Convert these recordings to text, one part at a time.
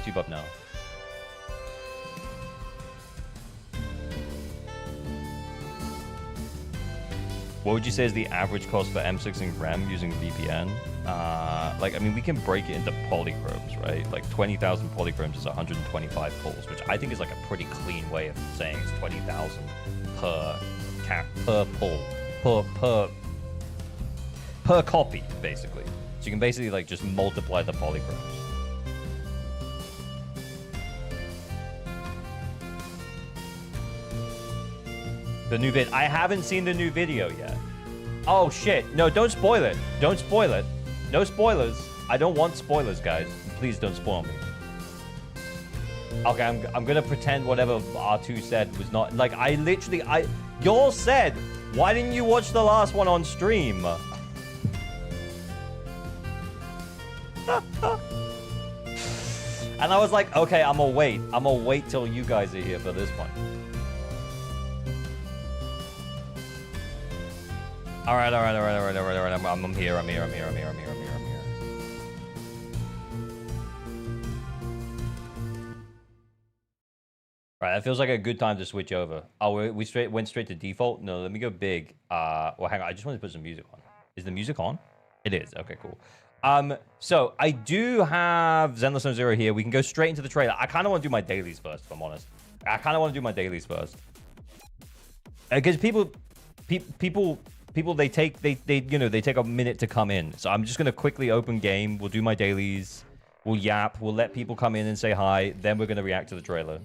YouTube up now. What would you say is the average cost for M6 and REM using VPN? Like, I mean, we can break it into polychromes, right? Like 20,000 polychromes is 125 pulls, which I think is like a pretty clean way of saying it's 20,000 per pull, per copy, basically. So you can basically like just multiply the polychromes. The new vid. I haven't seen the new video yet. Oh shit. No, don't spoil it. Don't spoil it. No spoilers. I don't want spoilers, guys. Please don't spoil me. Okay, I'm gonna pretend whatever R2 said was not like y'all said, why didn't you watch the last one on stream? And I was like, okay, I'm gonna wait. I'm gonna wait till you guys are here for this one. All right. I'm here. All right, that feels like a good time to switch over. Oh, we went straight to default? No, let me go big. Well, hang on. I just want to put some music on. Is the music on? It is. Okay, cool. So I do have Zenless No Zero here. We can go straight into the trailer. I kind of want to do my dailies first, if I'm honest. I kind of want to do my dailies first. Because people they take a minute to come in. So I'm just gonna quickly open game. We'll do my dailies. We'll yap. We'll let people come in and say hi. Then we're gonna react to the trailer.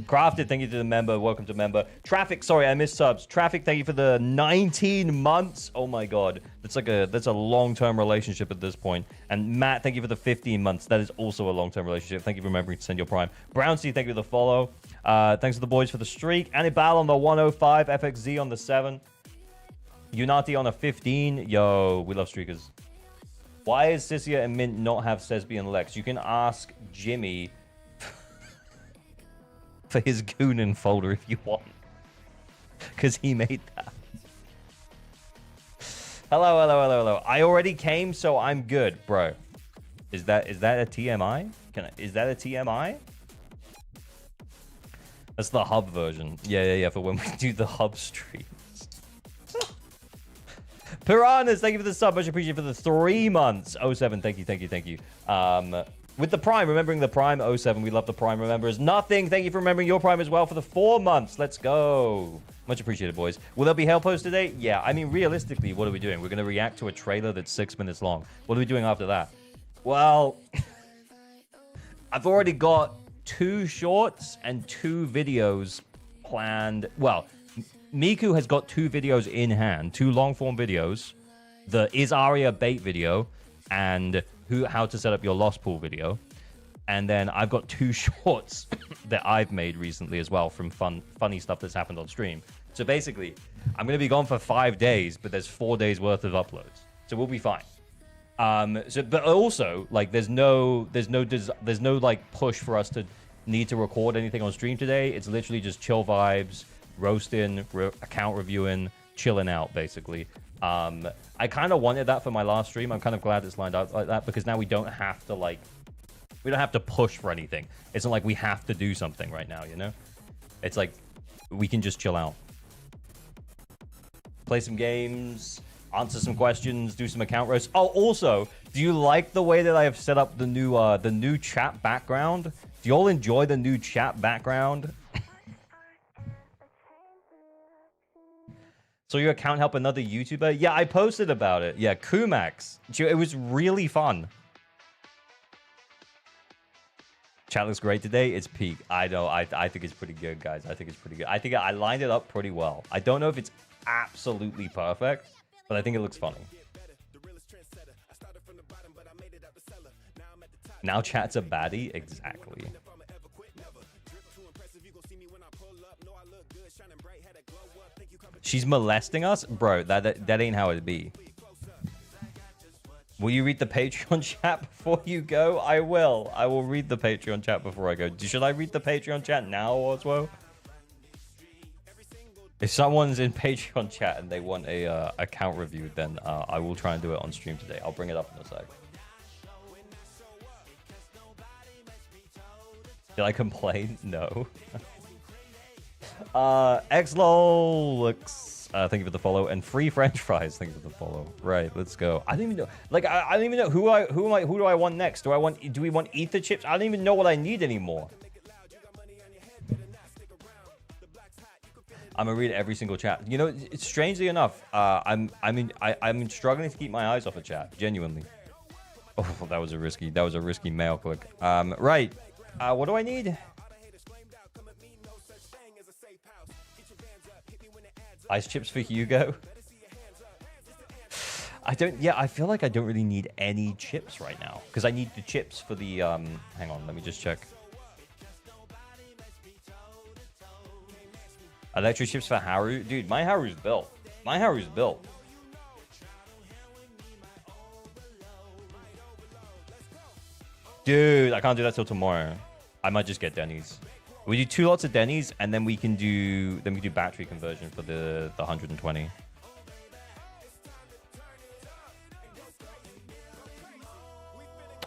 Crafted, thank you to the member. Welcome to member. Traffic, sorry, I missed subs. Traffic, thank you for the 19 months. Oh my god, that's a long-term relationship at this point. And Matt, thank you for the 15 months. That is also a long-term relationship. Thank you for remembering to send your prime. Brownsea, thank you for the follow. Thanks to the boys for the streak. Anibal on the 105. FXZ on the 7. Unati on a 15. Yo, we love streakers. Why is Sissia and Mint not have Sesby and Lex? You can ask Jimmy for his Goonin folder if you want. Because he made that. Hello. I already came, so I'm good, bro. Is that a TMI? Is that a TMI? That's the hub version. Yeah, for when we do the hub streams. Piranhas, thank you for the sub. Much appreciated for the 3 months. 07, thank you. With the Prime, remembering the Prime. 07, we love the Prime remembers. Nothing, thank you for remembering your Prime as well for the 4 months. Let's go. Much appreciated, boys. Will there be Hell Post today? Yeah, I mean, realistically, what are we doing? We're going to react to a trailer that's 6 minutes long. What are we doing after that? Well, I've already got 2 shorts and 2 videos planned. Well, Miku has got 2 videos in hand, 2 long-form videos. The Is Aria bait video and how to set up your Lost Pool video. And then I've got 2 shorts that I've made recently as well from funny stuff that's happened on stream. So basically, I'm going to be gone for 5 days, but there's 4 days worth of uploads. So we'll be fine. But also, like, there's no like push for us to need to record anything on stream today. It's literally just chill vibes, roasting, account reviewing, chilling out, basically. I kind of wanted that for my last stream. I'm kind of glad it's lined up like that because now we don't have to push for anything. It's not like we have to do something right now, you know? It's like we can just chill out. Play some games, answer some questions, do some account roasts. Oh, also, do you like the way that I have set up the new chat background? Do you all enjoy the new chat background? So your account help another YouTuber? Yeah, I posted about it. Yeah, Kumax. It was really fun. Chat looks great today. It's peak. I know. I think it's pretty good, guys. I think it's pretty good. I think I lined it up pretty well. I don't know if it's absolutely perfect, but I think it looks funny. Now chat's a baddie? Exactly. She's molesting us? Bro, that ain't how it be. Will you read the Patreon chat before you go? I will. I will read the Patreon chat before I go. Should I read the Patreon chat now, Oswo? If someone's in Patreon chat and they want a account review, then I will try and do it on stream today. I'll bring it up in a sec. Did I complain? No. XLOL looks. Thank you for the follow, and free French fries. Thank you for the follow. Right, let's go. I don't even know. Like, I don't even know who do I want next? Do we want ether chips? I don't even know what I need anymore. I'm gonna read every single chat. You know, strangely enough, I'm struggling to keep my eyes off a chat. Genuinely. Oh, that was a risky mail click. Right. What do I need? Ice chips for Hugo. I feel like I don't really need any chips right now because I need the chips for the hang on, let me just check. Electric chips for Haru. Dude, my Haru's built. Dude, I can't do that till tomorrow. I might just get Denny's. We do 2 lots of Denny's, and then we can do battery conversion for the 120.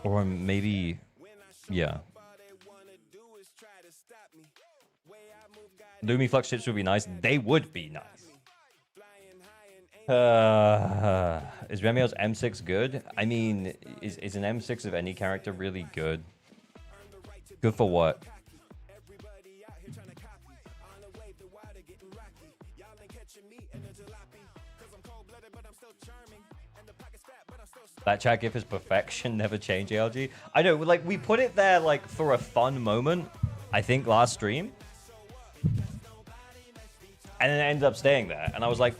Or maybe, yeah. Lumi Flux chips would be nice. They would be nice. Is Remielle's M6 good? I mean, is an M6 of any character really good? Good for what? That chat gif is perfection, never change ALG. I know, like, we put it there, like, for a fun moment, I think, last stream. And then it ended up staying there. And I was like,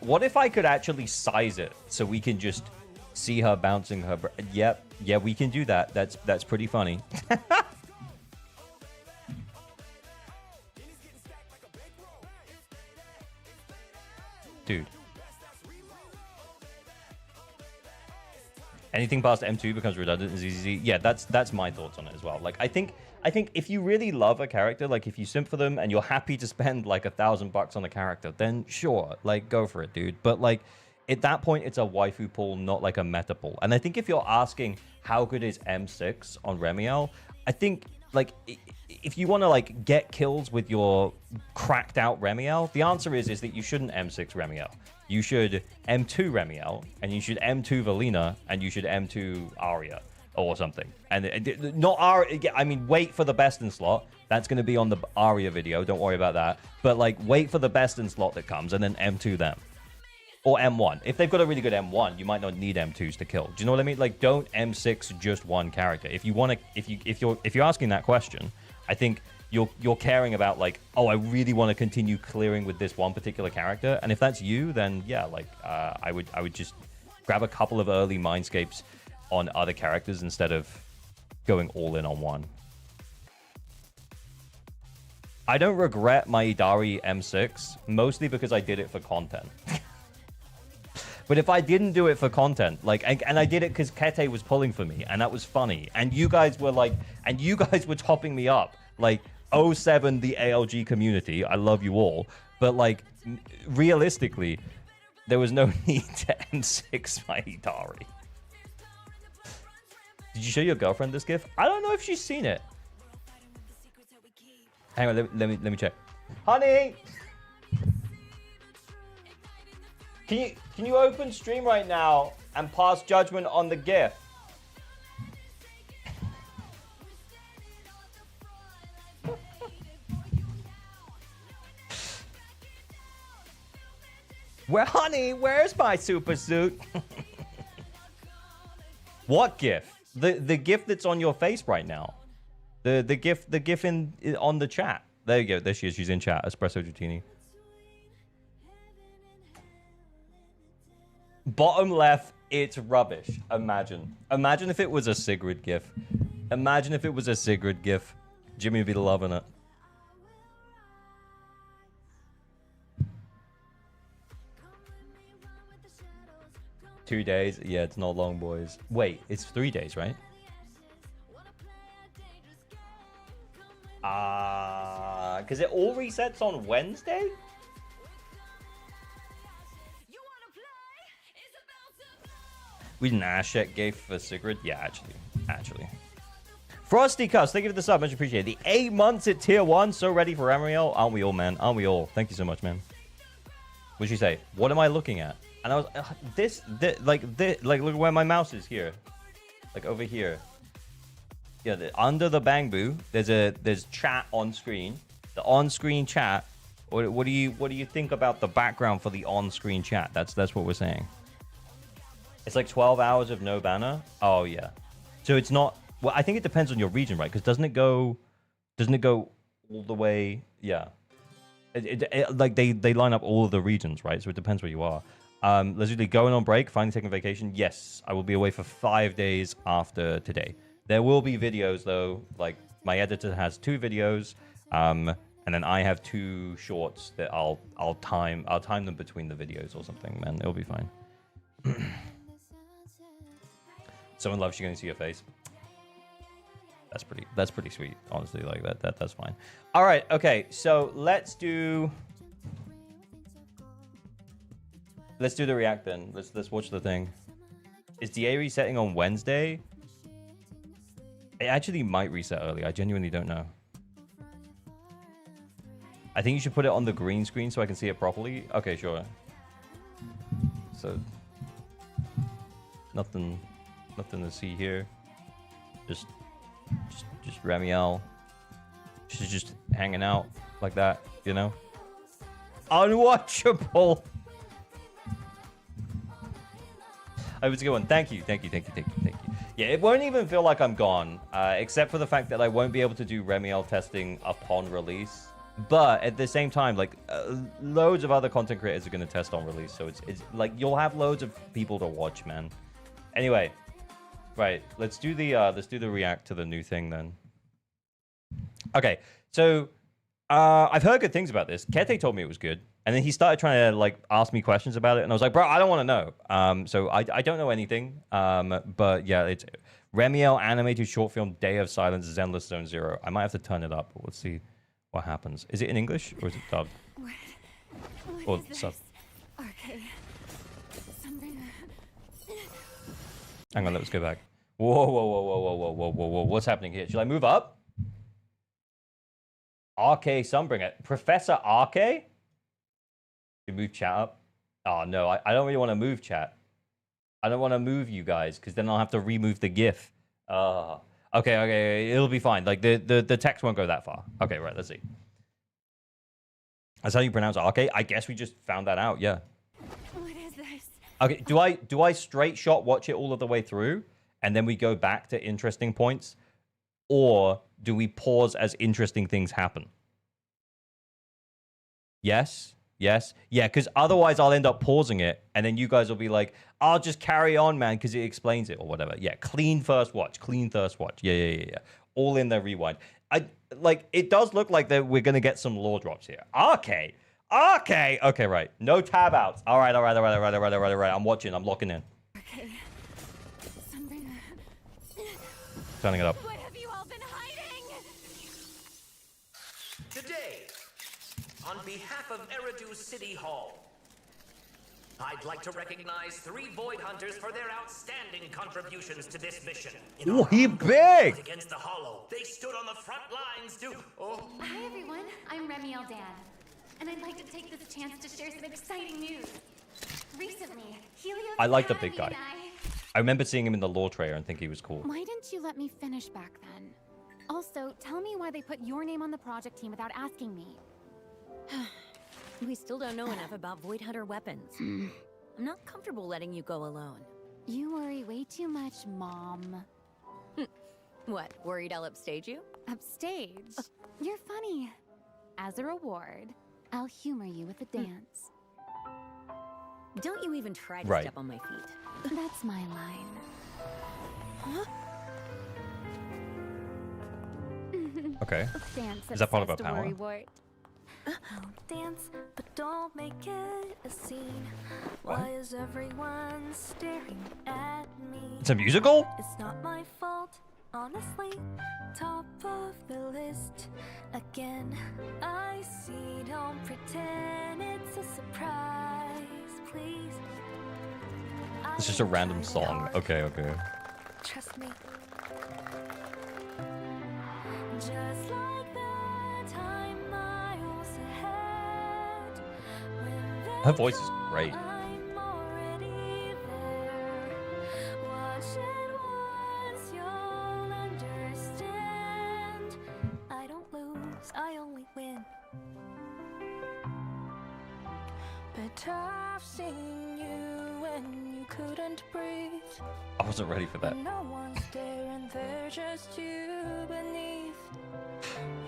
what if I could actually size it so we can just see her bouncing her... Yep, yeah, we can do that. That's pretty funny. Dude. Anything past M2 becomes redundant in ZZZ. Yeah, that's my thoughts on it as well. Like, I think if you really love a character, like if you simp for them and you're happy to spend like $1,000 on a character, then sure, like go for it, dude. But like at that point, it's a waifu pool, not like a meta pool. And I think if you're asking how good is M6 on Remielle, I think like if you want to like get kills with your cracked out Remielle, the answer is that you shouldn't M6 Remielle. You should M2 Remielle, and you should M2 Valina, and you should M2 Arya, or something. And not Arya, I mean, wait for the best in slot. That's going to be on the Arya video, don't worry about that. But, like, wait for the best in slot that comes, and then M2 them. Or M1. If they've got a really good M1, you might not need M2s to kill. Do you know what I mean? Like, don't M6 just one character. If you want to, if you're asking that question, I think you're caring about like, oh, I really want to continue clearing with this one particular character, and if that's you, then yeah, like I would just grab a couple of early mindscapes on other characters instead of going all in on one. I don't regret my Idari M6 mostly because I did it for content. But if I didn't do it for content, like, and I did it because Kete was pulling for me, and that was funny, and you guys were like, and you guys were topping me up, like, 07 the ALG community, I love you all, but like, realistically, there was no need to M6 my Idari. Did you show your girlfriend this gif? I don't know if she's seen it. Hang on, let me check. Honey! Can you open stream right now and pass judgment on the gif? Well, honey, where's my super suit? What gif? The gif that's on your face right now. The gif on the chat. There you go. There she is. She's in chat. Espresso Dratini. Bottom left, it's rubbish. Imagine if it was a Sigrid gif. Imagine if it was a Sigrid gif. Jimmy would be loving it. Two days? Yeah, it's not long, boys. Wait, it's 3 days, right? Because it all resets on Wednesday? We didn't Ashek gave for Sigrid? Yeah, actually. Frosty Cuss, thank you for the sub. Much appreciated. The 8 months at tier 1. So ready for REMIELLE. Aren't we all, man? Aren't we all? Thank you so much, man. What'd she say? What am I looking at? And I was like, look where my mouse is here. Like over here. Yeah, under the Bangbu, there's chat on screen. The on-screen chat. What do you think about the background for the on-screen chat? That's what we're saying. It's like 12 hours of no banner. Oh yeah. So it's not. Well, I think it depends on your region, right? Because doesn't it go all the way? Yeah. Like they line up all of the regions, right? So it depends where you are. Literally going on break, finally taking vacation. Yes, I will be away for 5 days after today. There will be videos though. Like my editor has 2 videos, and then I have 2 shorts that I'll time them between the videos or something. Man, it'll be fine. Someone loves you going to see your face. That's pretty sweet, honestly. Like that's fine. All right, okay. So let's do the react then. Let's watch the thing. Is DA resetting on Wednesday? It actually might reset early. I genuinely don't know. I think you should put it on the green screen so I can see it properly. Okay, sure. So nothing to see here. Just REMIELLE. She's just hanging out like that, you know? Unwatchable. I was a good one. Thank you. Yeah, it won't even feel like I'm gone, except for the fact that I won't be able to do REMIELLE testing upon release. But at the same time, like loads of other content creators are going to test on release, so it's like you'll have loads of people to watch, man. Anyway, right, let's do the react to the new thing then. Okay, so I've heard good things about this. Kete told me it was good, and then he started trying to like ask me questions about it, and I was like, bro, I don't want to know. So I don't know anything. But yeah, it's REMIELLE animated short film Day of Silence Zenless Zone Zero. I might have to turn it up. Let's see what happens. Is it in English or is it dubbed? What is sub? Okay. Hang on, let's go back. Whoa. What's happening here? Should I move up? RK Sunbringer. Professor RK? You move chat up? Oh, no. I don't really want to move chat. I don't want to move you guys because then I'll have to remove the GIF. Okay. It'll be fine. Like, the text won't go that far. Okay, right. Let's see. That's how you pronounce RK? I guess we just found that out. Yeah. What is this? Okay, do I straight shot watch it all of the way through and then we go back to interesting points, or do we pause as interesting things happen? Yes, yeah, because otherwise I'll end up pausing it and then you guys will be like, I'll just carry on, man, because it explains it or whatever. Yeah, clean first watch. Yeah. All in there, rewind. It does look like that we're gonna get some lore drops here. Okay, right. No tab outs. All right. I'm watching. I'm locking in. Okay. Turning it up. What have you all been hiding? Today, on behalf of Eridu City Hall, I'd like to recognize 3 Void Hunters for their outstanding contributions to this mission. Ooh, he big! Against the Hollow, they stood on the front lines to... Hi everyone, I'm REMIELLE Dan, and I'd like to take this chance to share some exciting news. Recently, Helios I like the big Academy guy. and I remember seeing him in the lore trailer and think he was cool. Why didn't you let me finish back then? Also, tell me why they put your name on the project team without asking me. We still don't know enough about Void Hunter weapons. I'm not comfortable letting you go alone. You worry way too much, Mom. What, worried I'll upstage you? Upstage? You're funny. As a reward, I'll humor you with a dance. Don't you even try to Right. step on my feet. That's my line. Huh? Okay. Dance Is that part of obsessed our power? worrywart. Dance, but don't make it a scene. What? Why is everyone staring at me? It's a musical? It's not my fault, honestly. Top of the list again. I see, don't pretend it's a surprise, please. It's just a random song. Okay. Trust me. Just like that, I'm miles ahead. When Her they voice is call, great. I'm already there. Watch it once, you'll understand. I don't lose, I only win. But I've seen you when you couldn't breathe. I wasn't ready for that. When no one's there and they're just you beneath.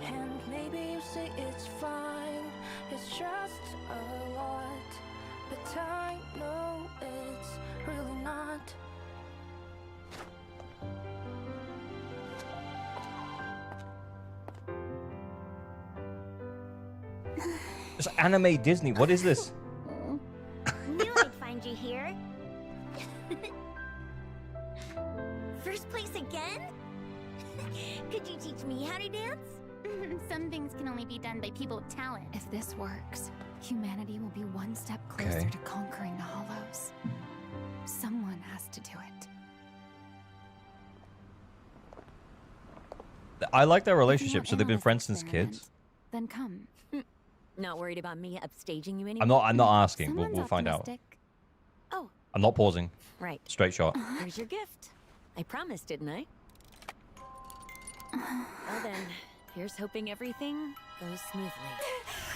And maybe you say it's fine, it's just a lot. But I know it's really not. It's anime Disney. What is this? Knew I'd find you here. First place again? Could you teach me how to dance? Some things can only be done by people with talent. If this works, humanity will be one step closer Okay. to conquering the Hollows. Someone has to do it. I like their If you relationship. want So they've been in on friends this since experiment, kids. Then come. Not worried about me upstaging you anymore? I'm not asking. Someone's We'll find out. optimistic. Oh, I'm not pausing. right. Straight shot. Here's your gift. I promised, didn't I? Well then, here's hoping everything goes smoothly.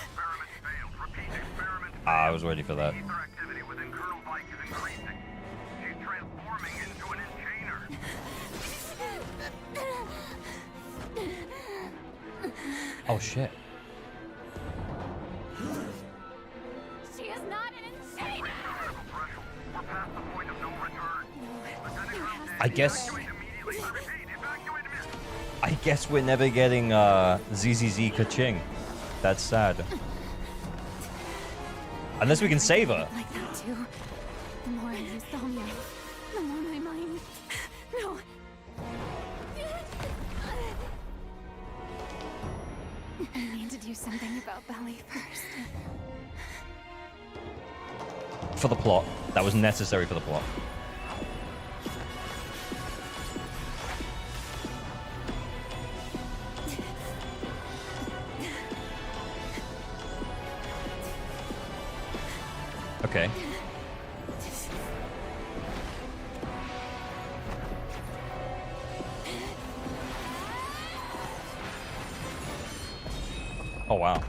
Experiment failed. Repeat, experiment I was ready for that. Ether activity within Colonel Pike is increasing. She's transforming into an enchainer. Oh shit. She is not an enchainer! We're past the point of no return. I guess. Evacuate immediately. Repeat, evacuate immediately. I guess we're never getting ZZZ Kaching. That's sad. Unless we can save her. Like that too. The more I use Thalmia, the more my mind. No. I need to do something about Belly first. For the plot. That was necessary for the plot. Okay. Oh wow.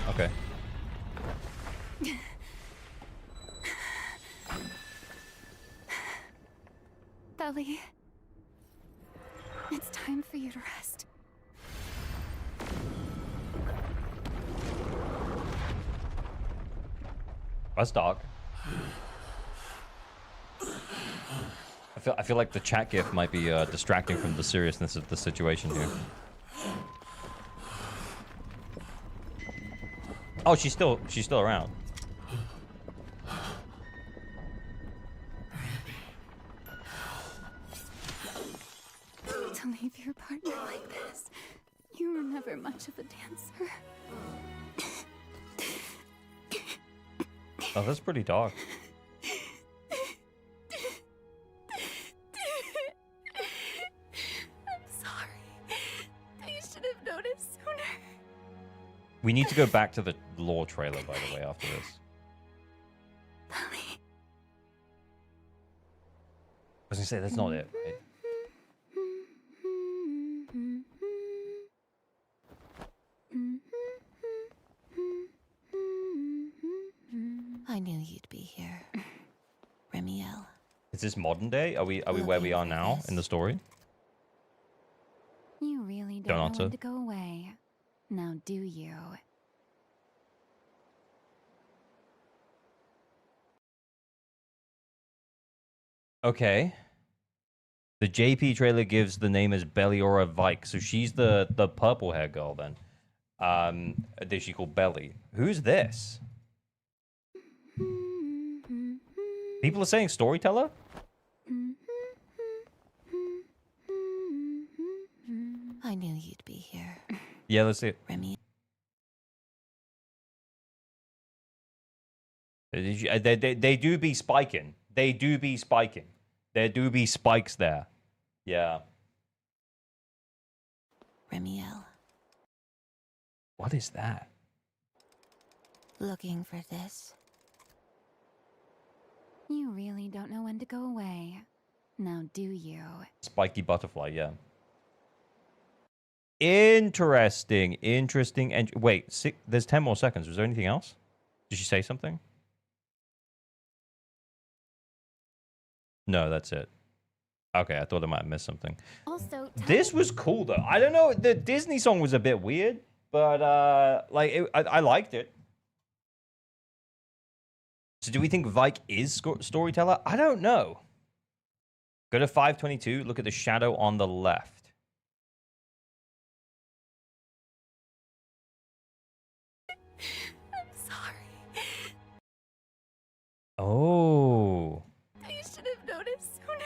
Okay. Belly. It's time for you to rest. That's dark. I feel like the chat gif might be distracting from the seriousness of the situation here. Oh, she's still around. To leave your partner like this. You were never much of a dancer. Oh, that's pretty dark. I'm sorry. I should have noticed sooner. We need to go back to the lore trailer, by the way, after this. Belly. I was gonna say, that's not it, right? I knew you'd be here. Remielle. Is this modern day? Are we where we are now in the story? You really Don't don't answer. want to go away. Now do you? Okay. The JP trailer gives the name as Belliora Vike, so she's the purple hair girl then. Is she called Belly? Who's this? People are saying storyteller? I knew you'd be here. Yeah, let's see it. Remielle. They do be spiking. They do be spiking. There do be spikes there. Yeah. Remielle. What is that? Looking for this? You really don't know when to go away. Now do you? Spiky butterfly, yeah. Interesting. And wait, there's 10 more seconds. Was there anything else? Did she say something? No, that's it. Okay, I thought I might have missed something. Also, This was cool though. I don't know. The Disney song was a bit weird, but I liked it. So do we think Vike is storyteller? I don't know. Go to 522. Look at the shadow on the left. I'm sorry. Oh. I should have noticed sooner.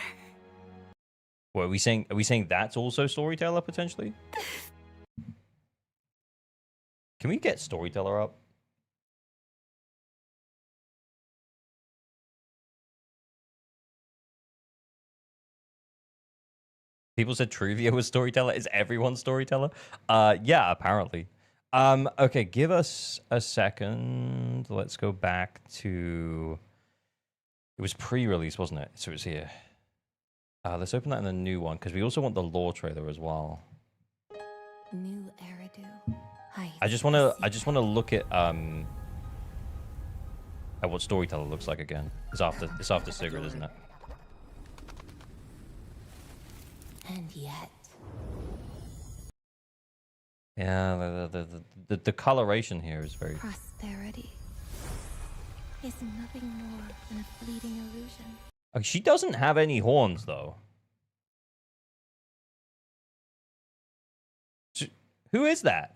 What are we saying? Are we saying that's also storyteller potentially? Can we get storyteller up? People said Truvia was storyteller. Is everyone storyteller? Yeah, apparently. Okay, give us a second. Let's go back to... It was pre-release, wasn't it? So it was here. Let's open that in the new one, because we also want the lore trailer as well. New Eridu. I just want to look at what storyteller looks like again. It's after Sigrid, isn't it? And yet. Yeah, the coloration here is very... Prosperity is nothing more than a fleeting illusion. Okay, she doesn't have any horns, though. Who is that?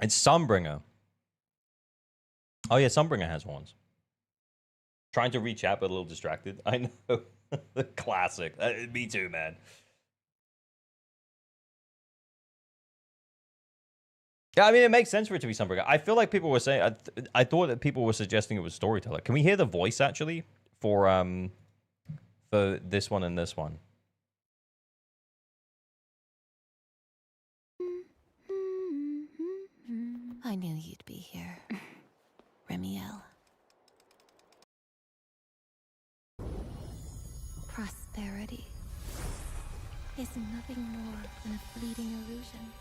It's Sunbringer. Oh yeah, Sunbringer has horns. Trying to reach out, but a little distracted. I know. Classic. Me too, man. Yeah, I mean, it makes sense for it to be Sunbringer. I feel like people were saying... I thought that people were suggesting it was Storyteller. Can we hear the voice, actually, for this one and this one? I knew you'd be here. Remielle. Prosperity is nothing more than a fleeting illusion.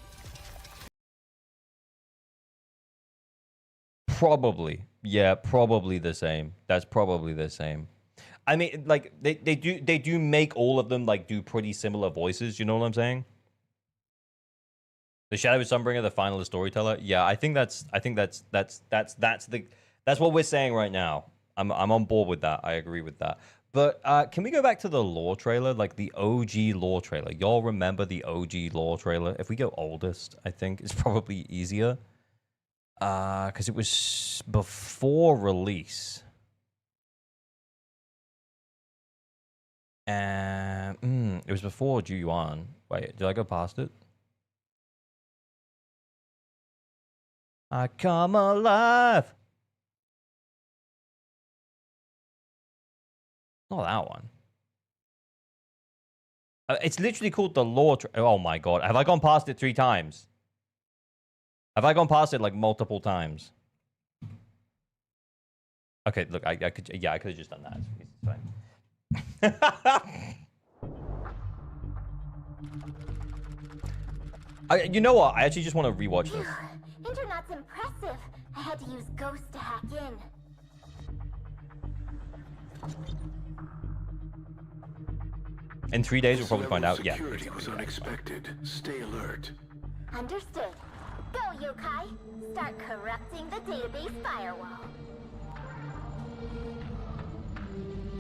Probably. Yeah, probably the same. That's probably the same. I mean, like, they do make all of them, like, do pretty similar voices, you know what I'm saying? The Shadow of Sunbringer, the final Storyteller. Yeah, I think that's what we're saying right now. I'm on board with that. I agree with that. But can we go back to the lore trailer, like the OG lore trailer? Y'all remember the OG lore trailer? If we go oldest, I think it's probably easier. Because it was before release. And it was before Ju-Yuan. Wait, did I go past it? I come alive. Not that one. It's literally called the lore. Oh my god! Have I gone past it 3 times? Have I gone past it like multiple times? Okay, look, I could, yeah, I could have just done that. It's fine. You know what? I actually just want to rewatch this. Internet's impressive. I had to use Ghost to hack in. In 3 days, we'll probably find out. Yeah. Security was unexpected. Stay alert. Understood. Go, yokai. Start corrupting the database firewall.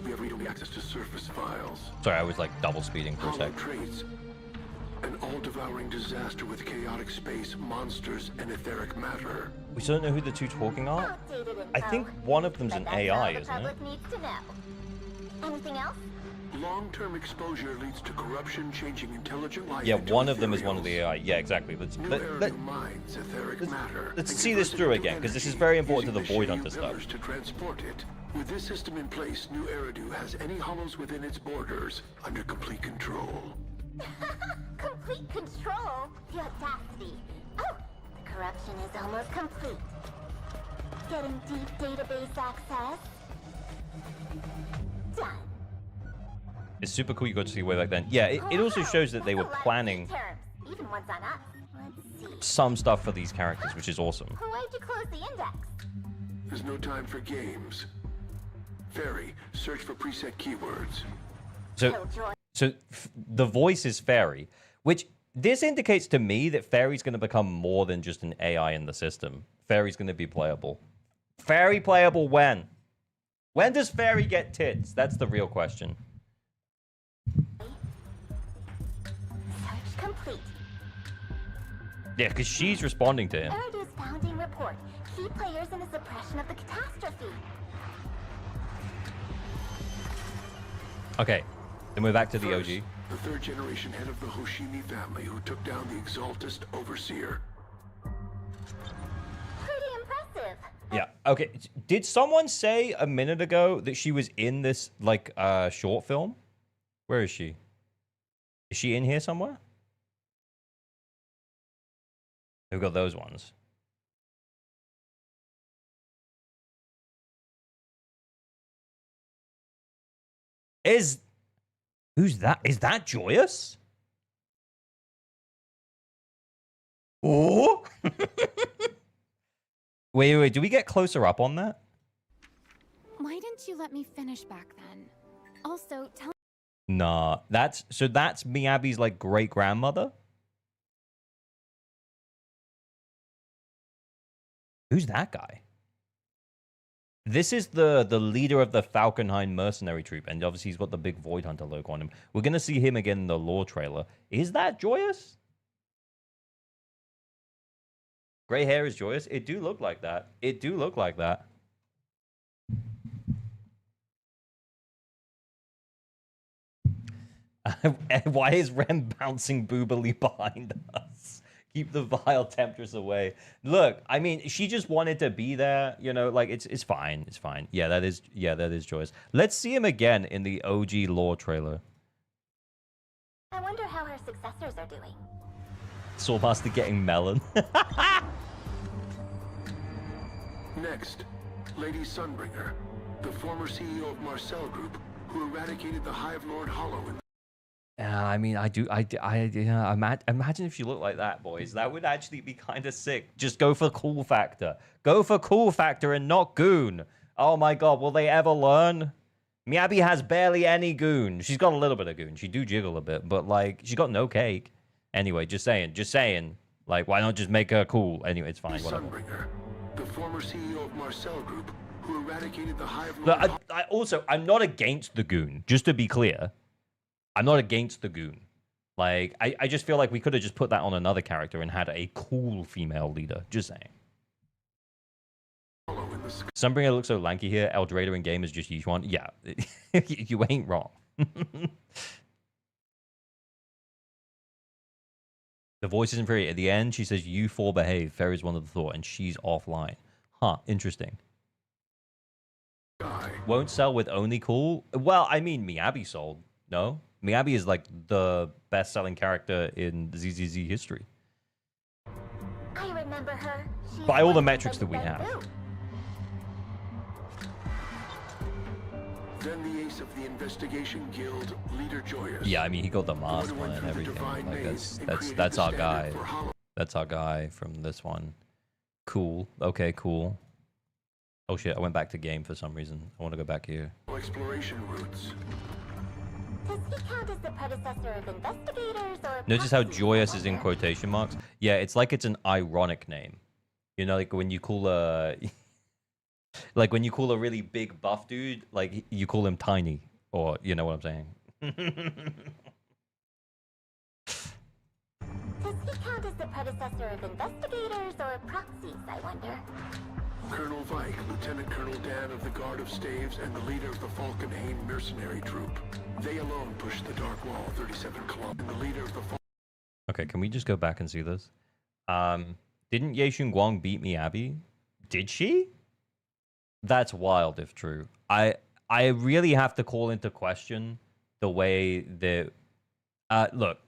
We have read-only access to surface files. Sorry, I was like double speeding for a Hollow sec. traits. An all-devouring disaster with chaotic space, monsters, and etheric matter. We still don't know who the 2 talking are. I think one of them's an AI, isn't it? The public needs to know. Anything else? Long-term exposure leads to corruption, changing intelligent life. Yeah, one of them is one of the AI. Yeah, exactly. Let's minds, etheric matter. see this through again, because this is very important to the Void Hunter stuff. To transport it. With this system in place, New Eridu has any hollows within its borders under complete control. Complete control? The audacity. Oh, the corruption is almost complete. Getting deep database access. Done. It's super cool you got to see way back then. Yeah, it also shows that they were planning Even ones on us. Let's see. some stuff for these characters, which is awesome. Why'd you close the index? There's no time for games. Fairy, search for preset keywords. So the voice is Fairy, which this indicates to me that Fairy's going to become more than just an AI in the system. Fairy's going to be playable. Fairy playable when? When does Fairy get tits? That's the real question. Search complete. Yeah, because she's responding to him. Eridu's founding report. Key players in the suppression of the catastrophe. Okay, then we're back to the OG. The third generation head of the Hoshimi family who took down the Exaltist Overseer. Pretty impressive. Yeah, okay. Did someone say a minute ago that she was in this, like, short film? Where is she? Is she in here somewhere? We've got those ones. Who's that? Is that Joyous? Oh! wait. Do we get closer up on that? Why didn't you let me finish back then? Also, tell Nah, that's Miyabi's like great grandmother. Who's that guy? This is the leader of the Falkenhayn mercenary troop, and obviously he's got the big Void Hunter logo on him. We're gonna see him again in the lore trailer. Is that Joyous? Gray hair is Joyous. It do look like that. It do look like that. Why is Rem bouncing boobily behind us? Keep the vile temptress away. Look, I mean, she just wanted to be there, you know, like it's fine. It's fine. Yeah, that is Joyous. Let's see him again in the OG lore trailer. I wonder how her successors are doing. Swordmaster getting melon. Next, Lady Sunbringer, the former CEO of Marcel Group, who eradicated the Hive Lord Hollow in I mean, imagine if she looked like that, boys. That would actually be kind of sick. Just go for cool factor. Go for cool factor and not goon. Oh my god, will they ever learn? Miyabi has barely any goon. She's got a little bit of goon. She do jiggle a bit, but like, she's got no cake. Anyway, just saying. Like, why not just make her cool? Anyway, it's fine, whatever. Sunbringer, the former CEO of Marcel Group, who eradicated the Hive Lord. I'm not against the goon, just to be clear. I'm not against the goon. Like, I just feel like we could have just put that on another character and had a cool female leader. Just saying. Sunbringer looks so lanky here. Eldrader in game is just Yichuan. Yeah, you ain't wrong. The voice isn't very... At the end, she says, you four behave. Fairy's one of the thought, and she's offline. Huh, interesting. Won't sell with only cool? Well, I mean, Miyabi sold. No? Miyabi is like the best-selling character in ZZZ history. I remember her. By all the metrics that we have. Then the ace of the investigation guild, Leader Joyous. Yeah, I mean, he got the mask on and everything. Like, that's our guy. That's our guy from this one. Cool. Okay, cool. Oh shit, I went back to game for some reason. I want to go back here. Exploration routes. Does he count as the predecessor of investigators or... Notice how Joyous is in quotation marks? Yeah, it's like it's an ironic name. You know, like when you call a... like when you call a really big buff dude, like you call him tiny. Or, you know what I'm saying? Does he count as the predecessor of investigators or proxies, I wonder? Colonel Vike, Lieutenant Colonel Dan of the Guard of Staves, and the leader of the Falkenhayn mercenary troop. They alone pushed the Dark Wall 37 kilometers. The leader of the Okay, can we just go back and see this? Didn't Ye Guang beat Miyabi? Did she? That's wild if true. I really have to call into question the way that look,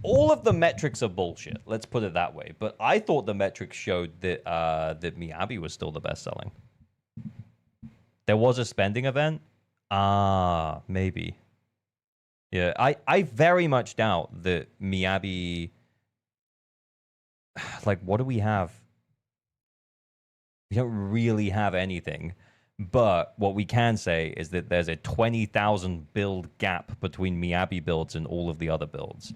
all of the metrics are bullshit. Let's put it that way. But I thought the metrics showed that that Miyabi was still the best selling. There was a spending event. Maybe. Yeah, I very much doubt that Miyabi. Like, what do we have? We don't really have anything. But what we can say is that there's a 20,000 build gap between Miyabi builds and all of the other builds.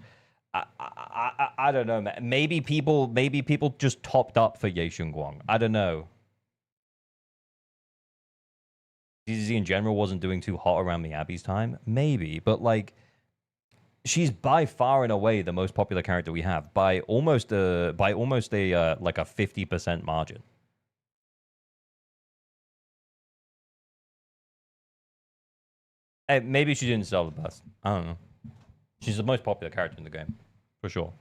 I don't know, man. Maybe people just topped up for Ye Guang. I don't know. ZZZ in general wasn't doing too hot around Miyabi's time. Maybe, but like, she's by far and away the most popular character we have by almost a like a 50% margin. Hey, maybe she didn't sell the best. I don't know. She's the most popular character in the game, for sure.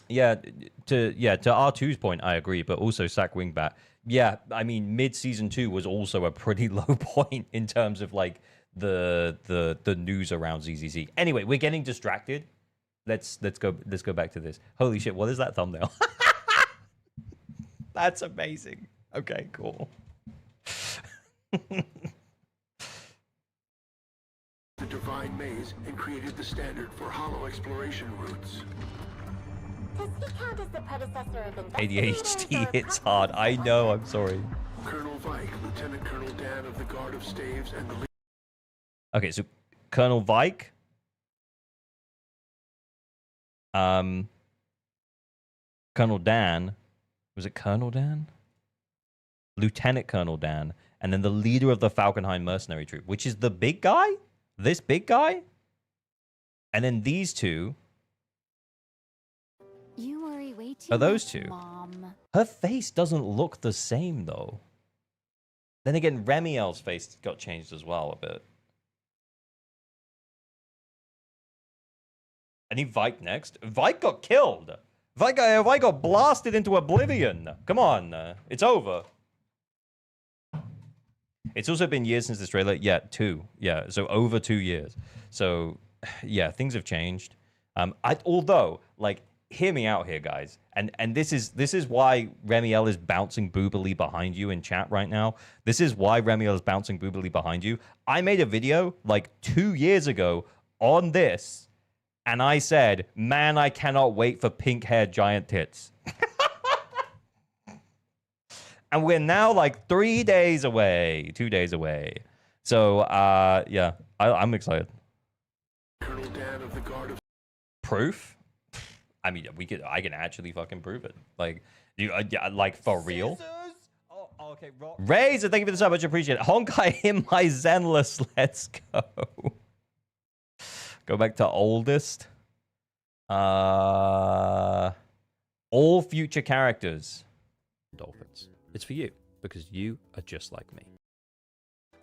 Yeah, to R2's point, I agree, but also Sack Wingbat. Yeah, I mean, mid-season 2 was also a pretty low point in terms of like the news around ZZZ. Anyway, we're getting distracted. Let's go back to this. Holy shit, what is that thumbnail? That's amazing. Okay, cool. The Divine Maze and created the standard for hollow exploration routes. Does he count as the predecessor of ADHD hits hard. I know, I'm sorry. Colonel Vike, Lieutenant Colonel Dan of the Guard of Staves, and the... Okay, so Colonel Vike. Colonel Dan. Was it Colonel Dan? Lieutenant Colonel Dan. And then the leader of the Falkenhayn mercenary troop, which is the big guy? This big guy? And then these two... You worry way too Are those much, two? Mom. Her face doesn't look the same, though. Then again, Remielle's face got changed as well a bit. I need Vike next. Vike got killed. Vike got blasted into oblivion. Come on. It's over. It's also been years since this trailer. Yeah, 2. Yeah, so over 2 years. So, yeah, things have changed. Although, like, hear me out here, guys. And this is why Remielle is bouncing boobily behind you in chat right now. This is why Remielle is bouncing boobily behind you. I made a video like 2 years ago on this, and I said, man, I cannot wait for pink-haired giant tits. And we're now like 3 days away, 2 days away. So, yeah, I'm excited. Colonel Dan of the Guard of... Proof? I mean, I can actually fucking prove it. Like, like for real. Oh, okay. Razor, thank you for the sub. Much appreciated. Honkai in my Zenless. Let's go. Go back to oldest. All future characters. Dolphins. It's for you because you are just like me.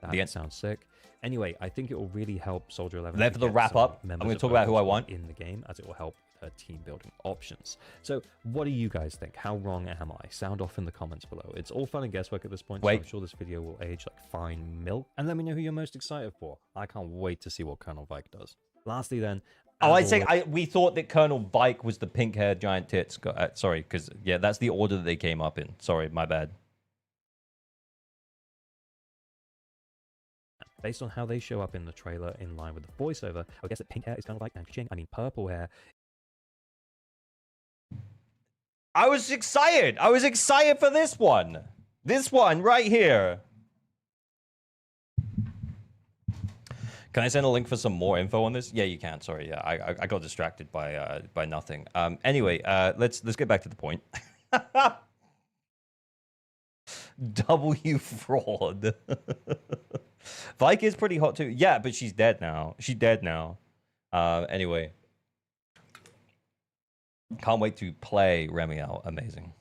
That sounds sick. Anyway, I think it will really help Soldier 11. Then for the wrap up, I'm going to talk about who I want in the game, as it will help her team building options. So, what do you guys think? How wrong am I? Sound off in the comments below. It's all fun and guesswork at this point. Wait. So I'm sure this video will age like fine milk. And let me know who you're most excited for. I can't wait to see what Colonel Vike does. Lastly, then. Oh, I'd say we thought that Colonel Vike was the pink-haired giant tits. Sorry, because yeah, that's the order that they came up in. Sorry, my bad. Based on how they show up in the trailer in line with the voiceover, I would guess that pink hair is kind of like Ching. I mean, purple hair. I was excited. I was excited for this one. This one right here. Can I send a link for some more info on this? Yeah, you can. Sorry, yeah, I got distracted by nothing. Anyway, let's get back to the point. W fraud. Vike is pretty hot too. Yeah, but she's dead now. She's dead now. Anyway. Can't wait to play Remielle. Amazing.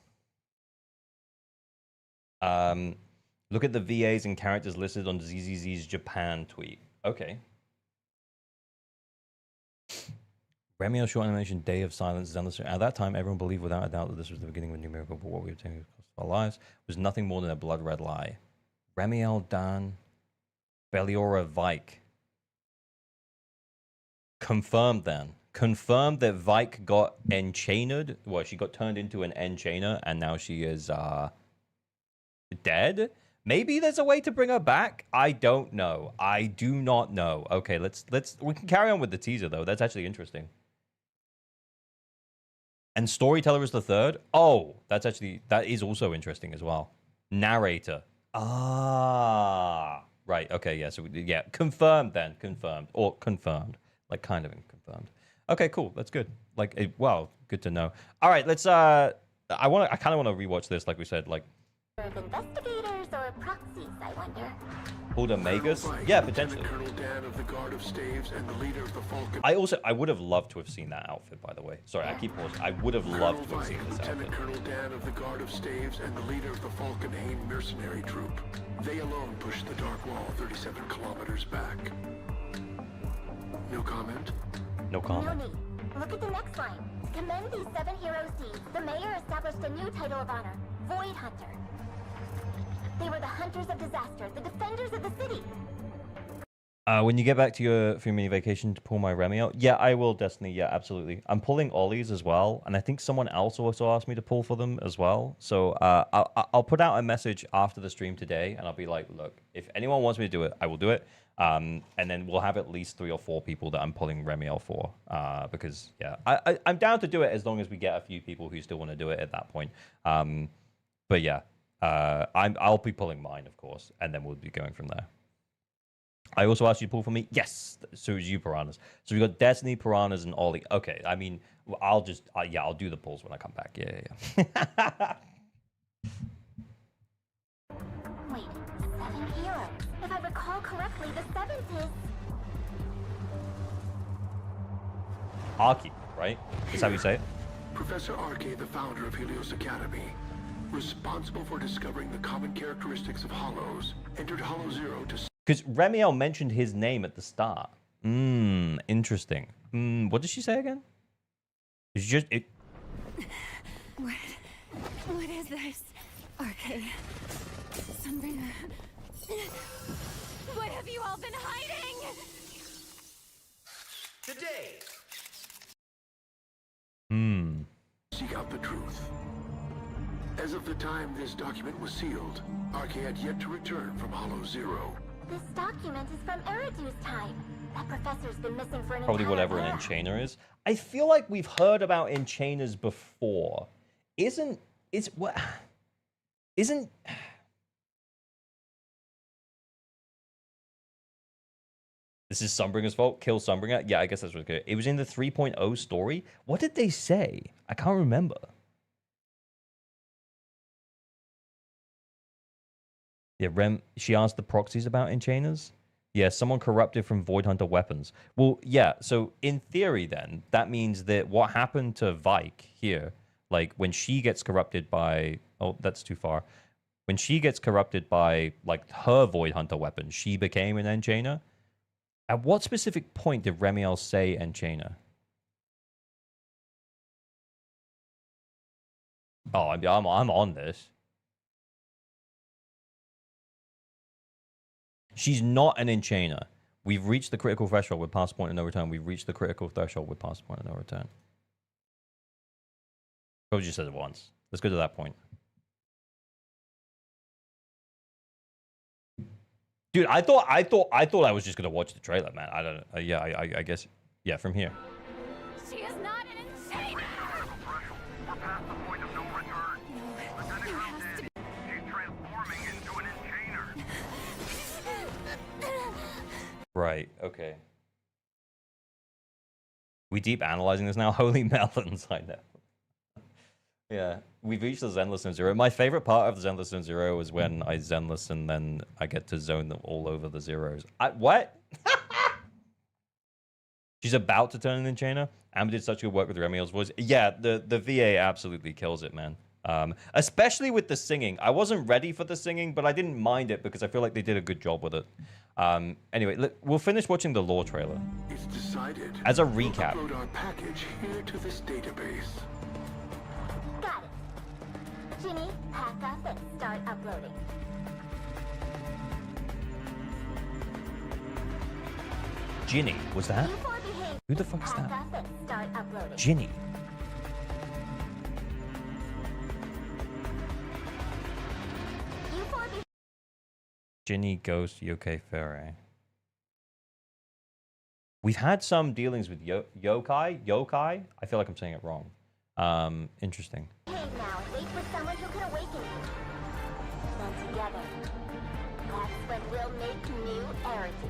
Look at the VAs and characters listed on ZZZ's Japan tweet. Okay. Remiel short animation, Day of Silence, Zenless. At that time, everyone believed without a doubt that this was the beginning of a new miracle, but what we obtained cost of our lives was nothing more than a blood red lie. Remiel Dan Beliora Vike. Confirmed then. Confirmed that Vike got enchained. Well, she got turned into an enchainer, and now she is dead. Maybe there's a way to bring her back. I don't know. I do not know. Okay, we can carry on with the teaser though. That's actually interesting. And Storyteller is the third. Oh, that is also interesting as well. Narrator. Ah, right. Okay, yeah. So yeah, confirmed then. Confirmed or confirmed, like kind of confirmed. Okay, cool. That's good. Like, well, good to know. All right, let's. I kind of want to rewatch this, like we said, like. Investigators or proxies, I wonder. Called a Magus? Yeah, potentially. Colonel Dan of the Guard of Staves and the leader of the Falcon. I would have loved to have seen that outfit, by the way. Sorry, I keep pausing. I would have loved to have seen this outfit. Colonel Dan of the Guard of Staves and the leader of the Falcon mercenary troop. They alone pushed the Dark Wall 37 kilometers back. No comment? No comment. No need. Look at the next line. To commend these 7 heroes' deeds, the mayor established a new title of honor, Void Hunter. They were the hunters of disaster, the defenders of the city. When you get back to your mini vacation to pull my Remy out, yeah, I will, Destiny. Yeah, absolutely. I'm pulling Ollie's as well, and I think someone else also asked me to pull for them as well. So I'll put out a message after the stream today, and I'll be like, look, if anyone wants me to do it, I will do it. And then we'll have at least 3 or 4 people that I'm pulling Remiel for, because yeah, I'm down to do it as long as we get a few people who still want to do it at that point. But yeah. I'll be pulling mine, of course, and then we'll be going from there. I also asked you to pull for me. Yes, so is you, Piranhas. So we got Destiny, Piranhas, and Ollie. Okay, I mean, I'll just yeah, I'll do the pulls when I come back. Yeah. Wait, 7 heroes. If I recall correctly, the 7th is Archie, right? Is that how you say it? Professor Arche, the founder of Helios Academy, responsible for discovering the common characteristics of hollows, entered Hollow Zero to... Because Remiel mentioned his name at the start. Interesting. What did she say again? It's just... What is this? Arcade. Sunbringer. What have you all been hiding? Today. Seek out the truth. As of the time this document was sealed, Arche had yet to return from Hollow Zero. This document is from Eridu's time. That professor's been missing for an Probably entire whatever era. an enchainer is. I feel like we've heard about enchainers before. This is Sunbringer's fault? Kill Sunbringer? Yeah, I guess that's what's good. It was in the 3.0 story. What did they say? I can't remember. Yeah, she asked the proxies about enchainers. Yeah, someone corrupted from Void Hunter weapons. Well, yeah, so in theory then, that means that what happened to Vike here, like when she gets corrupted by... Oh, that's too far. When she gets corrupted by, like, her Void Hunter weapon, she became an enchainer. At what specific point did Remiel say enchainer? Oh, I'm on this. She's not an enchainer. We've reached the critical threshold with past point of no return. We've reached the critical threshold with past point of no return. Probably just said it once. Let's go to that point. Dude, I thought I was just gonna watch the trailer, man. I don't know. Yeah, I guess. Yeah, from here. She is not an enchainer! We're past the point of no return. Lieutenant Colonel Dan, she's transforming into an enchainer. Right. Okay. We deep analyzing this now. Holy melons! I know. Yeah, we've reached the Zenless Zone Zero. My favorite part of the Zenless Zone Zero is when I Zenless and then I get to zone them all over the zeros. What? She's about to turn an enchainer. Amber did such good work with Remiel's voice. Yeah, the VA absolutely kills it, man. Especially with the singing. I wasn't ready for the singing, but I didn't mind it because I feel like they did a good job with it. Anyway, we'll finish watching the lore trailer. It's decided. As a recap. We'll upload our package here to this database. Got it. Ginny, pack up and start uploading. Ginny, was that? You four behave. Who the fuck is Pack that? up and start uploading. Ginny. You four behave. Ginny, Ghost, Yokai, Fairy. We've had some dealings with yokai. Yokai? I feel like I'm saying it wrong. Interesting. Behave now and wait for someone who can awaken you. Then together, that's when we'll make new Eridu.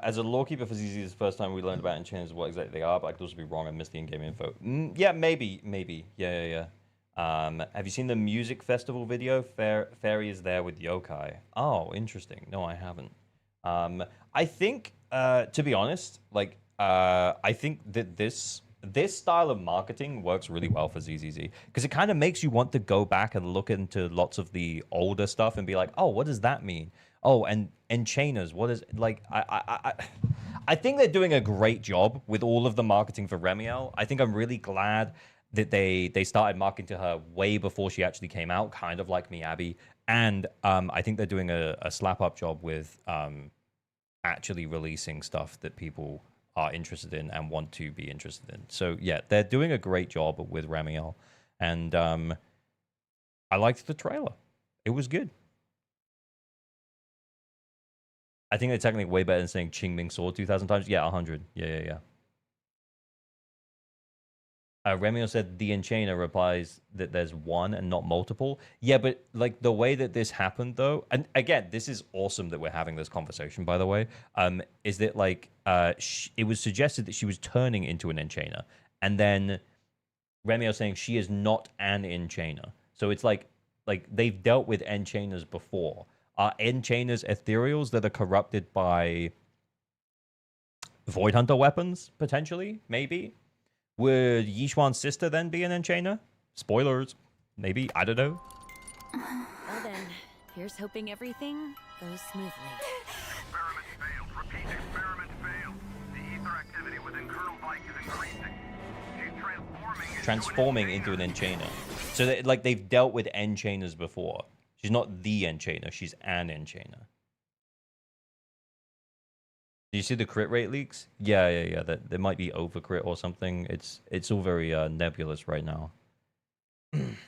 As a lorekeeper for ZZ, this is the first time we learned about enchanters, what exactly they are, but I could also be wrong and miss the in-game info. Yeah, maybe. Yeah. Have you seen the music festival video? Fairy is there with yokai. Oh, interesting. No, I haven't. I think, to be honest, like, I think that this style of marketing works really well for ZZZ because it kind of makes you want to go back and look into lots of the older stuff and be like, oh, what does that mean? Oh, and Enchainers, what is, like, I think they're doing a great job with all of the marketing for Remielle. I think I'm really glad that they started marketing to her way before she actually came out, kind of like Miyabi. And I think they're doing a slap-up job with actually releasing stuff that people are interested in and want to be interested in. So, yeah, they're doing a great job with Remielle. And I liked the trailer. It was good. I think they're technically way better than saying Qingming Sword 2,000 times. Yeah, 100. Yeah. Remielle said the Enchainer replies that there's one and not multiple. Yeah, but like the way that this happened though, and again, this is awesome that we're having this conversation, by the way, is that like it was suggested that she was turning into an Enchainer, and then Remielle saying she is not an Enchainer. So it's like they've dealt with Enchainers before. Are Enchainers ethereals that are corrupted by Void Hunter weapons, potentially? Maybe? Would Yishuan's sister then be an Enchainer? Spoilers. Maybe. I don't know. Well then, here's hoping everything goes smoothly. Experiment failed. Repeat, experiment failed. The ether activity within Colonel Bike is increasing. She's Transforming into an Enchainer. So that, like, they've dealt with Enchainers before. She's not the Enchainer. She's an Enchainer. Do you see the crit rate leaks? Yeah. That there might be over crit or something. It's all very nebulous right now. 2.0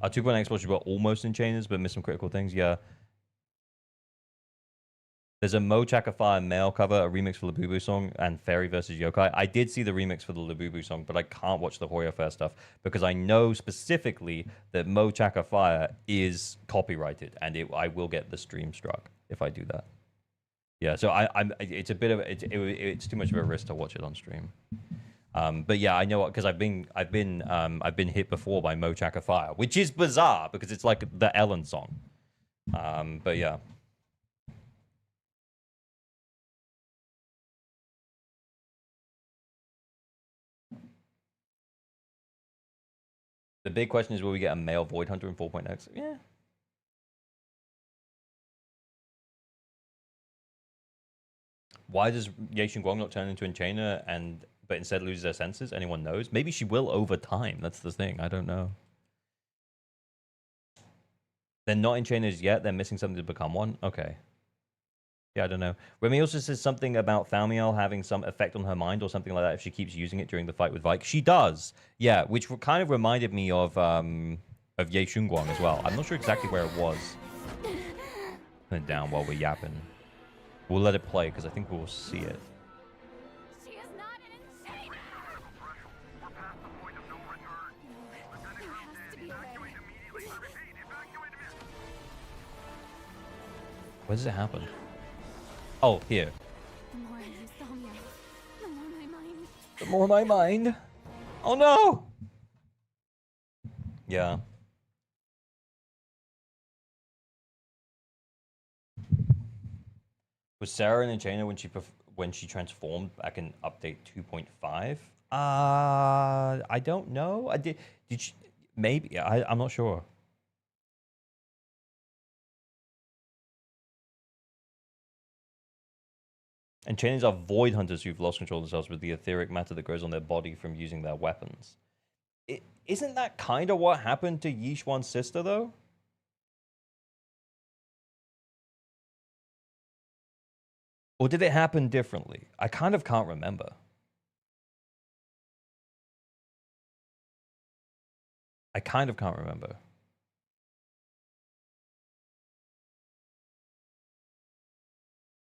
Xbox were almost Enchainers, but missed some critical things. Yeah. There's a Mo Chaka Fire male cover, a remix for the Labubu song, and Fairy versus Yokai. I did see the remix for the Labubu song, but I can't watch the Hoya Fair stuff because I know specifically that Mo Chaka Fire is copyrighted, and I will get the stream struck if I do that. Yeah, so it's a bit of it's too much of a risk to watch it on stream. But yeah, I know because I've been hit before by Mo Chaka Fire, which is bizarre because it's like the Ellen song. But yeah. The big question is, will we get a male Void Hunter in 4.x? Yeah. Why does Yeishun Guang not turn into Enchainer but instead loses her senses? Anyone knows? Maybe she will over time. That's the thing. I don't know. They're not Enchainers yet. They're missing something to become one. Okay. Yeah, I don't know. Remy also says something about Thaumiel having some effect on her mind or something like that if she keeps using it during the fight with Vike. She does. Yeah, which kind of reminded me of Ye Shunguang as well. I'm not sure exactly where it was. Put it down while we're yapping. We'll let it play because I think we'll see it. She is not an insane. We're past the point of no return. There has to be a way. Immediately. Repeat, evacuate immediately. Where does it happen? Oh, here. The more I use Thaumiel, the more my mind. The more my mind. Oh no! Yeah. Was Sarah in China when she transformed back in update 2.5? I don't know. Did she, maybe I'm not sure. And chainers are void hunters who've lost control of themselves with the etheric matter that grows on their body from using their weapons. Isn't that kind of what happened to Yishuan's sister, though? Or did it happen differently? I kind of can't remember. I kind of can't remember.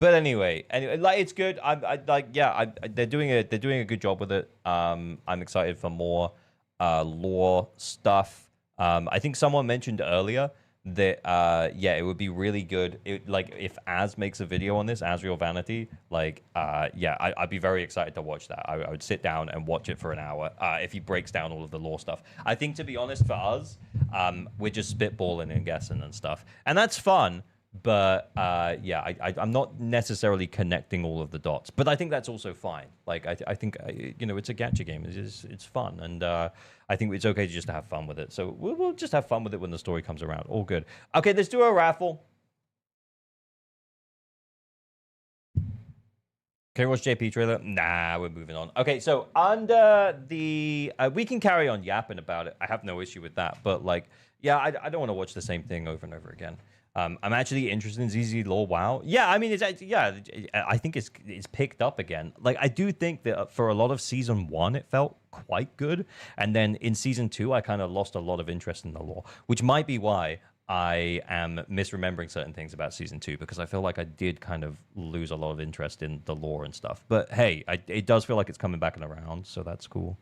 But anyway, like it's good. They're doing a good job with it. I'm excited for more lore stuff. I think someone mentioned earlier that it would be really good if Az makes a video on this, Azrael Vanity. I'd be very excited to watch that. I would sit down and watch it for an hour if he breaks down all of the lore stuff. I think, to be honest, for us, we're just spitballing and guessing and stuff, and that's fun. But I'm not necessarily connecting all of the dots, but I think that's also fine. Like I think it's a gacha game. It's fun, and I think it's okay to just have fun with it. So we'll just have fun with it when the story comes around. All good. Okay, let's do a raffle. Can you watch JP trailer? Nah, we're moving on. Okay, so under the we can carry on yapping about it. I have no issue with that. But I don't want to watch the same thing over and over again. I'm actually interested in ZZZ lore. Wow. Yeah, I mean, I think it's picked up again. Like, I do think that for a lot of season 1, it felt quite good. And then in season 2, I kind of lost a lot of interest in the lore, which might be why I am misremembering certain things about season 2, because I feel like I did kind of lose a lot of interest in the lore and stuff. But hey, it does feel like it's coming back and around, so that's cool.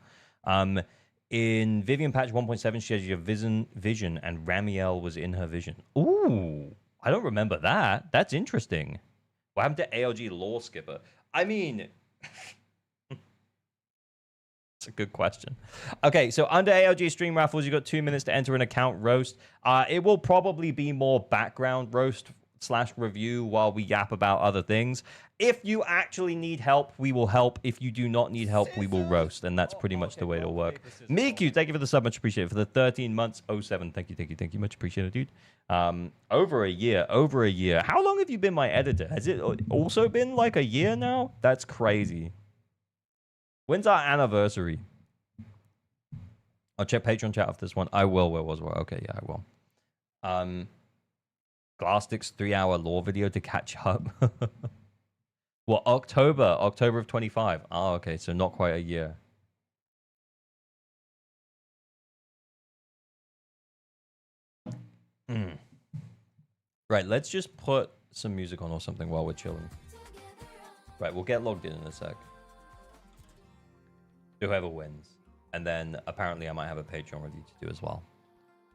In Vivian Patch 1.7, she has your vision, and Ramiel was in her vision. Ooh, I don't remember that. That's interesting. What happened to ALG Lore Skipper? I mean, it's a good question. Okay, so under ALG Stream Raffles, you got 2 minutes to enter an account roast. It will probably be more background roast / review while we yap about other things. If you actually need help, we will help. If you do not need help, we will roast, and that's pretty much the way it'll work. Miku, thank you for the sub, much appreciated. For the 13 months, 07, thank you, much appreciated, dude. Over a year. How long have you been my editor? Has it also been like a year now? That's crazy. When's our anniversary? I'll check Patreon chat after this one. I will. Where was it? Okay, yeah, I will. Glassstick's 3-hour lore video to catch up. Well, October of 25. Oh, okay, so not quite a year. Right, let's just put some music on or something while we're chilling. Right, we'll get logged in a sec. Whoever wins. And then apparently I might have a Patreon review to do as well.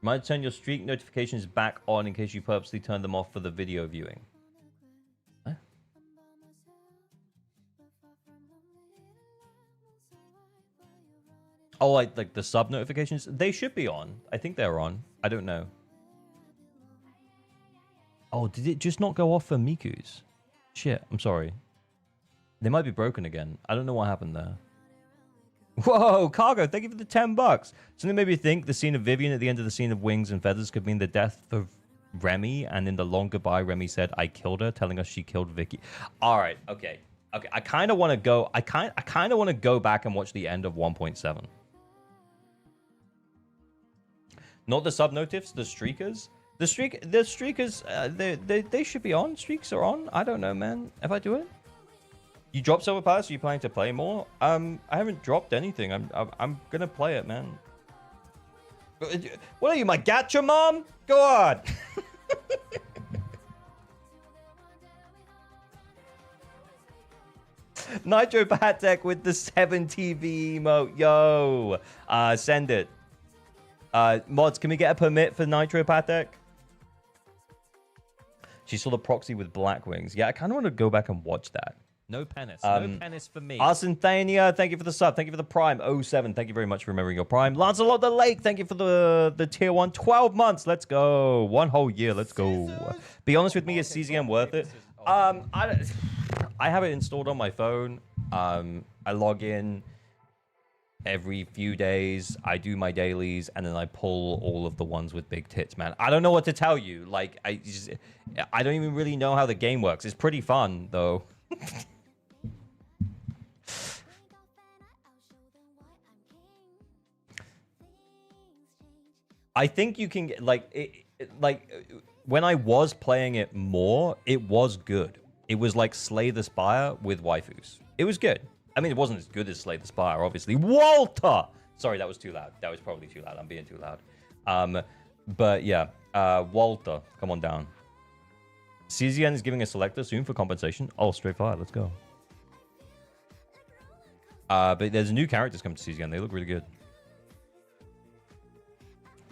You might turn your streak notifications back on in case you purposely turn them off for the video viewing. Huh? Oh, like the sub notifications? They should be on. I think they're on. I don't know. Oh, did it just not go off for Miku's? Shit, I'm sorry. They might be broken again. I don't know what happened there. Whoa, Cargo, thank you for the $10. Something made me think the scene of Vivian at the end of the scene of Wings and Feathers could mean the death of Remy, and in the long goodbye, Remy said, "I killed her," telling us she killed Vicky. All right, okay. I kind of want to go. I kind of want to go back and watch the end of 1.7. Not the sub notifs, the streakers. The streakers, they should be on. Streaks are on. I don't know, man. If I do it, you dropped Silver Pass. Are you planning to play more? I haven't dropped anything. I'm gonna play it, man. What are you, my gacha mom? Go on. Nitro Patek with the 7 TV emote. Yo, send it. Mods, can we get a permit for Nitro Patek? She saw the proxy with black wings. Yeah, I kind of want to go back and watch that. No penis. No penis for me. Arsenthania, thank you for the sub. Thank you for the Prime. 07, thank you very much for remembering your Prime. Lancelot the Lake, thank you for the tier 1. 12 months, let's go. 1 whole year, let's go. Be honest with me, is CZM worth it? I have it installed on my phone. I log in every few days. I do my dailies, and then I pull all of the ones with big tits, man. I don't know what to tell you. Like, I don't even really know how the game works. It's pretty fun, though. I think you can get, like, when I was playing it more, it was good. It was like Slay the Spire with waifus. It was good. I mean, it wasn't as good as Slay the Spire, obviously. Walter! Sorry, that was too loud. That was probably too loud. I'm being too loud. But yeah, Walter, come on down. CZN is giving a selector soon for compensation. Oh, straight fire. Let's go. But there's new characters coming to CZN. They look really good.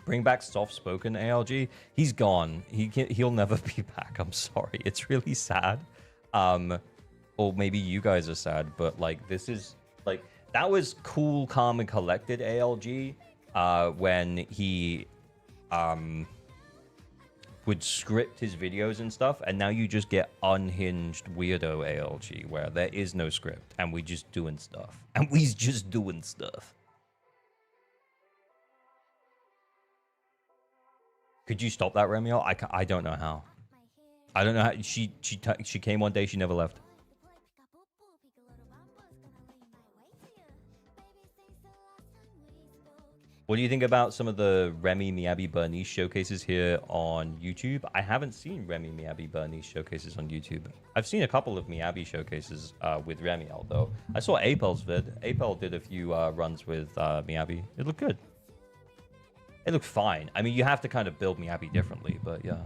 Bring back soft-spoken ALG. He's gone. He'll never be back. I'm sorry. It's really sad. Or maybe you guys are sad, but like this is like that was cool, calm, and collected ALG when he would script his videos and stuff, and now you just get unhinged weirdo ALG where there is no script and we just doing stuff. And we's just doing stuff. Could you stop that, Remiel? I don't know how. I don't know how. She came one day, she never left. What do you think about some of the Remy Miyabi Bernice showcases here on YouTube? I haven't seen Remy Miyabi Bernice showcases on YouTube. I've seen a couple of Miyabi showcases with Remiel, though. I saw Apel's vid. Apel did a few runs with Miyabi. It looked good. It looked fine. I mean, you have to kind of build Miyabi differently, but yeah.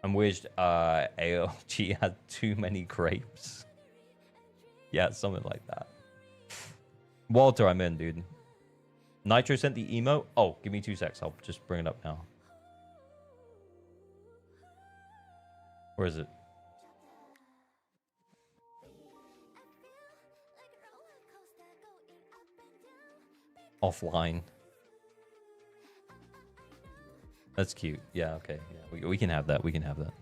I'm wished ALG had too many grapes. Yeah, something like that. Walter, I'm in, dude. Nitro sent the emo. Oh, give me 2 secs. I'll just bring it up now. Where is it? Offline. That's cute. Yeah, okay. Yeah, we can have that. We can have that.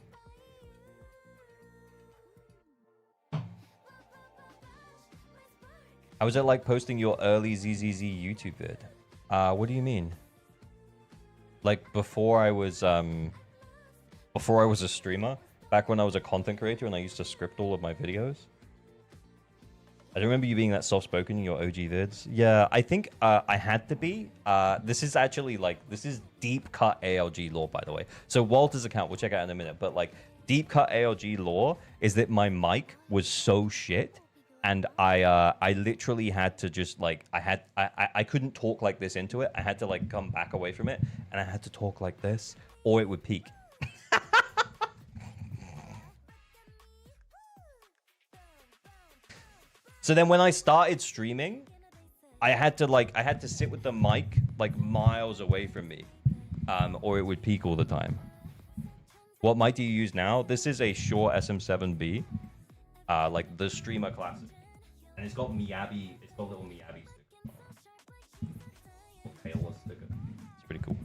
How was it like posting your early ZZZ YouTube vid? What do you mean? Like before I was a streamer, back when I was a content creator and I used to script all of my videos. I don't remember you being that soft-spoken in your OG vids. Yeah, I think I had to be. This is actually like, this is deep cut ALG lore, by the way. So Walter's account, we'll check out in a minute, but like deep cut ALG lore is that my mic was so shit. And I literally had to just like, I couldn't talk like this into it. I had to like come back away from it and I had to talk like this or it would peak. So then when I started streaming, I had to sit with the mic like miles away from me, or it would peak all the time. What mic do you use now? This is a Shure SM7B, like the streamer classic, and it's got Miyabi. It's got little Miyabi sticker. It's pretty cool.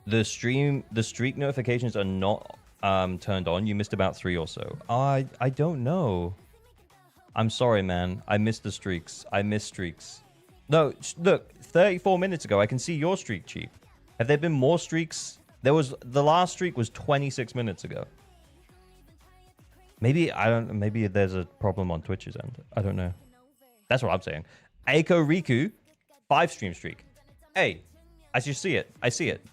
The streak notifications are not turned on. You missed about 3 or so. I don't know. I'm sorry, man. I missed the streaks. I missed streaks. No, look, 34 minutes ago, I can see your streak, Chief. Have there been more streaks? The last streak was 26 minutes ago. Maybe maybe there's a problem on Twitch's end. I don't know. That's what I'm saying. Aiko Riku, 5 stream streak. Hey, I just see it. I see it.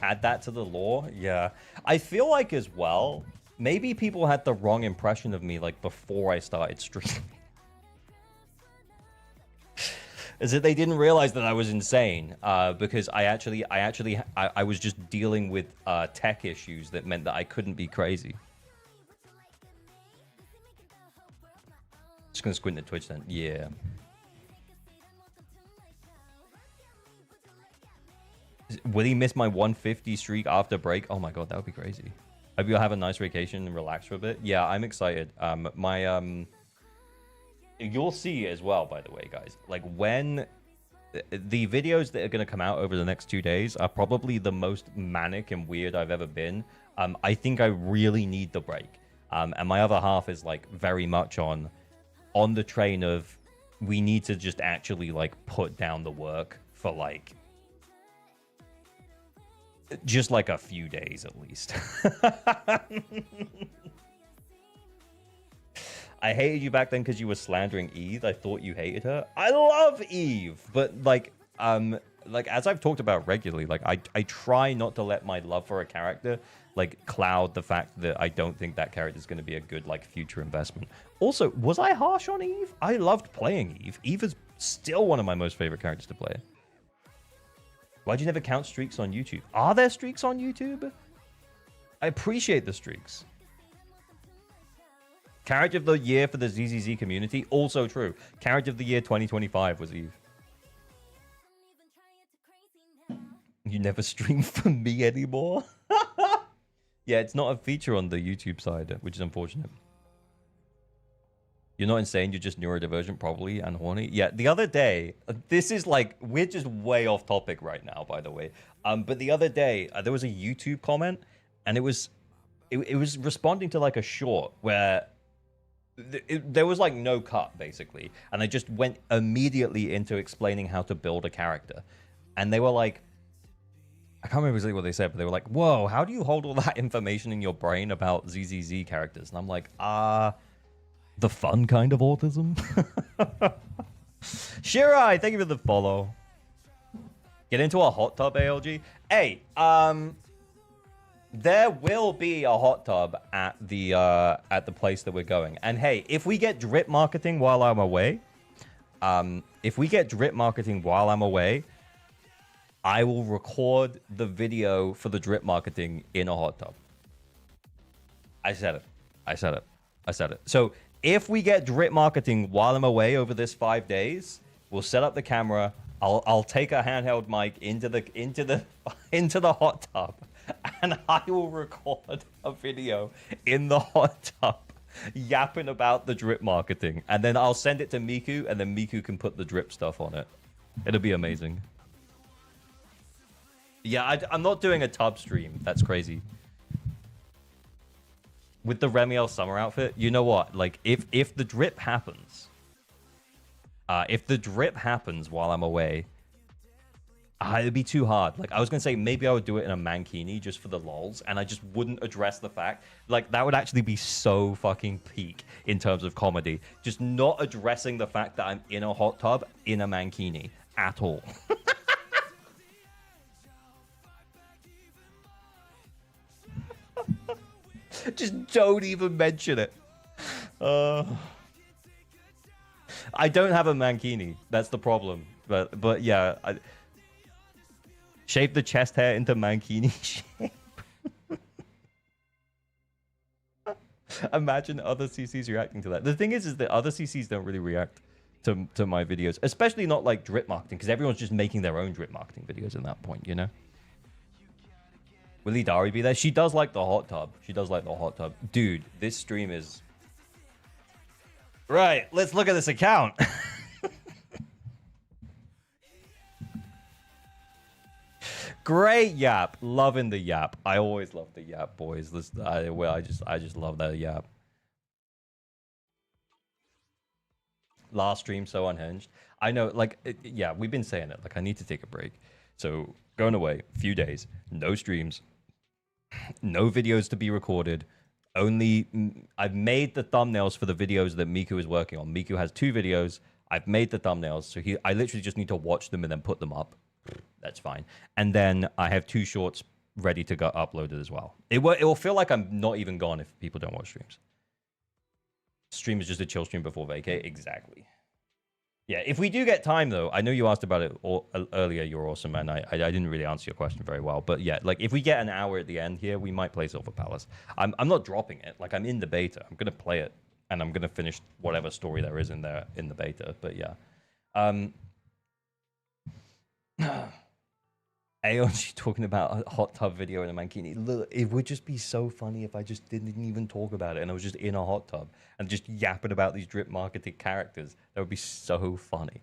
Add that to the lore. Yeah, I feel like as well, maybe people had the wrong impression of me like before I started streaming. Is that they didn't realize that I was insane because I was just dealing with tech issues that meant that I couldn't be crazy. Just gonna squint at Twitch then. Yeah. Will he miss my 150 streak after break? Oh my god, that would be crazy. Hope you'll have a nice vacation and relax for a bit. Yeah, I'm excited. you'll see as well, by the way, guys. Like, when the videos that are going to come out over the next 2 days are probably the most manic and weird I've ever been. I think I really need the break. And my other half is like very much on the train of we need to just actually like put down the work for like just like a few days at least. I hated you back then because you were slandering Eve. I thought you hated her. I love Eve, but like as I've talked about regularly, like I try not to let my love for a character like cloud the fact that I don't think that character is going to be a good like future investment. Also, was I harsh on Eve? I loved playing Eve. Eve is still one of my most favorite characters to play. Why'd you never count streaks on YouTube? Are there streaks on YouTube? I appreciate the streaks. Character of the year for the ZZZ community, also true. Character of the year 2025 was Eve. You never stream for me anymore? Yeah, it's not a feature on the YouTube side, which is unfortunate. You're not insane, you're just neurodivergent probably and horny. Yeah, the other day, this is like, we're just way off topic right now, by the way. But the other day, there was a YouTube comment, and it was responding to like a short where there was like no cut basically, and I just went immediately into explaining how to build a character, and they were like, I can't remember exactly what they said, but they were like, whoa, how do you hold all that information in your brain about ZZZ characters? And I'm like, the fun kind of autism. Shirai, thank you for the follow. Get into a hot tub, ALG. Hey, there will be a hot tub at the place that we're going. And hey, if we get drip marketing while I'm away, I will record the video for the drip marketing in a hot tub. I said it. So if we get drip marketing while I'm away over this 5 days, we'll set up the camera. I'll take a handheld mic into the hot tub, and I will record a video in the hot tub yapping about the drip marketing, and then I'll send it to Miku, and then Miku can put the drip stuff on it. It'll be amazing. Yeah, I'm not doing a tub stream. That's crazy. With the REMIELLE summer outfit, you know what? Like, if the drip happens, while I'm away, it'd be too hard. Like, I was gonna say maybe I would do it in a mankini just for the lols, and I just wouldn't address the fact. Like, that would actually be so fucking peak in terms of comedy. Just not addressing the fact that I'm in a hot tub in a mankini at all. Just don't even mention it. I don't have a mankini. That's the problem. But yeah, shape the chest hair into mankini shape. Imagine other CCs reacting to that. The thing is that other CCs don't really react to my videos, especially not like drip marketing, because everyone's just making their own drip marketing videos at that point, you know? Will Idari be there? She does like the hot tub. Dude, this stream is... Right, let's look at this account. Great yap. Loving the yap. I always love the yap, boys. I just love that yap. Last stream so unhinged. I know, like, yeah, we've been saying it. Like, I need to take a break. So, going away, few days, no streams. No videos to be recorded. Only I've made the thumbnails for the videos that Miku is working on. Miku has 2 videos. I've made the thumbnails, so I literally just need to watch them and then put them up. That's fine. And then I have 2 shorts ready to go uploaded as well. It will feel like I'm not even gone if people don't watch streams. Stream is just a chill stream before vacay. Exactly. Yeah, if we do get time, though, I know you asked about it earlier, You're Awesome, and I didn't really answer your question very well. But yeah, like, if we get an hour at the end here, we might play Silver Palace. I'm not dropping it. Like, I'm in the beta. I'm going to play it, and I'm going to finish whatever story there is in the beta. But yeah. Aeonji talking about a hot tub video in a mankini. Look, it would just be so funny if I just didn't even talk about it and I was just in a hot tub and just yapping about these drip marketed characters. That would be so funny.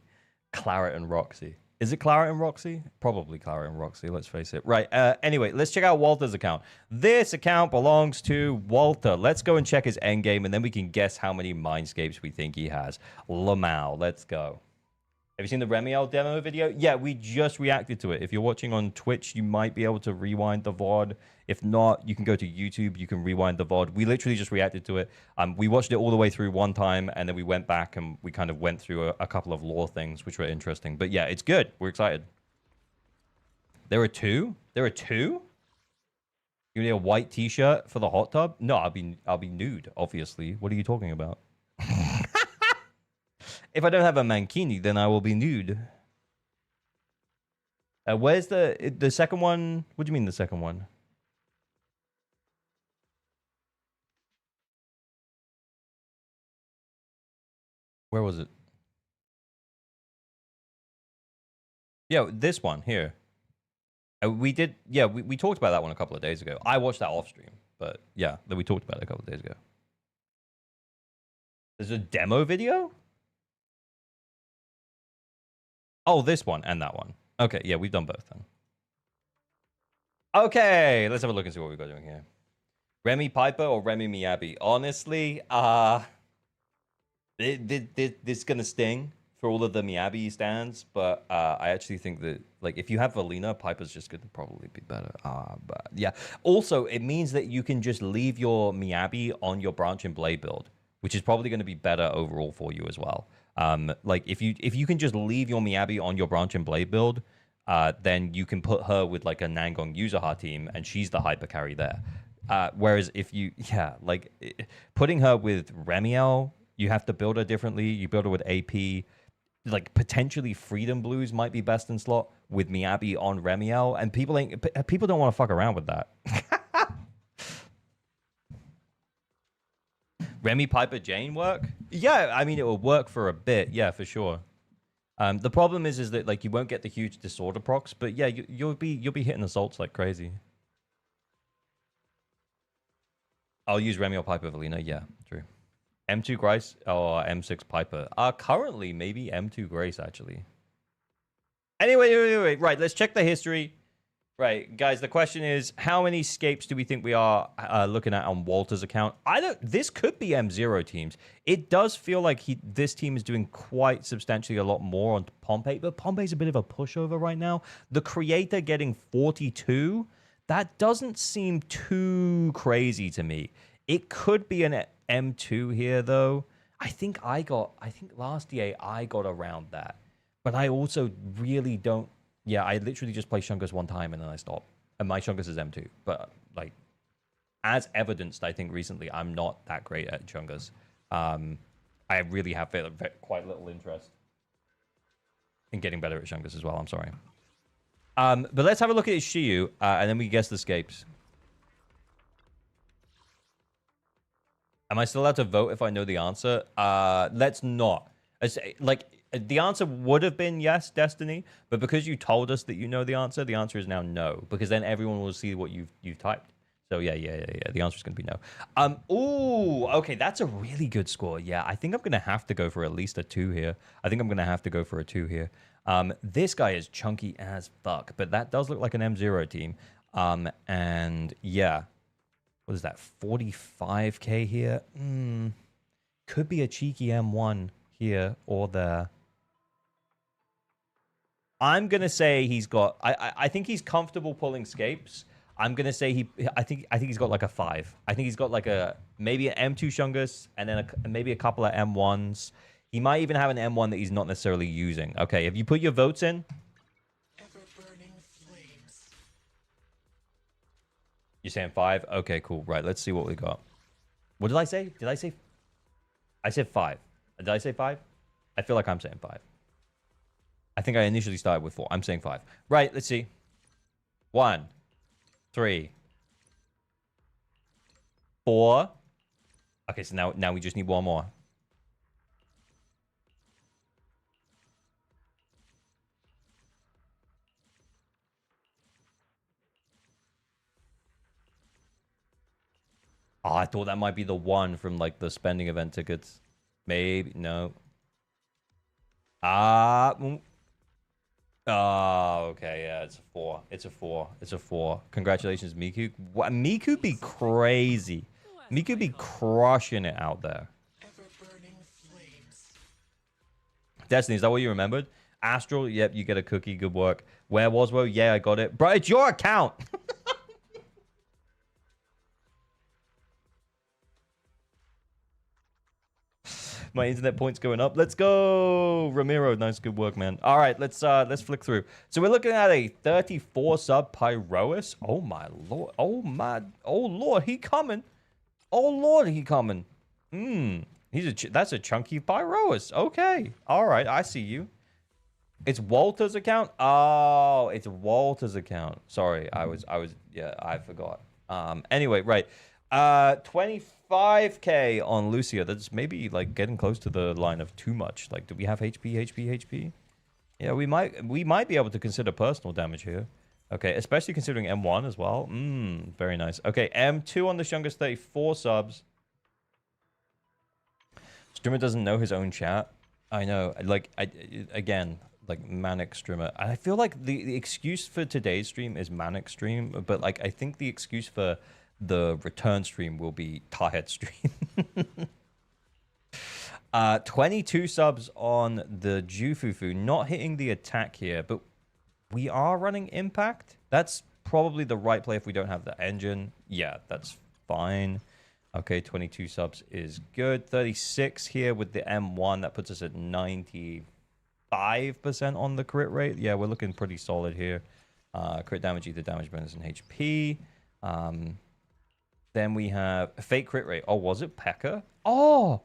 Claret and Roxy. Is it Claret and Roxy? Probably Claret and Roxy, let's face it. Right, anyway, let's check out Walter's account. This account belongs to Walter. Let's go and check his endgame, and then we can guess how many Mindscapes we think he has. Lamau, let's go. Have you seen the REMIELLE demo video? Yeah, we just reacted to it. If you're watching on Twitch, you might be able to rewind the VOD. If not, you can go to YouTube. You can rewind the VOD. We literally just reacted to it. We watched it all the way through one time, and then we went back and we kind of went through a couple of lore things, which were interesting. But yeah, it's good. We're excited. There are two? There are two? You need a white t-shirt for the hot tub? No, I'll be nude, obviously. What are you talking about? If I don't have a mankini, then I will be nude. Where's the second one? What do you mean the second one? Where was it? Yeah, this one here. We talked about that one a couple of days ago. I watched that off stream, but yeah, we talked about it a couple of days ago. There's a demo video? Oh, this one and that one. Okay, yeah, we've done both then. Okay, let's have a look and see what we've got doing here. Remy Piper or Remy Miyabi? Honestly, this is gonna sting for all of the Miyabi stands, but I actually think that, like, if you have Valina, Piper's just gonna probably be better. But yeah. Also, it means that you can just leave your Miyabi on your Branch and Blade build, which is probably going to be better overall for you as well. Like if you can just leave your Miyabi on your Branch and Blade build, then you can put her with like a Nangong Yuzaha team, and she's the hyper carry there. Whereas if you, putting her with Remielle, you have to build her differently. You build her with AP. Like potentially Freedom Blues might be best in slot with Miyabi on Remielle, and people don't want to fuck around with that. Remy Piper Jane work? Yeah, I mean it will work for a bit. Yeah, for sure. The problem is that like you won't get the huge disorder procs, but yeah, you'll be hitting assaults like crazy. I'll use Remielle Piper Valina. Yeah, true. M2 Grace or M6 Piper? Currently maybe M2 Grace actually. Anyway, right. Let's check the history. Right, guys, the question is, how many scapes do we think we are looking at on Walter's account? This could be M0 teams. It does feel like this team is doing quite substantially a lot more on Pompey, but Pompey's a bit of a pushover right now. The creator getting 42, that doesn't seem too crazy to me. It could be an M2 here, though. I think last year I got around that, but I also really don't. Yeah, I literally just play Shungus one time and then I stop. And my Shungus is M2. But, like, as evidenced, I think recently, I'm not that great at Shungus. I really have quite little interest in getting better at Shungus as well. I'm sorry. But let's have a look at his Shiyu, and then we guess the scapes. Am I still allowed to vote if I know the answer? Let's not. The answer would have been yes, Destiny, but because you told us that you know the answer is now no, because then everyone will see what you've typed. So yeah. The answer is going to be no. Ooh, okay, that's a really good score. Yeah, I think I'm going to have to go for at least a 2 here. This guy is chunky as fuck, but that does look like an M0 team. And yeah, what is that? 45k here. Could be a cheeky M1 here or there. I'm gonna say he's got. I think he's comfortable pulling scapes. I'm gonna say I think he's got like a 5. I think he's got like maybe an M2 Shungus and then maybe a couple of M1s. He might even have an M1 that he's not necessarily using. Okay, have you put your votes in? Ever-burning flames. You're saying 5? Okay, cool. Right, let's see what we got. What did I say? I said 5. Did I say 5? I feel like I'm saying 5. I think I initially started with 4. I'm saying 5. Right, let's see. 1, 3, 4. Okay, so now we just need one more. I thought that might be the one from like the spending event tickets. Maybe no. Oh, okay, yeah, it's a 4. It's a 4. It's a 4. Congratulations, Miku. What, Miku be crazy. Miku be crushing it out there. Destiny, is that what you remembered? Astral, yep, you get a cookie. Good work. Where was Wo? Yeah, I got it. Bro, it's your account. My internet points going up. Let's go, Ramiro. Nice, good work, man. All right, let's flick through. So we're looking at a 34 sub Pyrois. Oh my lord. Oh lord, he coming. Oh lord, he coming. That's a chunky Pyrois. Okay. All right, I see you. It's Walter's account. Oh, it's Walter's account. Sorry, yeah, I forgot. Anyway, right. 25k on Lucia. That's maybe like getting close to the line of too much. Like, do we have HP? Yeah, we might be able to consider personal damage here. Okay, especially considering M1 as well. Very nice. Okay, M2 on the Shungus, 34 subs. Streamer doesn't know his own chat. I know. Like, again, like manic streamer. I feel like the excuse for today's stream is manic stream, but like I think the excuse for the return stream will be Tarhead stream. 22 subs on the Jufufu. Not hitting the attack here, but we are running impact. That's probably the right play if we don't have the engine. Yeah, that's fine. Okay, 22 subs is good. 36 here with the M1. That puts us at 95% on the crit rate. Yeah, we're looking pretty solid here. Crit damage, either damage bonus and HP. Then we have a fake crit rate. Oh, was it P.E.K.K.A? Oh!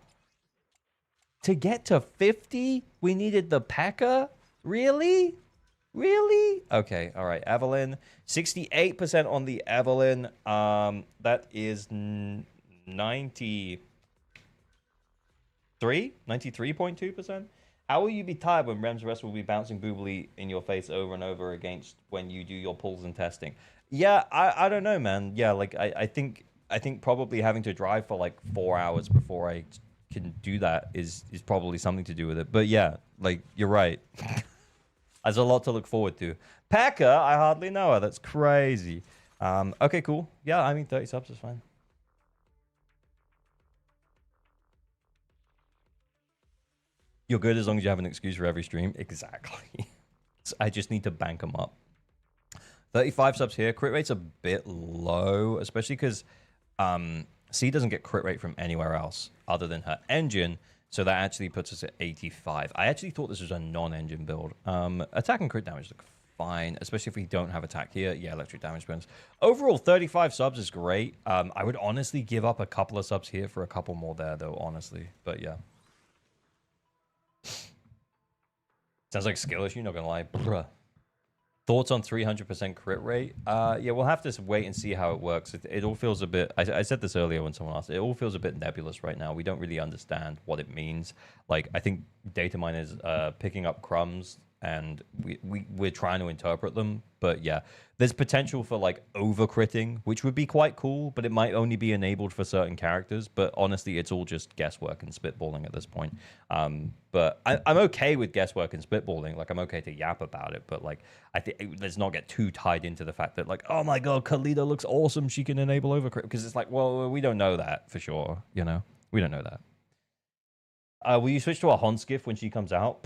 To get to 50, we needed the P.E.K.K.A? Really? Really? Okay, all right. Evelyn. 68% on the Evelyn. That is 93.2%. How will you be tired when Rem's rest will be bouncing boobily in your face over and over against when you do your pulls and testing? Yeah, I don't know, man. Yeah, like I think probably having to drive for like 4 hours before I can do that is probably something to do with it. But yeah, like you're right. There's a lot to look forward to. P.E.K.K.A, I hardly know her. That's crazy. Okay, cool. Yeah, I mean 30 subs is fine. You're good as long as you have an excuse for every stream. Exactly. So I just need to bank them up. 35 subs here. Crit rate's a bit low, especially because C doesn't get crit rate from anywhere else other than her engine. So that actually puts us at 85. I actually thought this was a non-engine build. Attack and crit damage look fine, especially if we don't have attack here. Yeah, electric damage bonus. Overall, 35 subs is great. I would honestly give up a couple of subs here for a couple more there, though, honestly. But yeah. Sounds like skill issue, not gonna lie. Bruh. Thoughts on 300% crit rate? Yeah, we'll have to wait and see how it works. It all feels a bit... I said this earlier when someone asked. It all feels a bit nebulous right now. We don't really understand what it means. Like, I think data miners picking up crumbs and we're trying to interpret them. But yeah, there's potential for like over-critting, which would be quite cool, but it might only be enabled for certain characters. But honestly, it's all just guesswork and spitballing at this point. But I'm okay with guesswork and spitballing. Like, I'm okay to yap about it, but like, I think let's not get too tied into the fact that like, oh my god, Khalida looks awesome, she can enable overcrit, because it's like, well, we don't know that for sure, you know, we don't know that. Will you switch to a Honskiff when she comes out?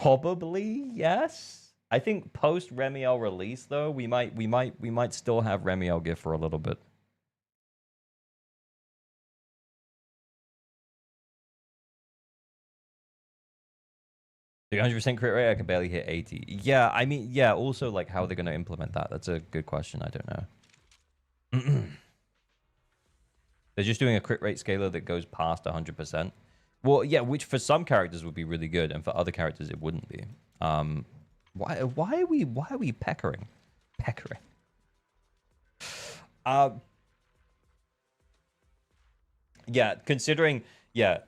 Probably yes. I think post REMIELLE release though, we might still have REMIELLE GIF for a little bit. The 100% crit rate, I can barely hit 80. Yeah, I mean, yeah, also, like, how are they going to implement that? That's a good question. I don't know. They're just doing a crit rate scaler that goes past 100%. Well, yeah, which for some characters would be really good, and for other characters it wouldn't be. Why are we peckering? Peckering. Yeah, considering, yeah,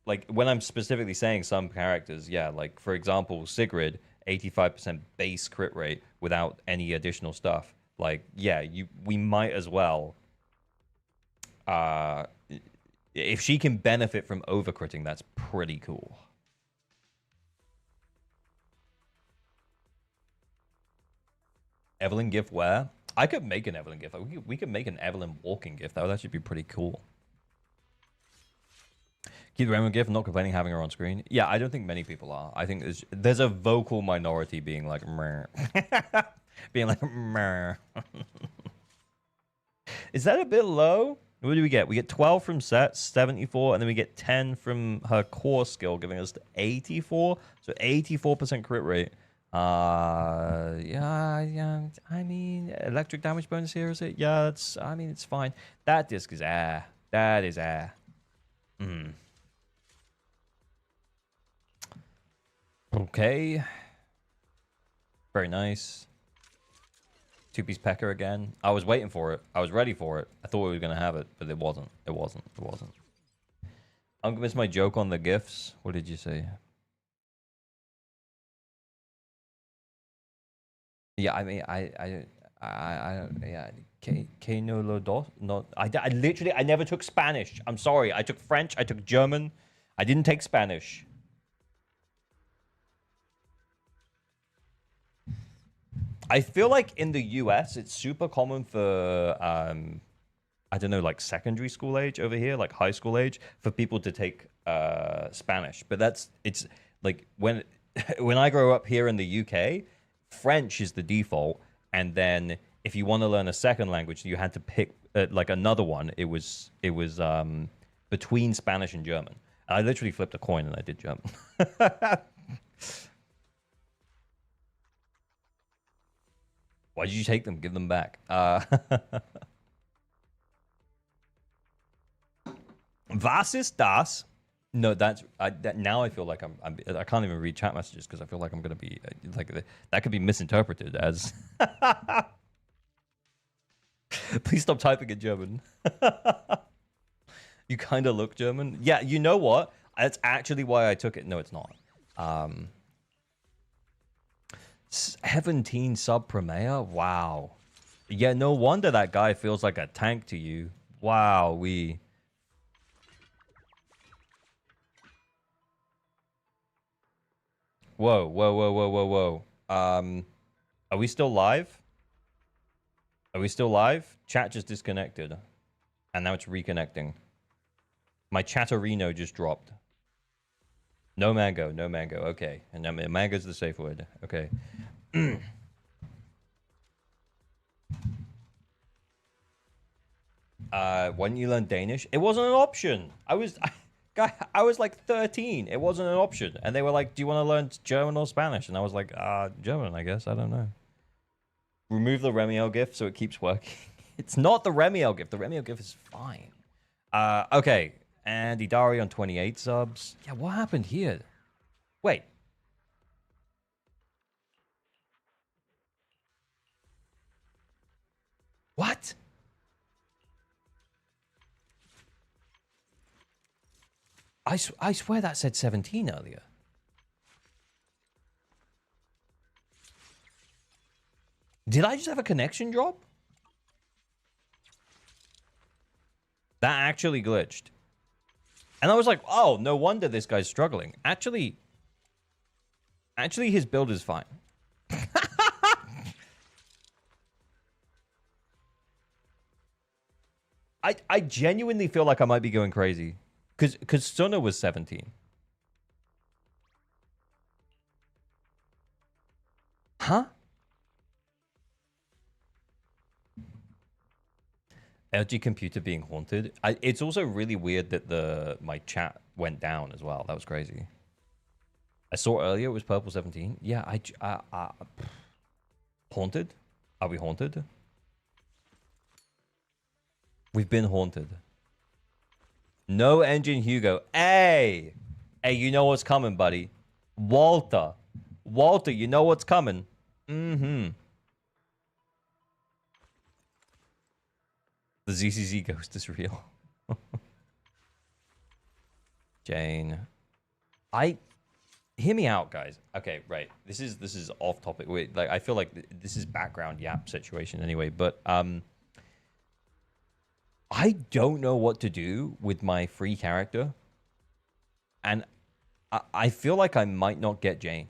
like, when I'm specifically saying some characters, yeah, like, for example, Sigrid, 85% base crit rate without any additional stuff. Like, yeah, we might as well If she can benefit from overcritting, that's pretty cool. Evelyn gift where? I could make an Evelyn gift. We could make an Evelyn walking gift. That would actually be pretty cool. Keep the Rainbow gift, not complaining having her on screen. Yeah, I don't think many people are. I think there's a vocal minority being like, meh. Being like, meh. Is that a bit low? What do we get? We get 12 from Set, 74, and then we get 10 from her core skill, giving us 84. So 84% crit rate. Yeah. I mean, electric damage bonus here, is it? Yeah, I mean, it's fine. That disc is air. That is air. Okay. Very nice. Two-piece pecker again. I was waiting for it. I was ready for it. I thought we were going to have it, but it wasn't. It wasn't. I'm going to miss my joke on the gifts. What did you say? Yeah, I mean, I yeah. Que no lo dos? No, I literally, I never took Spanish. I'm sorry. I took French. I took German. I didn't take Spanish. I feel like in the US, it's super common for, I don't know, like secondary school age over here, like high school age, for people to take Spanish. But it's like when I grow up here in the UK, French is the default. And then if you want to learn a second language, you had to pick like another one. It was between Spanish and German. I literally flipped a coin and I did German. Why did you take them? Give them back. Was ist das? No, now I feel like I can't even read chat messages because I feel like I'm gonna be like that could be misinterpreted as. Please stop typing in German. You kind of look German. Yeah, you know what? That's actually why I took it. No, it's not. 17 sub Premier? Wow. Yeah, no wonder that guy feels like a tank to you. Wow, Whoa. Are we still live? Are we still live? Chat just disconnected. And now it's reconnecting. My Chatterino just dropped. No mango. Okay. And mango's the safe word. Okay. When you learn Danish, it wasn't an option. I was like 13. It wasn't an option. And they were like, do you want to learn German or Spanish? And I was like, German, I guess. I don't know. Remove the Remiel gift so it keeps working. It's not the Remiel gift. The Remiel gift is fine. Okay. Andy Dari on 28 subs. Yeah, what happened here? Wait. What? I swear that said 17 earlier. Did I just have a connection drop? That actually glitched. And I was like, oh, no wonder this guy's struggling. Actually, his build is fine. I genuinely feel like I might be going crazy. Because Suna was 17. Huh? LG computer being haunted. It's also really weird that my chat went down as well. That was crazy. I saw earlier it was purple 17. Yeah, haunted? Are we haunted? We've been haunted. No engine Hugo. Hey, you know what's coming, buddy. Walter, you know what's coming. The ZZZ ghost is real. Jane. Hear me out, guys. Okay, right. This is off topic. Like I feel like this is background yap situation anyway, but I don't know what to do with my free character. And I feel like I might not get Jane.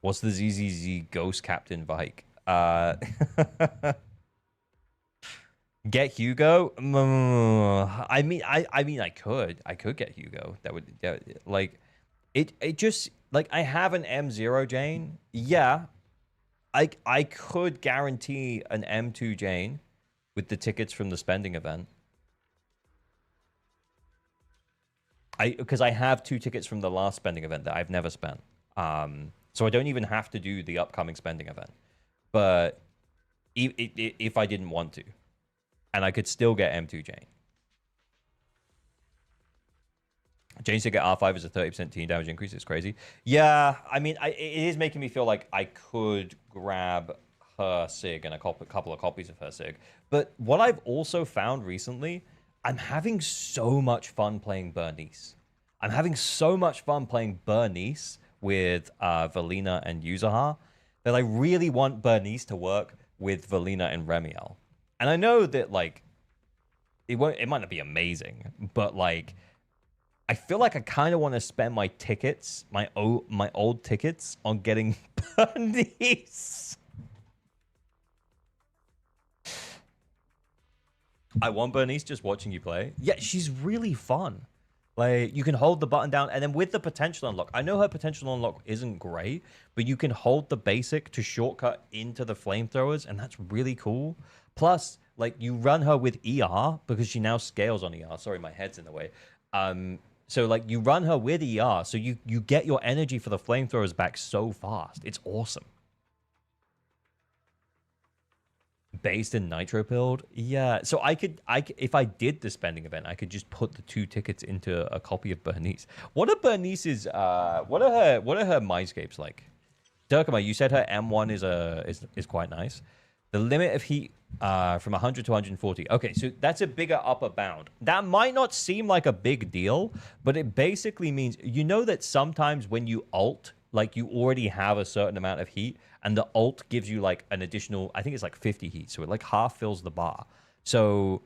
What's the ZZZ Ghost Captain Vike? Get Hugo? I mean, I could get Hugo. That would, like, it just, like, I have an M0 Jane. Yeah, I could guarantee an M2 Jane with the tickets from the spending event. Because I have 2 tickets from the last spending event that I've never spent. So I don't even have to do the upcoming spending event. But if I didn't want to, and I could still get M2 Jane. Jane's to get R5 is a 30% team damage increase. It's crazy. Yeah, I mean, it is making me feel like I could grab her SIG and a couple of copies of her SIG. But what I've also found recently, I'm having so much fun playing Bernice. I'm having so much fun playing Bernice with Valina and Yuzaha that I really want Bernice to work with Valina and Remiel. And I know that, like, it might not be amazing, but, like, I feel like I kind of want to spend my tickets, my old tickets, on getting Bernice. I want Bernice just watching you play. Yeah, she's really fun. Like, you can hold the button down, and then with the potential unlock, I know her potential unlock isn't great, but you can hold the basic to shortcut into the flamethrowers, and that's really cool. Plus, like, you run her with ER, because she now scales on ER. Sorry, my head's in the way. So, like, you run her with ER, so you get your energy for the flamethrowers back so fast. It's awesome. Based in nitro pilled, yeah. So I could if I did the spending event, I could just put the 2 tickets into a copy of Bernice. What are Bernice's what are her mindscapes like? Dirkama, you said her M1 is quite nice. The limit of heat from 100 to 140. Okay, so that's a bigger upper bound. That might not seem like a big deal, but it basically means, you know, that sometimes when you ult, like, you already have a certain amount of heat, and the ult gives you, like, an additional, I think it's like 50 heat, so it, like, half fills the bar. So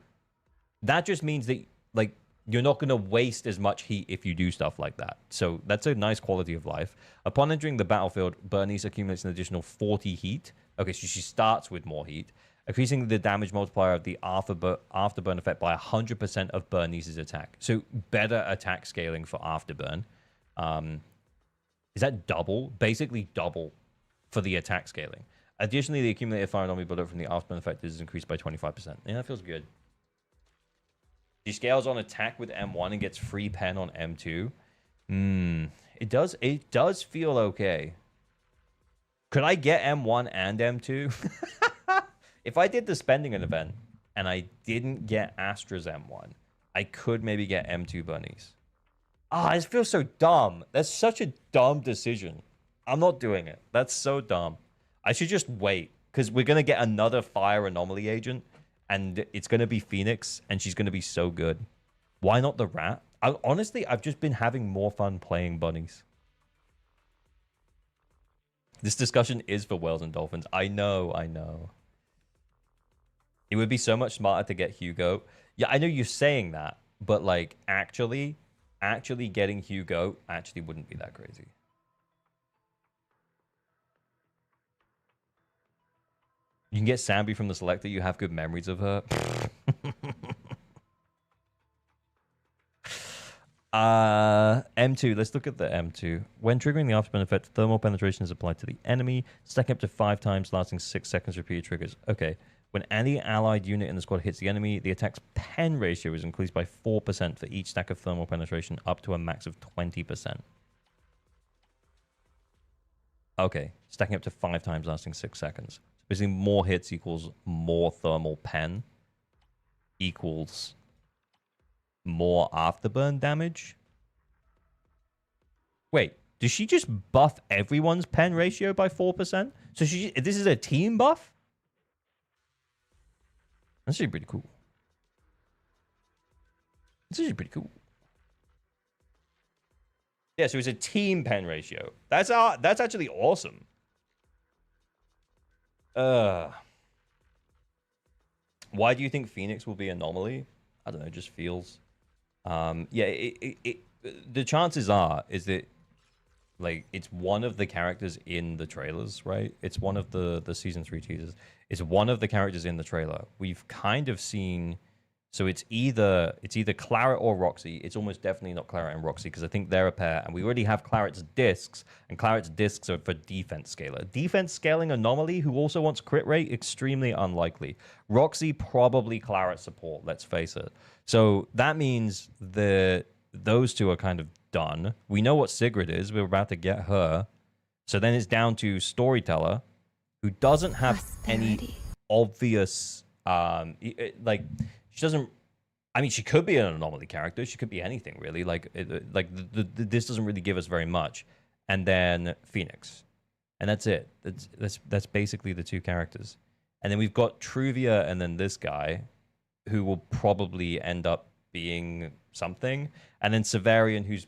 that just means that, like, you're not going to waste as much heat if you do stuff like that. So that's a nice quality of life. Upon entering the battlefield, Bernice accumulates an additional 40 heat. Okay, so she starts with more heat, increasing the damage multiplier of the afterburn effect by 100% of Bernice's attack. So better attack scaling for afterburn. Is that double? Basically double for the attack scaling. Additionally, the accumulated fire enemy bullet from the afterburn effect is increased by 25%. Yeah, that feels good. She scales on attack with M1 and gets free pen on M2. It does feel okay. Could I get M1 and M2? If I did the spending an event and I didn't get Astra's M1, I could maybe get M2 Bernice. I just feel so dumb. That's such a dumb decision. I'm not doing it. That's so dumb. I should just wait, because we're going to get another fire anomaly agent, and it's going to be Phoenix, and she's going to be so good. Why not the rat? Honestly, I've just been having more fun playing bunnies. This discussion is for whales and dolphins. I know. It would be so much smarter to get Hugo. Yeah, I know you're saying that, but, like, actually getting Hugo actually wouldn't be that crazy. You can get Sambi from the selector. You have good memories of her. M2. Let's look at the M2. When triggering the afterburn effect, thermal penetration is applied to the enemy, stacking up to 5 times, lasting 6 seconds. Repeated triggers. Okay. When any allied unit in the squad hits the enemy, the attack's pen ratio is increased by 4% for each stack of thermal penetration, up to a max of 20%. Okay. Stacking up to 5 times, lasting 6 seconds. Basically, more hits equals more thermal pen equals more afterburn damage. Wait, does she just buff everyone's pen ratio by 4%? So this is a team buff? That's actually pretty cool. Yeah, so it's a team pen ratio. That's actually awesome. Why do you think Phoenix will be Anomaly? I don't know, it just feels. Yeah, the chances are is that like it's one of the characters in the trailers, right? It's one of the season 3 teasers. It's one of the characters in the trailer. We've kind of seen, so it's either Claret or Roxy. It's almost definitely not Claret and Roxy because I think they're a pair, and we already have Claret's discs, and Claret's discs are for defense scaler. Defense scaling Anomaly, who also wants crit rate, extremely unlikely. Roxy probably Claret support. Let's face it. So that means those two are kind of done. We know what Sigrid is. We're about to get her. So then it's down to Storyteller, who doesn't have any obvious like she doesn't. I mean, she could be an Anomaly character. She could be anything really. Like this doesn't really give us very much. And then Phoenix, and that's it. That's basically the two characters. And then we've got Truvia, and then this guy, who will probably end up being something. And then Severian, who's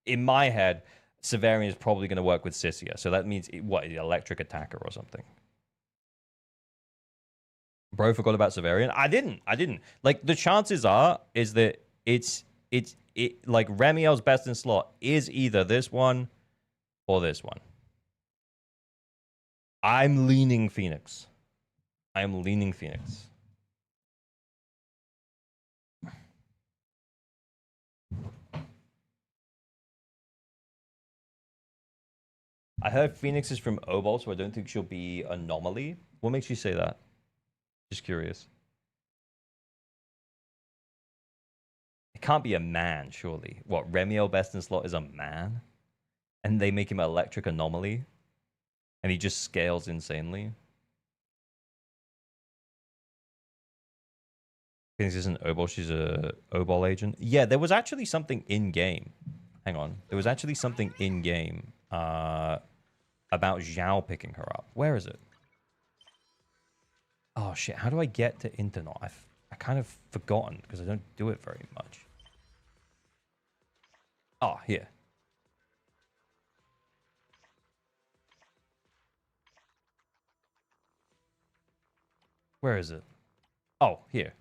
in my head, Severian is probably going to work with Sissia. So that means what, electric attacker or something. Bro forgot about Severian. I didn't. Like the chances are is that it's like Remielle's best in slot is either this one or this one. I'm leaning Phoenix. I heard Phoenix is from Obol, so I don't think she'll be Anomaly. What makes you say that? Just curious. It can't be a man, surely. What, Remielle best in slot is a man? And they make him an electric Anomaly? And he just scales insanely? Phoenix isn't Obol, she's a Obol agent. Yeah, there was actually something in-game. Hang on. There was actually something in-game about Zhao picking her up. Where is it? Oh, shit. How do I get to Internet? I kind of forgotten because I don't do it very much. Oh, here. Where is it? Oh, here.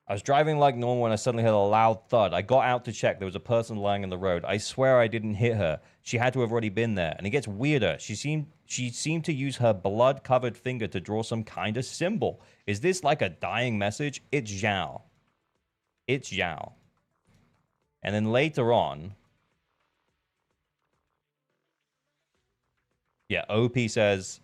I was driving like normal when I suddenly heard a loud thud. I got out to check. There was a person lying on the road. I swear I didn't hit her. She had to have already been there. And it gets weirder. She seemed to use her blood-covered finger to draw some kind of symbol. Is this like a dying message? It's Zhao. It's Zhao. And then later on... Yeah, OP says...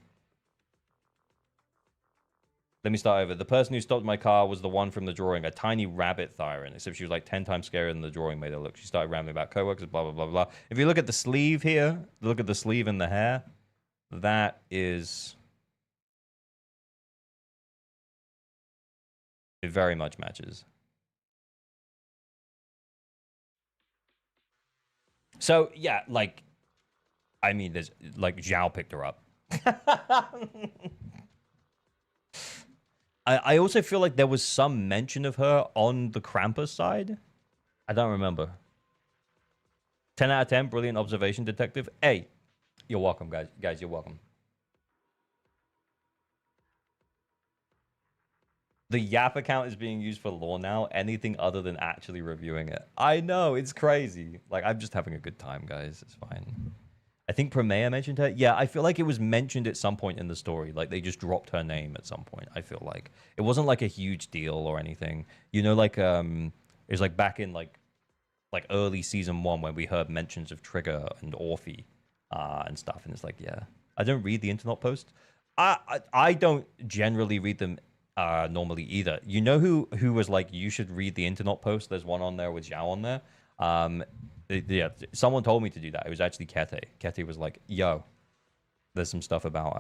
Let me start over. The person who stopped my car was the one from the drawing, a tiny rabbit Thyron, except she was like 10 times scarier than the drawing made her look. She started rambling about coworkers, blah, blah, blah, blah. If you look at the sleeve here, look at the sleeve and the hair, that is... It very much matches. So, yeah, like... I mean, there's... Like, Zhao picked her up. I also feel like there was some mention of her on the Krampus side. I don't remember. 10 out of 10, brilliant observation, detective. Hey, you're welcome, guys. Guys, you're welcome. The Yap account is being used for lore now. Anything other than actually reviewing it. I know, it's crazy. Like, I'm just having a good time, guys. It's fine. I think Promea mentioned her. Yeah, I feel like it was mentioned at some point in the story. Like, they just dropped her name at some point, I feel like. It wasn't, like, a huge deal or anything. You know, like, it was, like, back in, like early Season 1 when we heard mentions of Trigger and Orphe and stuff. And it's like, yeah. I don't read the internet post. I don't generally read them normally either. You know who was like, you should read the internet post? There's one on there with Zhao on there. Yeah, someone told me to do that. It was actually Kete. Kete was like, yo, there's some stuff about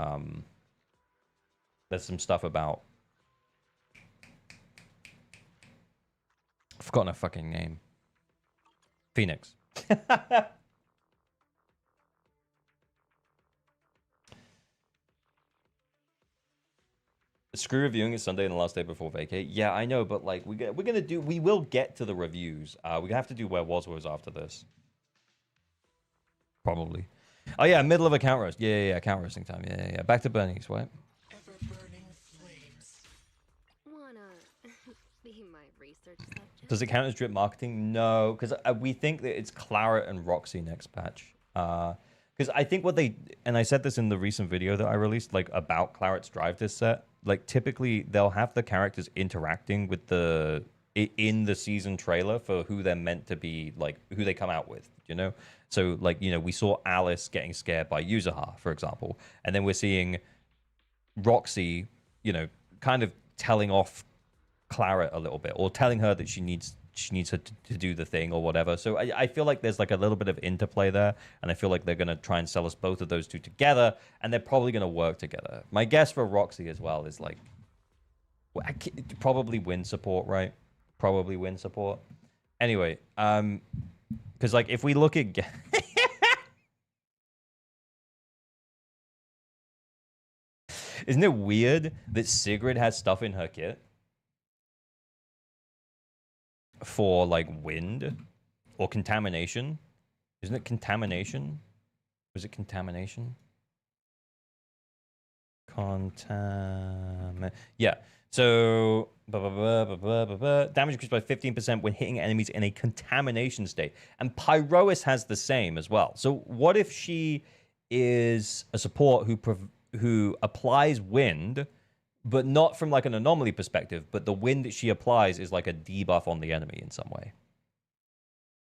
I've forgotten her fucking name. Phoenix. Screw reviewing it Sunday and the last day before vacate. Yeah, I know, but like we will get to the reviews. We have to do Where Was after this. Probably. Oh yeah, middle of a count roast. Yeah. Count roasting time. Yeah. Back to Bernie's, right? Ever-burning flames. Wanna be my research subject? Does it count as drip marketing? No, because we think that it's Claret and Roxy next patch. Because I think what they, and I said this in the recent video that I released, like about Claret's drive disc set, like typically they'll have the characters interacting with the, in the season trailer for who they're meant to be, like who they come out with, you know? So like, you know, we saw Alice getting scared by Yuzuha, for example. And then we're seeing Roxy, you know, kind of telling off Claret a little bit, or telling her that she needs her to do the thing or whatever. So I feel like there's like a little bit of interplay there, and I feel like they're going to try and sell us both of those two together, and they're probably going to work together. My guess for Roxy as well is like, probably win support, right? Probably win support. Anyway, because like if we look at isn't it weird that Sigrid has stuff in her kit for like wind or contamination? Isn't it contamination? Was it contamination? Yeah. So damage increased by 15% when hitting enemies in a contamination state, and Pyrois has the same as well. So what if she is a support who applies wind, but not from like an anomaly perspective, but the wind that she applies is like a debuff on the enemy in some way?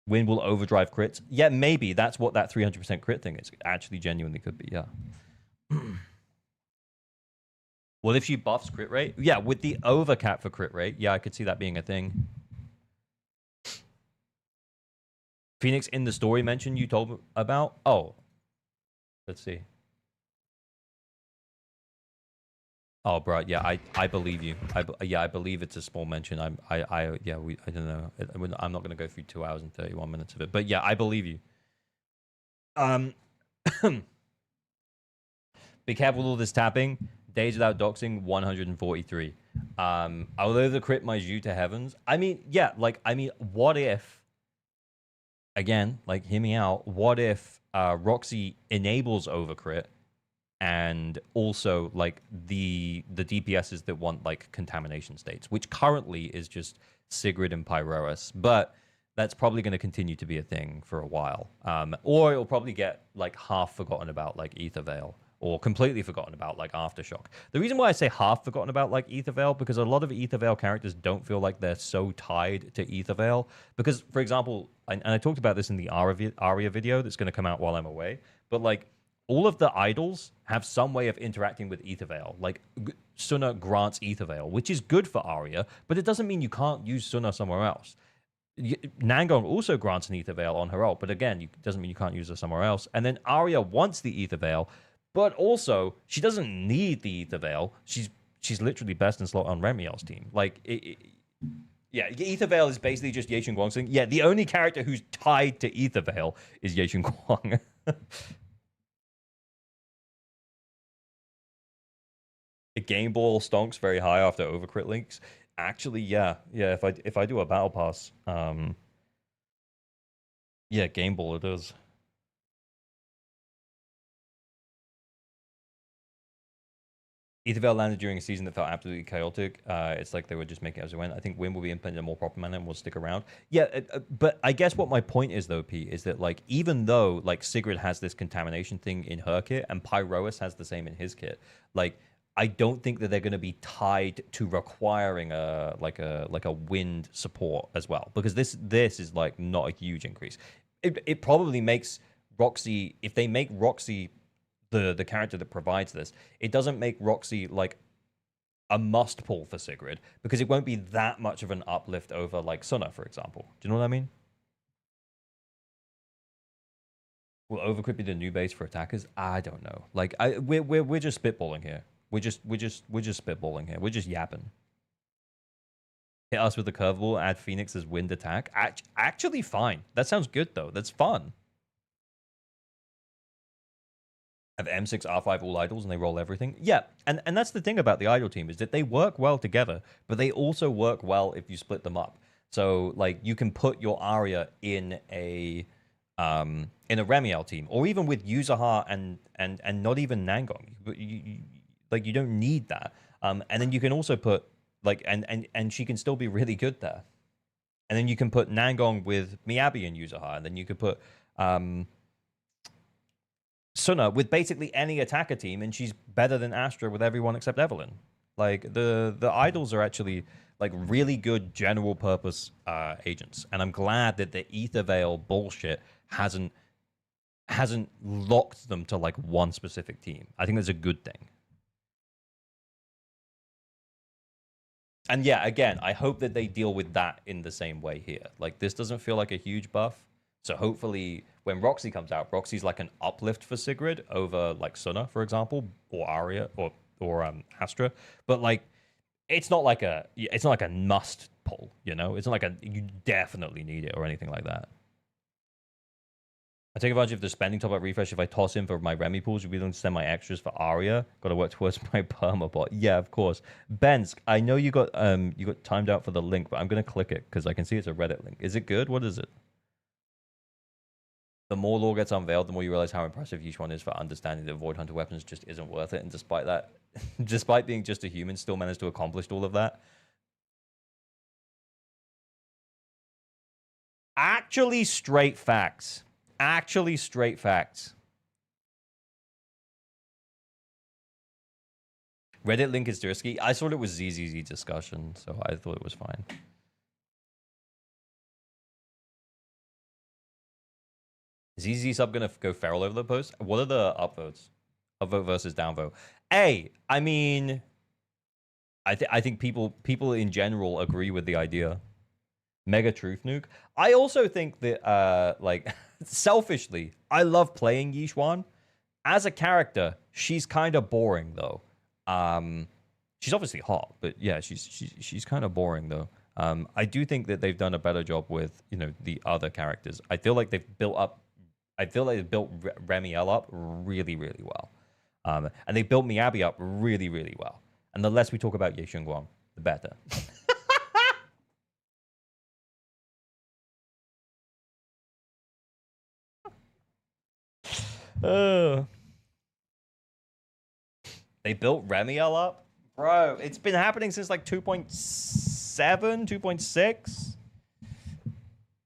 Wind will overdrive crits. Yeah, maybe that's what that 300% crit thing is. It actually genuinely could be, yeah. What if she buffs crit rate? Yeah, with the overcap for crit rate, yeah, I could see that being a thing. Phoenix in the story mention you told about? Oh, let's see. Oh, bro, yeah, I believe you. I believe it's a small mention. I don't know. I'm not gonna go through 2 hours and 31 minutes of it, but yeah, I believe you. Be careful with all this tapping. Days without doxing, 143. Although the crit might you to heavens. I mean, yeah, like, what if, again, like, hear me out. What if Roxy enables overcrit, and also, like, the DPSs that want, like, contamination states, which currently is just Sigrid and Pyrois, but that's probably going to continue to be a thing for a while. Or it'll probably get, like, half forgotten about, like, Aether Veil, or completely forgotten about, like, Aftershock. The reason why I say half forgotten about, like, Aether Veil, because a lot of Aether Veil characters don't feel like they're so tied to Aether Veil. Because, for example, and I talked about this in the Aria video that's going to come out while I'm away, but, like, all of the idols have some way of interacting with Aether Veil. Like, Sunna grants Aether Veil, which is good for Aria, but it doesn't mean you can't use Sunna somewhere else. Nangon also grants an Aether Veil on her ult, but again, it doesn't mean you can't use her somewhere else. And then Aria wants the Aether Veil, but also, she doesn't need the Aether Veil. She's literally best in slot on REMIELLE's team. Like, yeah, Aether Veil is basically just Yexin Guang's thing. Yeah, the only character who's tied to Aether Veil is Yexin Guang. The game ball stonks very high after overcrit links. Actually, yeah. If I do a battle pass, yeah, game ball it does. Aether Veil landed during a season that felt absolutely chaotic. It's like they were just making it as it went. I think Win will be implemented in a more proper manner and will stick around. Yeah, but I guess what my point is, though, Pete, is that, like, even though, like, Sigrid has this contamination thing in her kit and Pyrois has the same in his kit, like, I don't think that they're going to be tied to requiring a wind support as well, because this is, like, not a huge increase. It probably makes Roxy, if they make Roxy the character that provides this, it doesn't make Roxy like a must pull for Sigrid, because it won't be that much of an uplift over like Sunna, for example. Do you know what I mean? Will overcrit be the new base for attackers? I don't know. Like, we're just spitballing here. We're just spitballing here. We're just yapping. Hit us with the curveball. Add Phoenix's wind attack. Actually, fine. That sounds good though. That's fun. Have M6, R5 all idols and they roll everything. Yeah, and that's the thing about the idol team, is that they work well together, but they also work well if you split them up. So, like, you can put your Arya in a in a Remiel team, or even with Yuzuha and not even Nangong. Like, you don't need that. And then you can also put like and she can still be really good there. And then you can put Nangong with Miyabi and Yuzuha, and then you could put Suna with basically any attacker team, and she's better than Astra with everyone except Evelyn. Like, the idols are actually like really good general purpose agents, and I'm glad that the Ether Veil bullshit hasn't locked them to like one specific team. I think that's a good thing. And yeah, again, I hope that they deal with that in the same way here. Like, this doesn't feel like a huge buff. So hopefully when Roxy comes out, Roxy's like an uplift for Sigrid over like Suna, for example, or Arya or Astra. But like, it's not like a must pull, you know? It's not like you definitely need it or anything like that. I take advantage of the spending top up refresh. If I toss in for my Remy pools, you'll be willing to send my extras for Arya. Got to work towards my permabot. Yeah, of course. Bensk, I know you got timed out for the link, but I'm gonna click it because I can see it's a Reddit link. Is it good? What is it? The more lore gets unveiled, the more you realize how impressive each one is for understanding that Void Hunter weapons just isn't worth it. And despite that, despite being just a human, still managed to accomplish all of that. Actually, straight facts. Actually, straight facts. Reddit link is risky. I thought it was ZZZ discussion, so I thought it was fine. ZZ sub gonna go feral over the post? What are the upvotes? Upvote versus downvote. I mean, I think people in general agree with the idea. Mega truth nuke. I also think that like selfishly, I love playing Yixuan. As a character, she's kind of boring though. She's obviously hot, but yeah, she's kind of boring though. I do think that they've done a better job with, you know, the other characters. I feel like they've built Remielle up really, really well. And they built Miyabi up really, really well. And the less we talk about Ye Xingguang, the better. They built Remielle up? Bro, it's been happening since like 2.7, 2.6.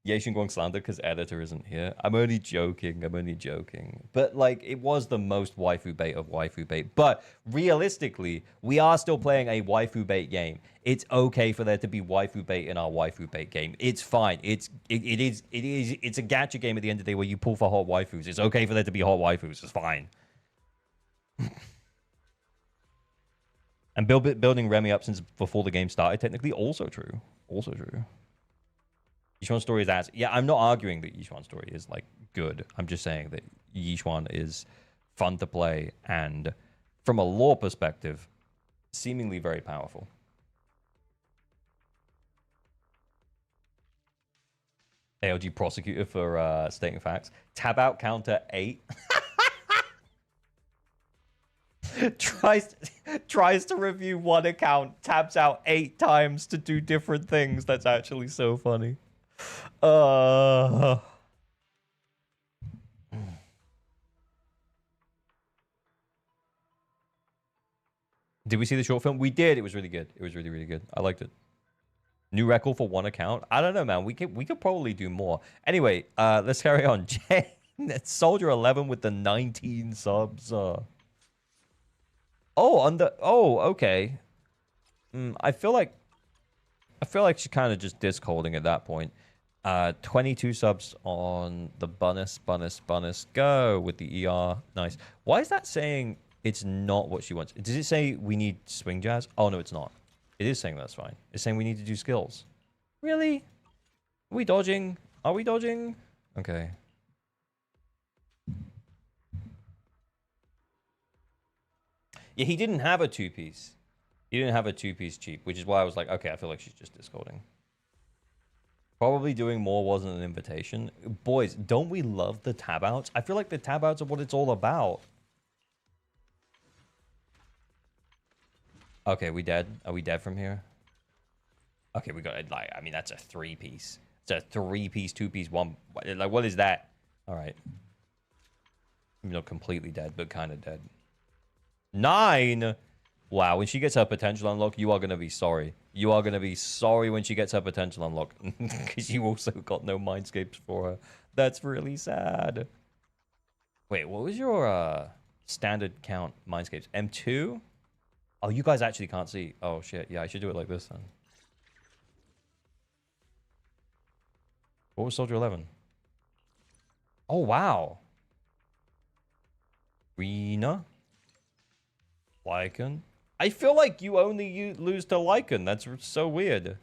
Ye Xingguang slander because editor isn't here. I'm only joking. But like, it was the most waifu bait of waifu bait. But realistically, we are still playing a waifu bait game. It's okay for there to be waifu bait in our waifu bait game. It's fine. It's a gacha game at the end of the day where you pull for hot waifus. It's okay for there to be hot waifus. It's fine. And building Remy up since before the game started, technically, also true. Also true. Yixuan's story is ass. Yeah, I'm not arguing that Yixuan's story is, like, good. I'm just saying that Yixuan is fun to play and, from a lore perspective, seemingly very powerful. ALG prosecutor for stating facts. Tab out counter 8. tries to review one account, tabs out 8 times to do different things. That's actually so funny. Did we see the short film? We did. It was really good. It was really, really good. I liked it. New record for one account. I don't know, man. We could probably do more. Anyway, let's carry on. Jane, Soldier 11 with the 19 subs. Okay. I feel like she's kind of just disc holding at that point. 22 subs on the bonus. Go with the ER. Nice. Why is that saying it's not what she wants? Does it say we need swing jazz? Oh, no, it's not. It is saying that's fine. It's saying we need to do skills. Really? Are we dodging? Are we dodging? Okay. Yeah, he didn't have a two-piece. He didn't have a two-piece cheap, which is why I was like, okay, I feel like she's just discording. Probably doing more wasn't an invitation. Boys, don't we love the tab outs? I feel like the tab outs are what it's all about. Okay, we dead? Are we dead from here? Okay, we got, like, I mean, that's a three-piece. It's a three-piece, two-piece, one. Like, what is that? All right. Not completely dead, but kind of dead. 9. Wow, when she gets her potential unlock, you are going to be sorry. You are going to be sorry when she gets her potential unlock. Because you also got no mindscapes for her. That's really sad. Wait, what was your standard count mindscapes? M2? Oh, you guys actually can't see. Oh, shit. Yeah, I should do it like this then. What was Soldier 11? Oh, wow. Rena? Lycan? I feel like you only lose to Lycan. That's so weird.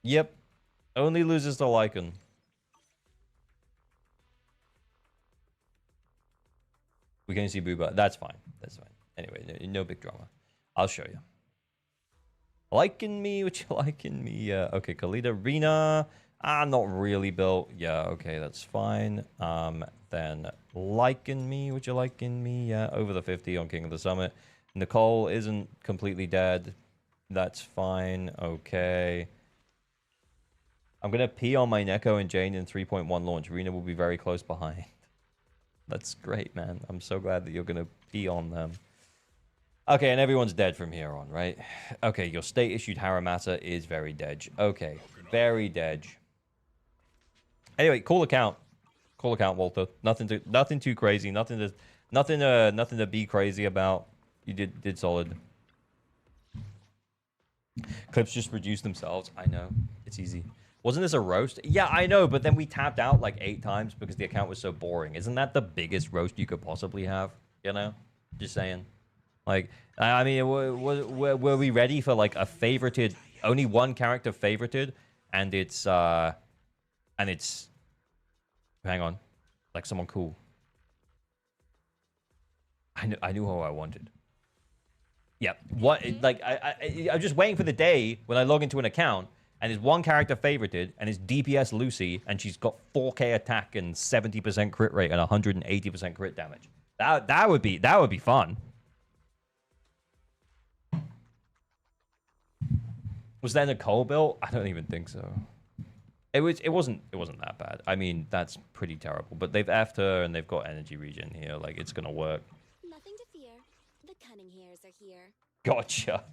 Yep. Only loses to Lycan. We can see Booba. That's fine. That's fine. Anyway, no big drama. I'll show you. Liking me? Would you liking me? Yeah. Okay, Khalida. Rena. Not really built. Yeah, okay, that's fine. Then liking me? Would you liking me? Yeah, over the 50 on King of the Summit. Nicole isn't completely dead. That's fine. Okay. I'm going to pee on my Neko and Jane in 3.1 launch. Rena will be very close behind. That's great, man. I'm so glad that you're going to pee on them. Okay, and everyone's dead from here on, right? Okay, your state-issued Haramata is very dead. Okay, very dead. Anyway, cool account. Cool account, Walter. Nothing too crazy. Nothing to be crazy about. You did solid. Clips just produce themselves. I know. It's easy. Wasn't this a roast? Yeah, I know, but then we tapped out like 8 times because the account was so boring. Isn't that the biggest roast you could possibly have? You know? Just saying. Like, I mean, were we ready for like a favorited, only one character favorited, and it's, hang on, like someone cool. I knew who I wanted. Yeah, I'm just waiting for the day when I log into an account and there's one character favorited and it's DPS Lucy and she's got 4k attack and 70% crit rate and 180% crit damage. That would be fun. Was there Nicole built? I don't even think so. It wasn't that bad. I mean, that's pretty terrible. But they've effed her and they've got energy regen here. Like, it's gonna work. Nothing to fear. The cunning hairs are here. Gotcha.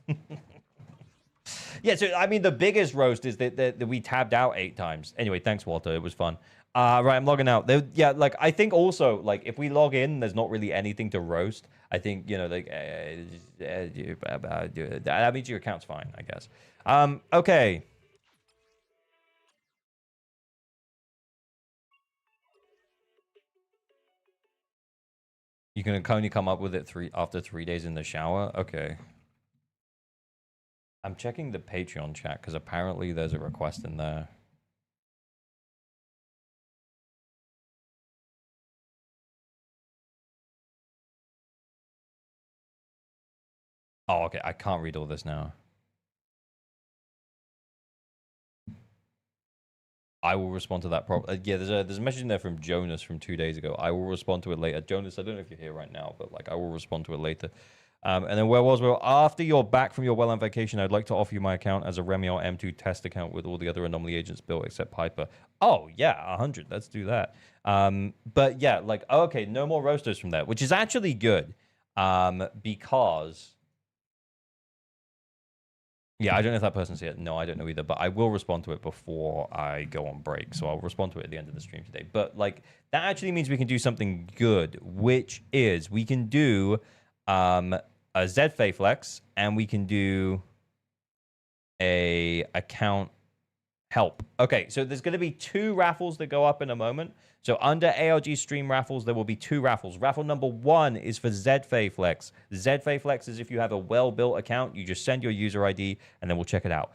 Yeah, so I mean, the biggest roast is that we tabbed out 8 times. Anyway, thanks, Walter. It was fun. Right, I'm logging out. Yeah, like, I think also, like, if we log in, there's not really anything to roast. I think, you know, like, that means your account's fine, I guess. Okay. You can only come up with it after 3 days in the shower? Okay. I'm checking the Patreon chat because apparently there's a request in there. Oh, okay. I can't read all this now. I will respond to that problem. Yeah, there's a message in there from Jonas from 2 days ago. I will respond to it later. Jonas, I don't know if you're here right now, but like I will respond to it later. And then where was we? After you're back from your well-earned vacation, I'd like to offer you my account as a REMIELLE M2 test account with all the other anomaly agents built except Piper. Oh yeah, 100. Let's do that. But yeah, like okay, no more roasters from there, which is actually good, because. Yeah, I don't know if that person's here. No, I don't know either. But I will respond to it before I go on break. So I'll respond to it at the end of the stream today. But, like, that actually means we can do something good, which is we can do a ZFA flex, and we can do a account help. Okay, so there's going to be 2 raffles that go up in a moment. So under ALG stream raffles, there will be 2 raffles. Raffle number 1 is for ZFA Flex. ZFA Flex is if you have a well-built account, you just send your user ID, and then we'll check it out.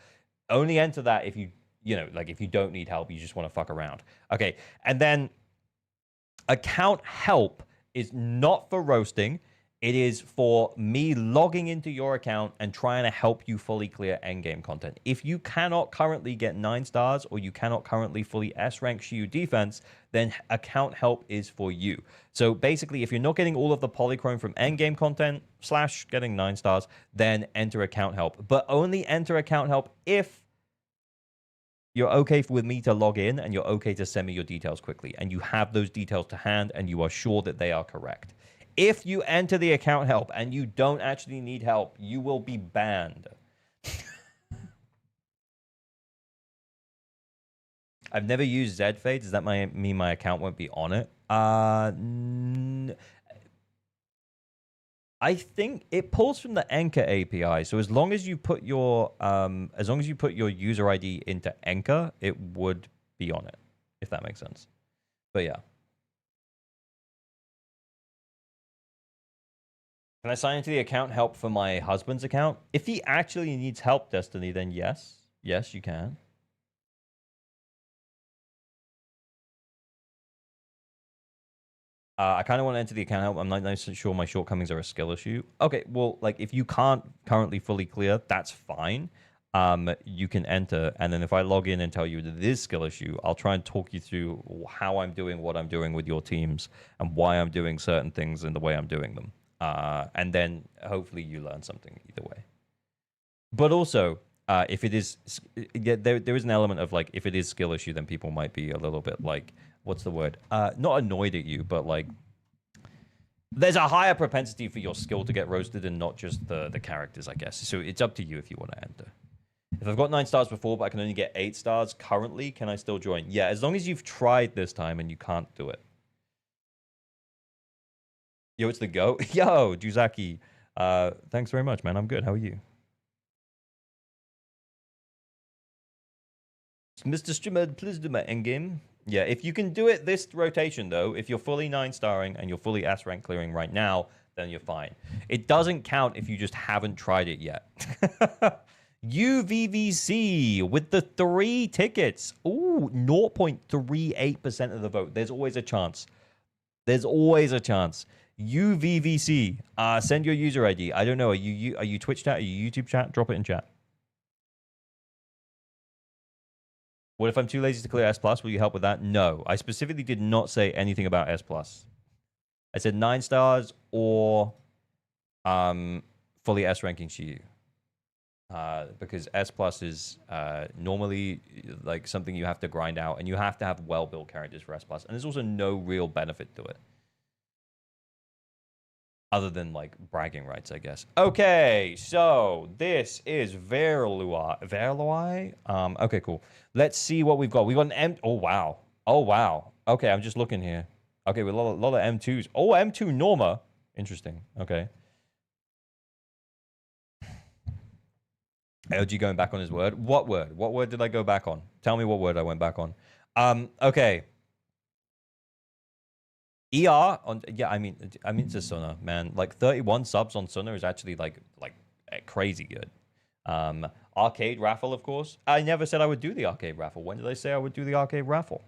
Only enter that if you know, like if you don't need help, you just want to fuck around. Okay, and then account help is not for roasting. It is for me logging into your account and trying to help you fully clear endgame content. If you cannot currently get 9 stars or you cannot currently fully S-rank Shiyu defense, then account help is for you. So basically, if you're not getting all of the polychrome from endgame content / getting 9 stars, then enter account help. But only enter account help if You're okay with me to log in, and you're okay to send me your details quickly. And you have those details to hand, and you are sure that they are correct. If you enter the account help and you don't actually need help, you will be banned. I've never used ZFade. Does that mean my account won't be on it? I think it pulls from the Anchor API. So as long as you put your user ID into Anchor, it would be on it, if that makes sense. But yeah. Can I sign into the account help for my husband's account? If he actually needs help, Destiny, then yes. Yes, you can. I kind of want to enter the account help. I'm not sure my shortcomings are a skill issue. Okay, well, like if you can't currently fully clear, that's fine. You can enter, and then if I log in and tell you that it is skill issue, I'll try and talk you through how I'm doing what I'm doing with your teams and why I'm doing certain things and the way I'm doing them. And then hopefully you learn something either way. But also, if it is, yeah, there is an element of like, if it is skill issue, then people might be a little bit like, what's the word? Not annoyed at you, but like, there's a higher propensity for your skill to get roasted and not just the characters, I guess. So it's up to you if you want to enter. If I've got 9 stars before, but I can only get 8 stars currently, can I still join? Yeah, as long as you've tried this time and you can't do it. Yo, it's the go. Yo, Juzaki. Thanks very much, man. I'm good. How are you? Mr. Streamer, please do my endgame. Yeah, if you can do it this rotation, though, if you're fully 9-starring and you're fully S-rank clearing right now, then you're fine. It doesn't count if you just haven't tried it yet. UVVC with the 3 tickets. Ooh, 0.38% of the vote. There's always a chance. There's always a chance. UVVC, send your user ID. I don't know. Are you Twitch chat? Are you YouTube chat? Drop it in chat. What if I'm too lazy to clear S+? Will you help with that? No. I specifically did not say anything about S+. I said 9 stars or fully S ranking Shiyu. Because S+ is normally like something you have to grind out, and you have to have well-built characters for S+. And there's also no real benefit to it. Other than, like, bragging rights, I guess. Okay, so this is Verluai. Okay, cool. Let's see what we've got. We've got an M... Oh, wow. Oh, wow. Okay, I'm just looking here. Okay, with a lot of M2s. Oh, M2 Norma. Interesting. Okay. LG going back on his word. What word? What word did I go back on? Tell me what word I went back on. Okay. ER on, yeah, I mean it's a Suna, man. Like 31 subs on Suna is actually like crazy good. Arcade raffle, of course. I never said I would do the arcade raffle. When did I say I would do the arcade raffle?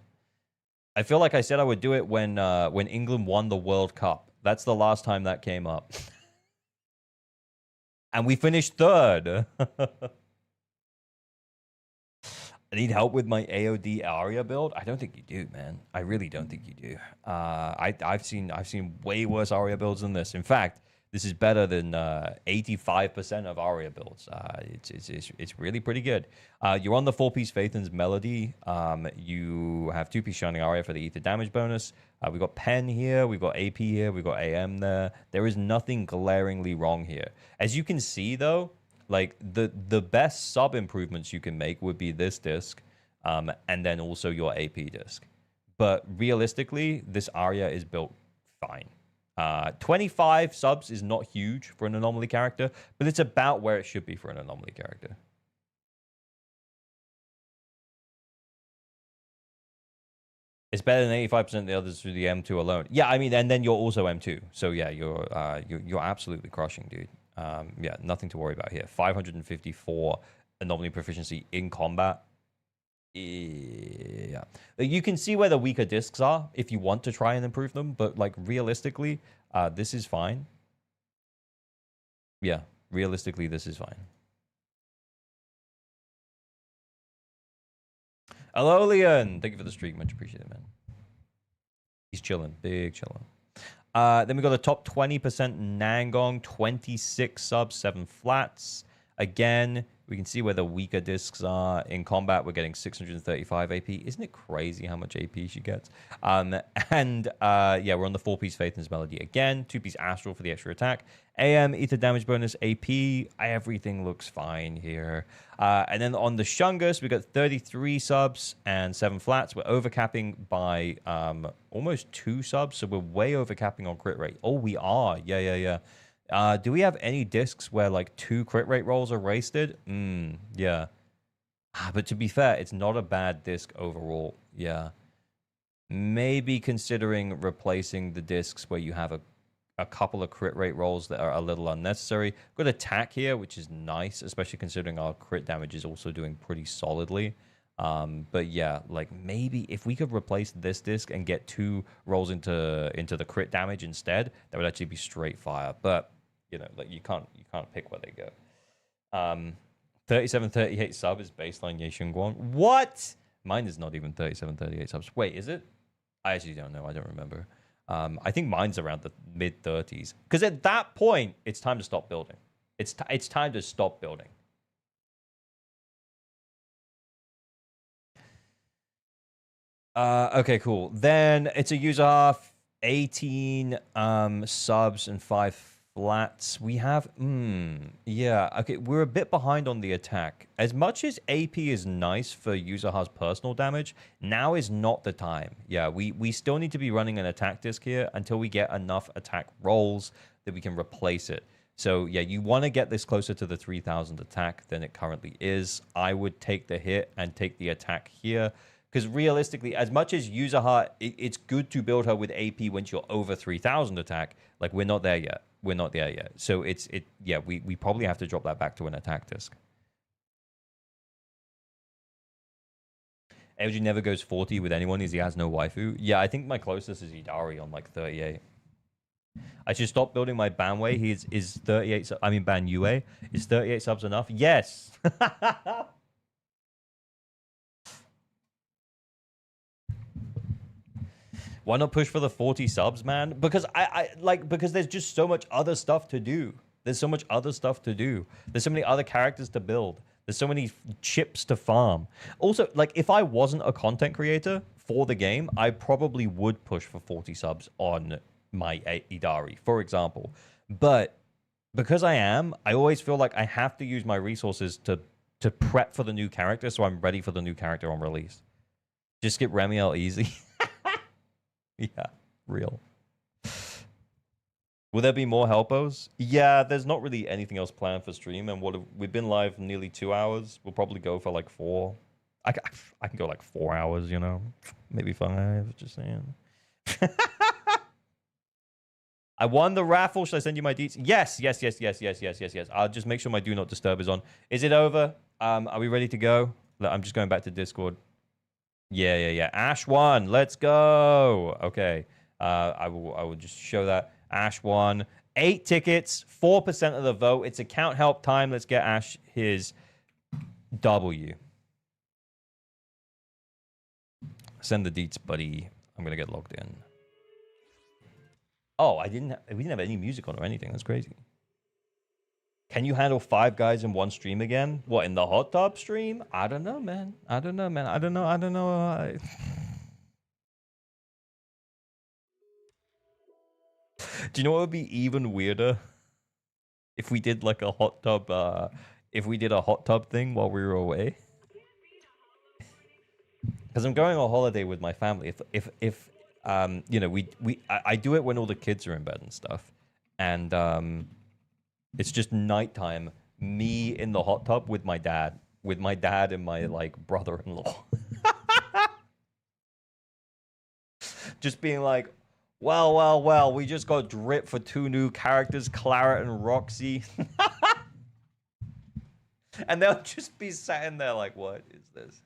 I feel like I said I would do it when England won the World Cup. That's the last time that came up. And we finished 3rd. I need help with my AOD Aria build. I don't think you do, man. I really don't think you do. I've seen way worse Aria builds than this. In fact, this is better than 85% of Aria builds. It's really pretty good. You're on the 4-piece Phaethon's Melody. You have 2-piece Shining Aria for the ether damage bonus. We've got Pen here. We've got AP here. We've got AM there. There is nothing glaringly wrong here. As you can see, though, like the best sub improvements you can make would be this disc, and then also your AP disc. But realistically, this Aria is built fine. 25 subs is not huge for an anomaly character, but it's about where it should be for an anomaly character. It's better than 85% of the others through the M2 alone. Yeah, I mean, and then you're also M2. So yeah, you're absolutely crushing, dude. Yeah, nothing to worry about here. 554 anomaly proficiency in combat. Yeah, you can see where the weaker discs are if you want to try and improve them, but like realistically, this is fine. Yeah, realistically, this is fine. Hello, Leon. Thank you for the streak. Much appreciated, man. He's chilling. Big chilling. Then we got the top 20% Nangong, 26 subs, 7 flats. Again, We can see where the weaker discs are. In combat, we're getting 635 AP. Isn't it crazy how much AP she gets? Yeah, we're on the 4-piece Faithless Melody again. 2-piece Astral for the extra attack. AM, Ether damage bonus, AP. Everything looks fine here. And then on the Shungus, we got 33 subs and 7 flats. We're overcapping by almost 2 subs, so we're way overcapping on crit rate. Oh, we are. Yeah. Do we have any discs where like 2 crit rate rolls are wasted? Yeah. But to be fair, it's not a bad disc overall. Yeah. Maybe considering replacing the discs where you have a couple of crit rate rolls that are a little unnecessary. Got attack here, which is nice, especially considering our crit damage is also doing pretty solidly. But yeah, like maybe if we could replace this disc and get 2 rolls into the crit damage instead, that would actually be straight fire. But you know, like you can't pick where they go. 37, 38 sub is baseline Ye Guang. What? Mine is not even 37, 38 subs. Wait, is it? I actually don't know. I don't remember. I think mine's around the mid 30s. Because at that point, it's time to stop building. It's time to stop building. Okay, cool. Then it's a user half, 18 subs and 5 flats. We have, yeah, okay, we're a bit behind on the attack. As much as AP is nice for Yuzaha's personal damage, now is not the time. Yeah, we still need to be running an attack disc here until we get enough attack rolls that we can replace it. So yeah, you want to get this closer to the 3000 attack than it currently is. I would take the hit and take the attack here. Because realistically, as much as Yuzaha, it's good to build her with AP when you're over 3000 attack. Like, we're not there yet. We're not there yet. So yeah, we probably have to drop that back to an attack disc. LG never goes 40 with anyone as he has no waifu. Yeah, I think my closest is Idari on like 38. I should stop building my Banway. Is 38, I mean Ban Yue. Is 38 subs enough? Yes. Why not push for the 40 subs, man? Because because there's just so much other stuff to do. There's so much other stuff to do. There's so many other characters to build. There's so many chips to farm. Also, like, if I wasn't a content creator for the game, I probably would push for 40 subs on my Idari, for example. But because I am, I always feel like I have to use my resources to prep for the new character so I'm ready for the new character on release. Just skip Remiel easy. Yeah, real. Will there be more helpos? Yeah, there's not really anything else planned for stream, and we've been live nearly 2 hours. We'll probably go for like 4. I can go like 4 hours, you know, maybe 5. Just saying. I won the raffle. Should I send you my deets? Yes. I'll just make sure my do not disturb is on. Is it over? Are we ready to go? I'm just going back to Discord. Yeah. Ash won. Let's go. Okay. I will just show that. Ash won. 8 tickets, 4% of the vote. It's account help time. Let's get Ash his W. Send the deets, buddy. I'm gonna get logged in. Oh, we didn't have any music on or anything. That's crazy. Can you handle 5 guys in one stream again? What, in the hot tub stream? I don't know, man. I don't know. Do you know what would be even weirder? If we did like a hot tub, if we did a hot tub thing while we were away. Because I'm going on holiday with my family. If you know, I do it when all the kids are in bed and stuff. And, it's just nighttime, me in the hot tub with my dad and my, like, brother-in-law. Just being like, well, we just got drip for 2 new characters, Claret and Roxy. And they'll just be sat in there like, what is this?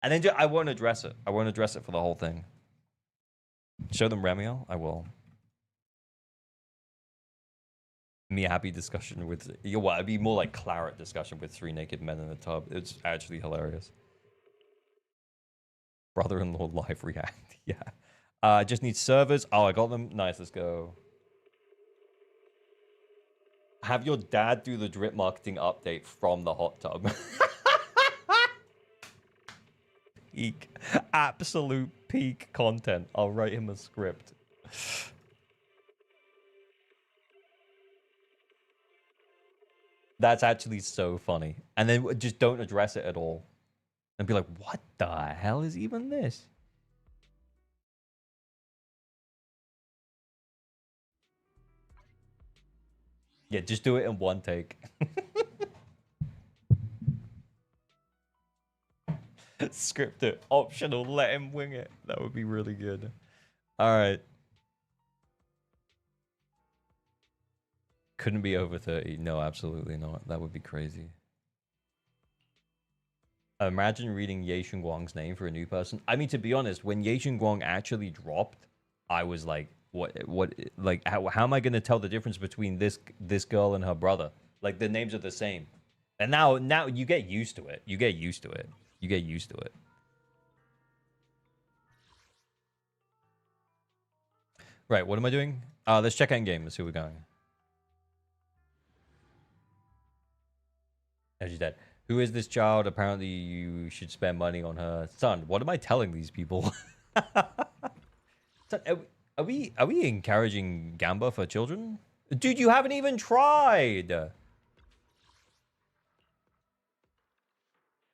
And then I won't address it. I won't address it for the whole thing. Show them Remiel? I will. Me happy discussion with it'd be more like Claret discussion with 3 naked men in a tub. It's actually hilarious. Brother-in-law live react. Yeah. Just need servers. Oh, I got them. Nice, let's go. Have your dad do the drip marketing update from the hot tub. Peak. Absolute peak content. I'll write him a script. That's actually so funny. And then just don't address it at all. And be like, what the hell is even this? Yeah, just do it in one take. Script it. Optional. Let him wing it. That would be really good. All right. Couldn't be over 30. No, absolutely not. That would be crazy. Imagine reading Ye Guang's name for a new person. I mean, to be honest, when Ye Guang actually dropped, I was like, how am I going to tell the difference between this girl and her brother? Like, the names are the same. And now you get used to it. You get used to it. You get used to it. Right, what am I doing? Let's check endgame. Let's see where we're going. Oh, she's dead. Who is this child? Apparently you should spend money on her. Son, what am I telling these people? Son, are we encouraging Gamba for children? Dude, you haven't even tried.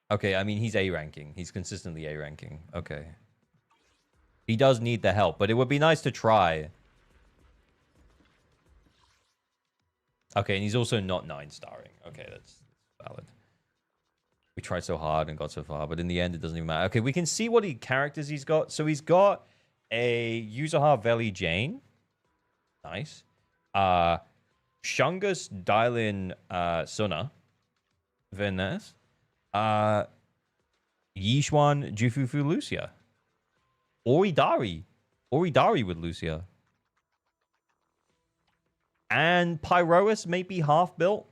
Okay, I mean, he's A ranking. He's consistently A ranking. Okay. He does need the help, but it would be nice to try. Okay, and he's also not 9-starring. Okay, that's valid. We tried so hard and got so far, but in the end, it doesn't even matter. Okay, we can see what characters he's got. So he's got a Yuzuha Veli Jane. Nice. Shungus Dailin Suna. Very nice. Yishuan Jufufu Lucia. Oridari with Lucia. And Pyrois may be half built.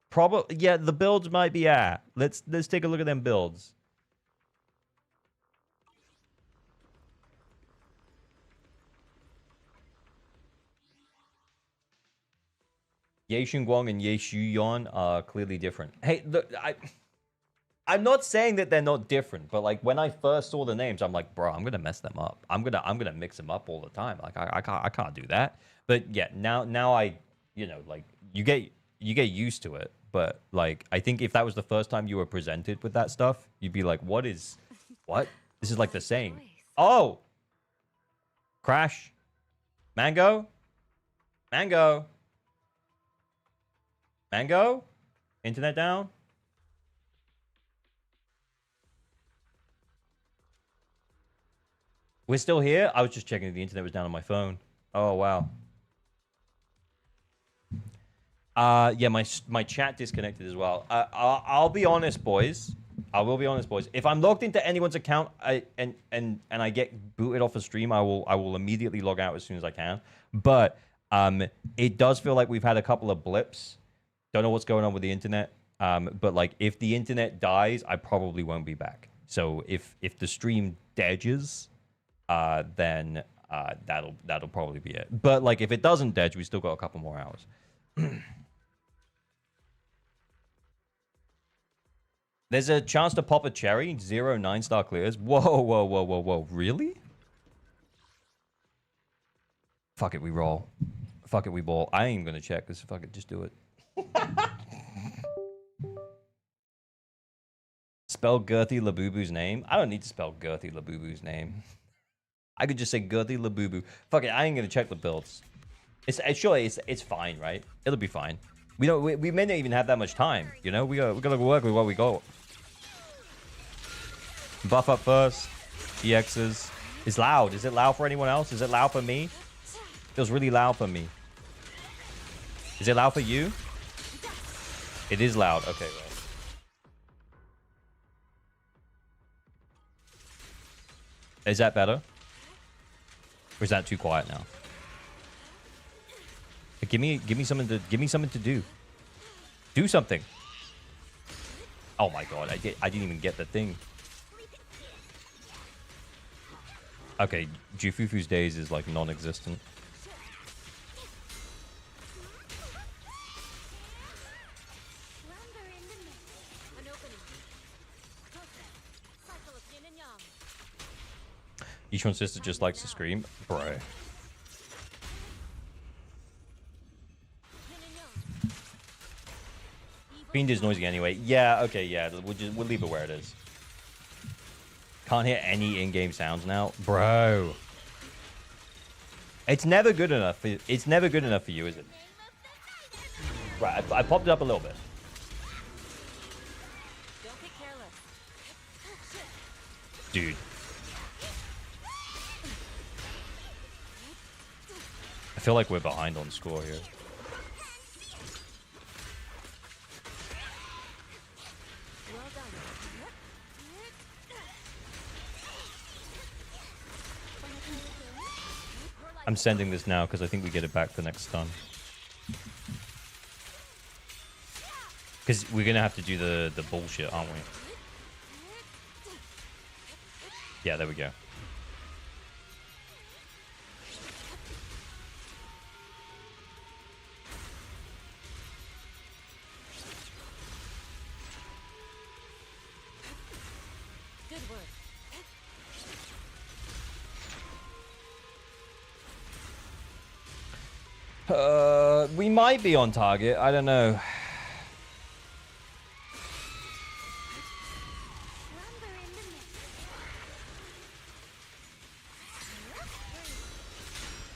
Probably, yeah, the builds might be let's take a look at them builds. Ye Guang and Ye Yuan are clearly different. Hey, look, I'm not saying that they're not different, but like when I first saw the names, I'm like, bro, I'm gonna mess them up. I'm gonna mix them up all the time. Like I can't do that. But yeah, now I, like you get used to it. But like I think if that was the first time you were presented with that stuff, you'd be like, what? This is like the same. Oh, Crash, Mango, internet down. We're still here? I was just checking if the internet was down on my phone. Oh, wow. Yeah, my chat disconnected as well. I'll be honest, boys. I will be honest, boys. If I'm logged into anyone's account and I get booted off a stream, I will immediately log out as soon as I can. But it does feel like we've had a couple of blips. Don't know what's going on with the internet. But like if the internet dies, I probably won't be back. So if the stream deads, then that'll probably be it. But like if it doesn't dead, we still got a couple more hours. There's a chance to pop a cherry. 0 9-star clears. Whoa. Really? Fuck it, we roll. Fuck it, we ball. I ain't gonna check this. Fuck it, just do it. Spell Gerthy Labubu's name. I don't need to spell Gerthy Labubu's name. I could just say Gerthy Labubu. Fuck it, I ain't gonna check the builds. It's fine, right? It'll be fine. We may not even have that much time. We gotta work with what we got. Buff up first. EXs. It's loud. Is it loud for anyone else? Is it loud for me? Feels really loud for me. Is it loud for you? It is loud. Okay, right. Is that better? Or is that too quiet now? Give me something to do. Do something. Oh my god, I didn't even get the thing. Okay, Jufufu's days is like non-existent. Each one's sister just likes to scream. Bro. Fiend is noisy anyway. Yeah, okay, yeah. We'll leave it where it is. Can't hear any in-game sounds now. Bro. It's never good enough for it's never good enough for you, is it? Right, I popped it up a little bit. Dude. I feel like we're behind on score here. I'm sending this now because I think we get it back for next stun. Because we're going to have to do the bullshit, aren't we? Yeah, there we go. Good work. We might be on target. I don't know.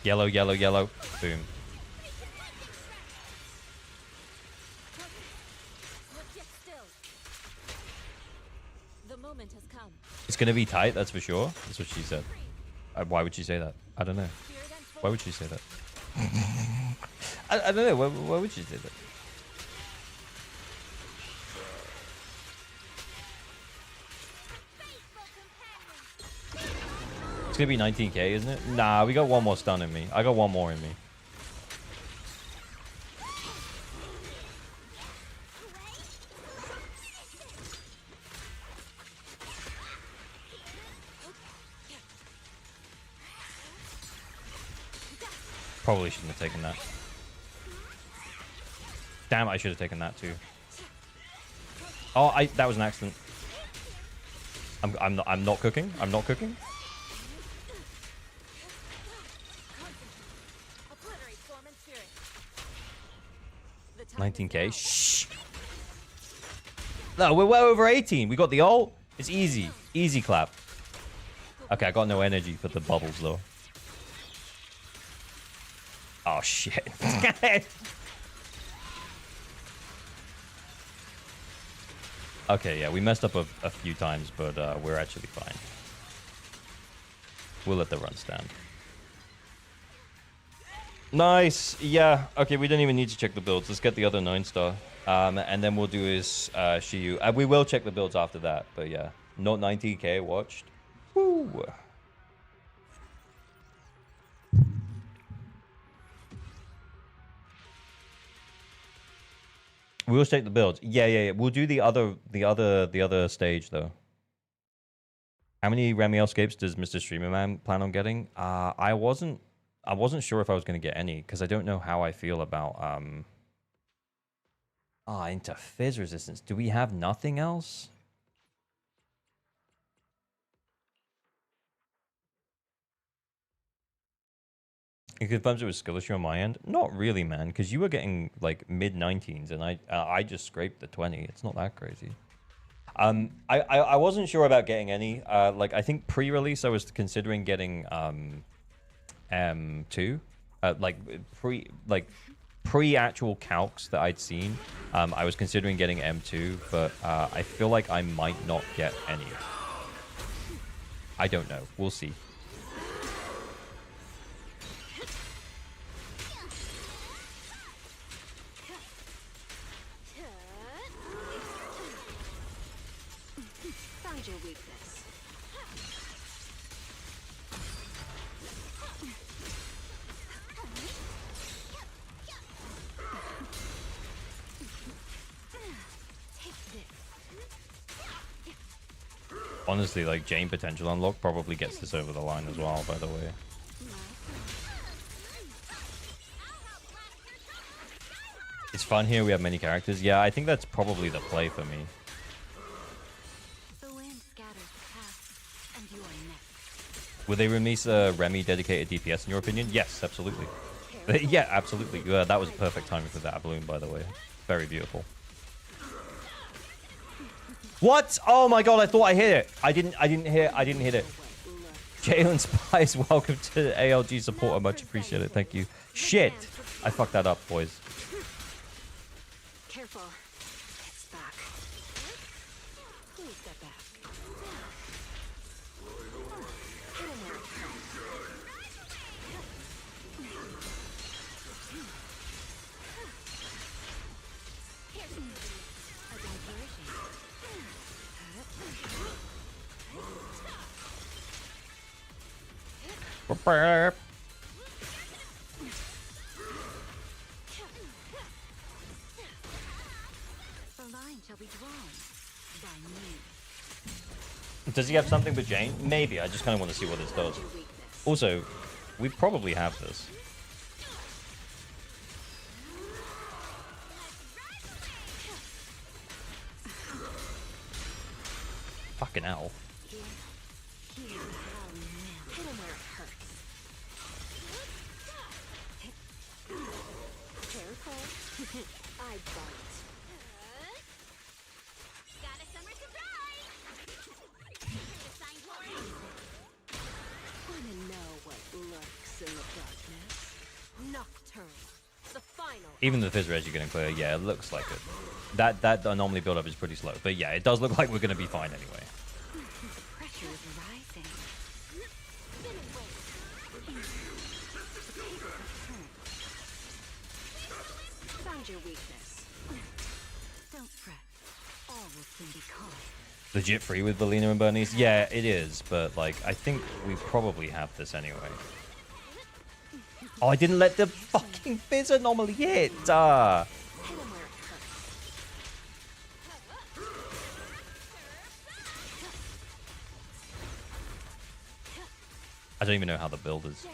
Yellow, yellow, yellow. Boom. The moment has come. It's going to be tight, that's for sure. That's what she said. Why would she say that? I don't know. Why would she say that? I don't know. Why would she say that? It's going to be 19k, isn't it? Nah, we got one more stun in me. I got one more in me. Probably shouldn't have taken that. Damn, I should have taken that too. Oh, that was an accident. I'm not cooking. I'm not cooking. 19k. Shh. No, we're well over 18. We got the ult. It's easy. Easy clap. Okay, I got no energy for the bubbles though. Oh shit. Okay, yeah, we messed up a few times, but we're actually fine. We'll let the run stand. Nice. Yeah. Okay, we don't even need to check the builds. Let's get the other 9-star. And then we'll do his Shiyu. We will check the builds after that, but yeah. Not 19k watched. Woo. We will check the builds. Yeah. We'll do the other stage though. How many Remiel escapes does Mr. Streamer Man plan on getting? I wasn't sure if I was going to get any because I don't know how I feel about into fizz resistance. Do we have nothing else? It confirms it was skill issue on my end. Not really, man, because you were getting like mid-19s and I just scraped the 20. It's not that crazy. I wasn't sure about getting any. Like I think pre-release I was considering getting M2. Like pre-actual calcs that I'd seen. I was considering getting M2, but I feel like I might not get any. I don't know. We'll see. Found your weakness. Honestly, like Jane potential unlock probably gets this over the line as well, by the way. It's fun here. We have many characters. Yeah, I think that's probably the play for me. The wind scatters the path, and you are next. Would they release a Remy dedicated DPS in your opinion? Yes, absolutely. Yeah, absolutely. That was perfect timing for that balloon, by the way. Very beautiful. What? Oh my god, I thought I hit it. I didn't hit it. Jalen Spice, welcome to ALG supporter. Much appreciated. Thank you. Shit. I fucked that up, boys. Careful. It's back. Please step back. Hit him where it Burp. The line shall be drawn by me. Does he have something but Jane? Maybe. I just kind of want to see what this does. Also, we probably have this. Fucking hell. I bite. Got a summer surprise! Wanna know what lurks in the darkness? Nocturne. The final. Even the Fizz Res you're getting clear, yeah, it looks like it. That anomaly build-up is pretty slow. But yeah, it does look like we're going to be fine anyway. The pressure is rising. Found your weakness. Don't fret. All will soon be calm. Legit free with Valina and Bernice? Yeah, it is. But, like, I think we probably have this anyway. Oh, I didn't let the fucking Fizz anomaly hit! I don't even know how the build is.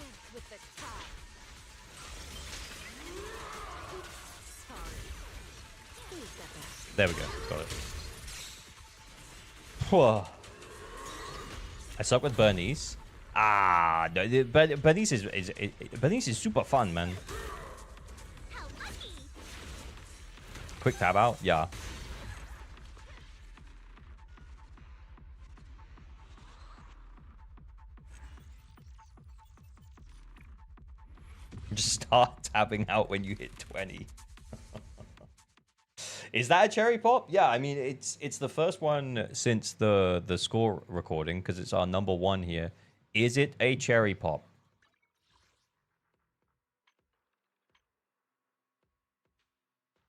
There we go. Got it. Whoa. I suck with Bernice. Ah, no, Bernice is super fun, man. Quick tab out, yeah. Just start tabbing out when you hit 20. Is that a cherry pop? Yeah, I mean it's the first one since the score recording because it's our number one here. Is it a cherry pop?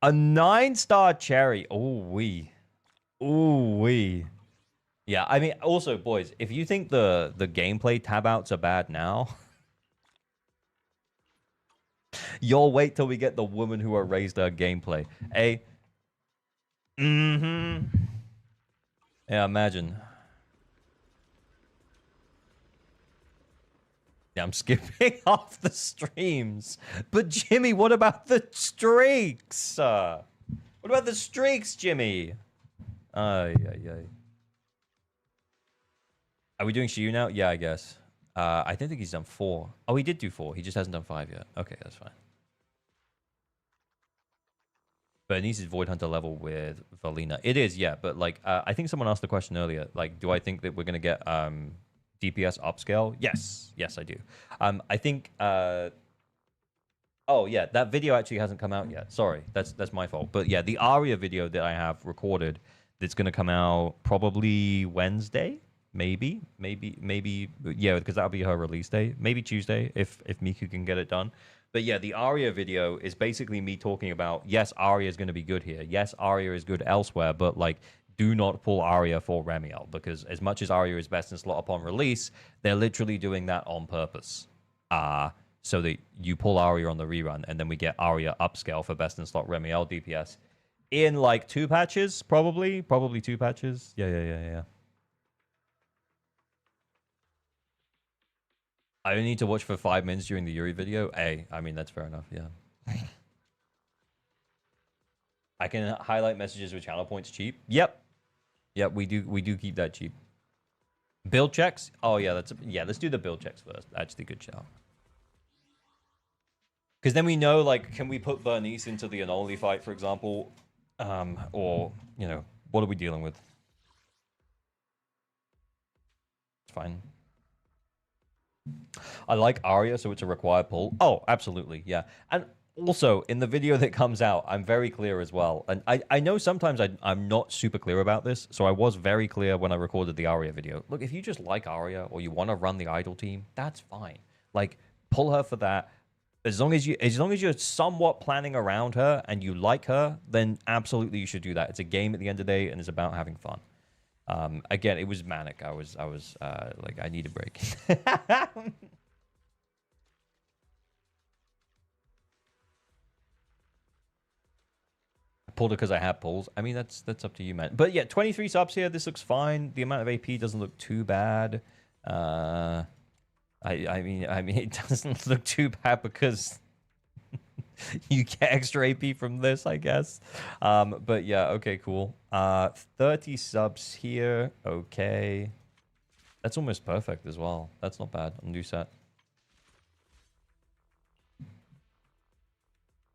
A 9-star cherry. Oh wee. Ooh wee. Yeah, I mean also boys, if you think the gameplay tab outs are bad now, you'll wait till we get the woman who erased her gameplay. Yeah, imagine. Yeah, I'm skipping off the streams. But Jimmy, what about the streaks? What about the streaks, Jimmy? Ay. Are we doing Shiyu now? Yeah, I guess. I don't think he's done 4. Oh, he did do 4. He just hasn't done 5 yet. Okay, that's fine. Bernice is Void Hunter level with Valina. It is, yeah. But, like, I think someone asked the question earlier. Like, do I think that we're going to get DPS upscale? Yes. Yes, I do. I think... oh, yeah. That video actually hasn't come out yet. Sorry. That's my fault. But, yeah, the Aria video that I have recorded that's going to come out probably Wednesday? Maybe, yeah, because that'll be her release day. Maybe Tuesday if Miku can get it done. But yeah, the Aria video is basically me talking about, yes, Aria is going to be good here. Yes, Aria is good elsewhere, but like, do not pull Aria for REMIELLE because as much as Aria is best in slot upon release, they're literally doing that on purpose. So that you pull Aria on the rerun and then we get Aria upscale for best in slot REMIELLE DPS in like 2 patches, probably 2 patches. Yeah. I only need to watch for 5 minutes during the Yuri video. I mean, that's fair enough, yeah. I can highlight messages with channel points cheap. Yep, we do keep that cheap. Build checks? Oh, yeah, yeah, let's do the build checks first. Actually, good shout. Because then we know, like, can we put Bernice into the Anoli fight, for example? Or, you know, what are we dealing with? It's fine. I like Arya, so it's a required pull. Oh, absolutely, yeah. And also, in the video that comes out, I'm very clear as well. And I know sometimes I'm not super clear about this, so I was very clear when I recorded the Arya video. Look, if you just like Arya or you want to run the idol team, that's fine. Like, pull her for that. As long as you're somewhat planning around her and you like her, then absolutely you should do that. It's a game at the end of the day, and it's about having fun. Again, it was manic. I was like, I need a break. I pulled it because I have pulls. I mean, that's up to you, man. But yeah, 23 subs here. This looks fine. The amount of AP doesn't look too bad. I mean, it doesn't look too bad because you get extra AP from this, I guess. But yeah, okay, cool. 30 subs here. Okay. That's almost perfect as well. That's not bad on new set.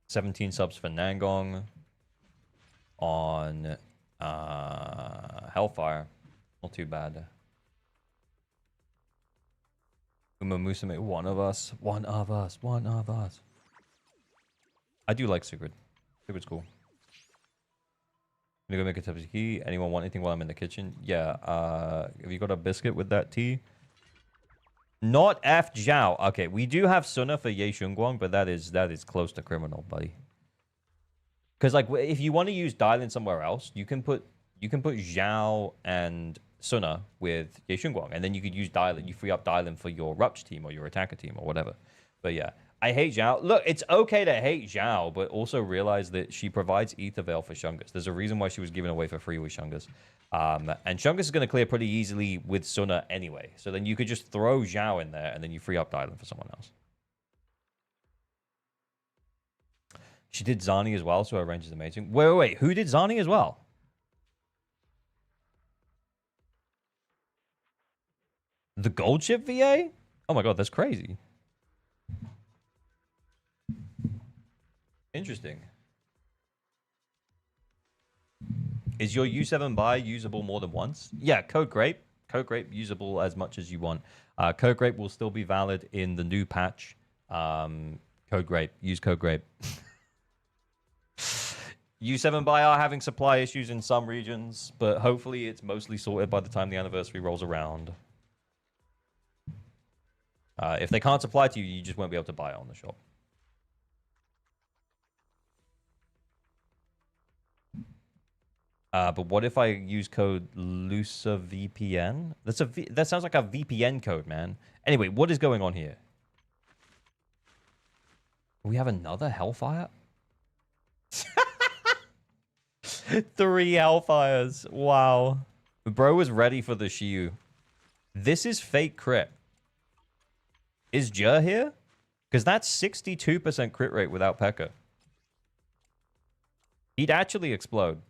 17 subs for Nangong on Hellfire. Not too bad. Uma Musume, one of us. I do like Sigrid. Sigrid's cool. Gonna go make a cup of tea. Anyone want anything while I'm in the kitchen? Yeah. Have you got a biscuit with that tea? Not F Zhao. Okay, we do have Suna for Ye Shunguang, but that is close to criminal, buddy. Because like, if you want to use Dylan somewhere else, you can put Zhao and Suna with Ye Shunguang, and then you could use Dylan. You free up Dylan for your Rupch team or your attacker team or whatever. But yeah, I hate Zhao. Look, it's okay to hate Zhao, but also realize that she provides Ether Veil for Shungus. There's a reason why she was given away for free with Shungus. And Shungus is going to clear pretty easily with Suna anyway. So then you could just throw Zhao in there, and then you free up Dylan for someone else. She did Zani as well, so her range is amazing. Wait. Who did Zani as well? The gold chip VA? Oh my god, that's crazy. Interesting. Is your U7 buy usable more than once? Yeah, Code Grape. Code Grape usable as much as you want. Code Grape will still be valid in the new patch. Code Grape. Use Code Grape. U7 buy are having supply issues in some regions, but hopefully it's mostly sorted by the time the anniversary rolls around. If they can't supply to you, you just won't be able to buy it on the shop. But what if I use code LusaVPN? That sounds like a VPN code, man. Anyway, what is going on here? We have another Hellfire? 3 Hellfires. Wow. Bro was ready for the Shiyu. This is fake crit. Is Jur here? Because that's 62% crit rate without P.E.K.K.A. He'd actually explode.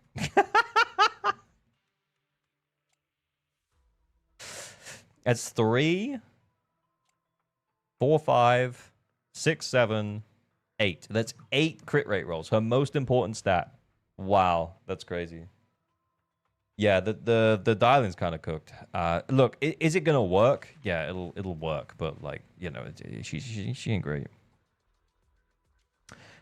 That's 3, 4, 5, 6, 7, 8. That's 8 crit rate rolls. Her most important stat. Wow, that's crazy. Yeah, the dialing's kind of cooked. Look, is it gonna work? Yeah, it'll work, but like, you know, she ain't great.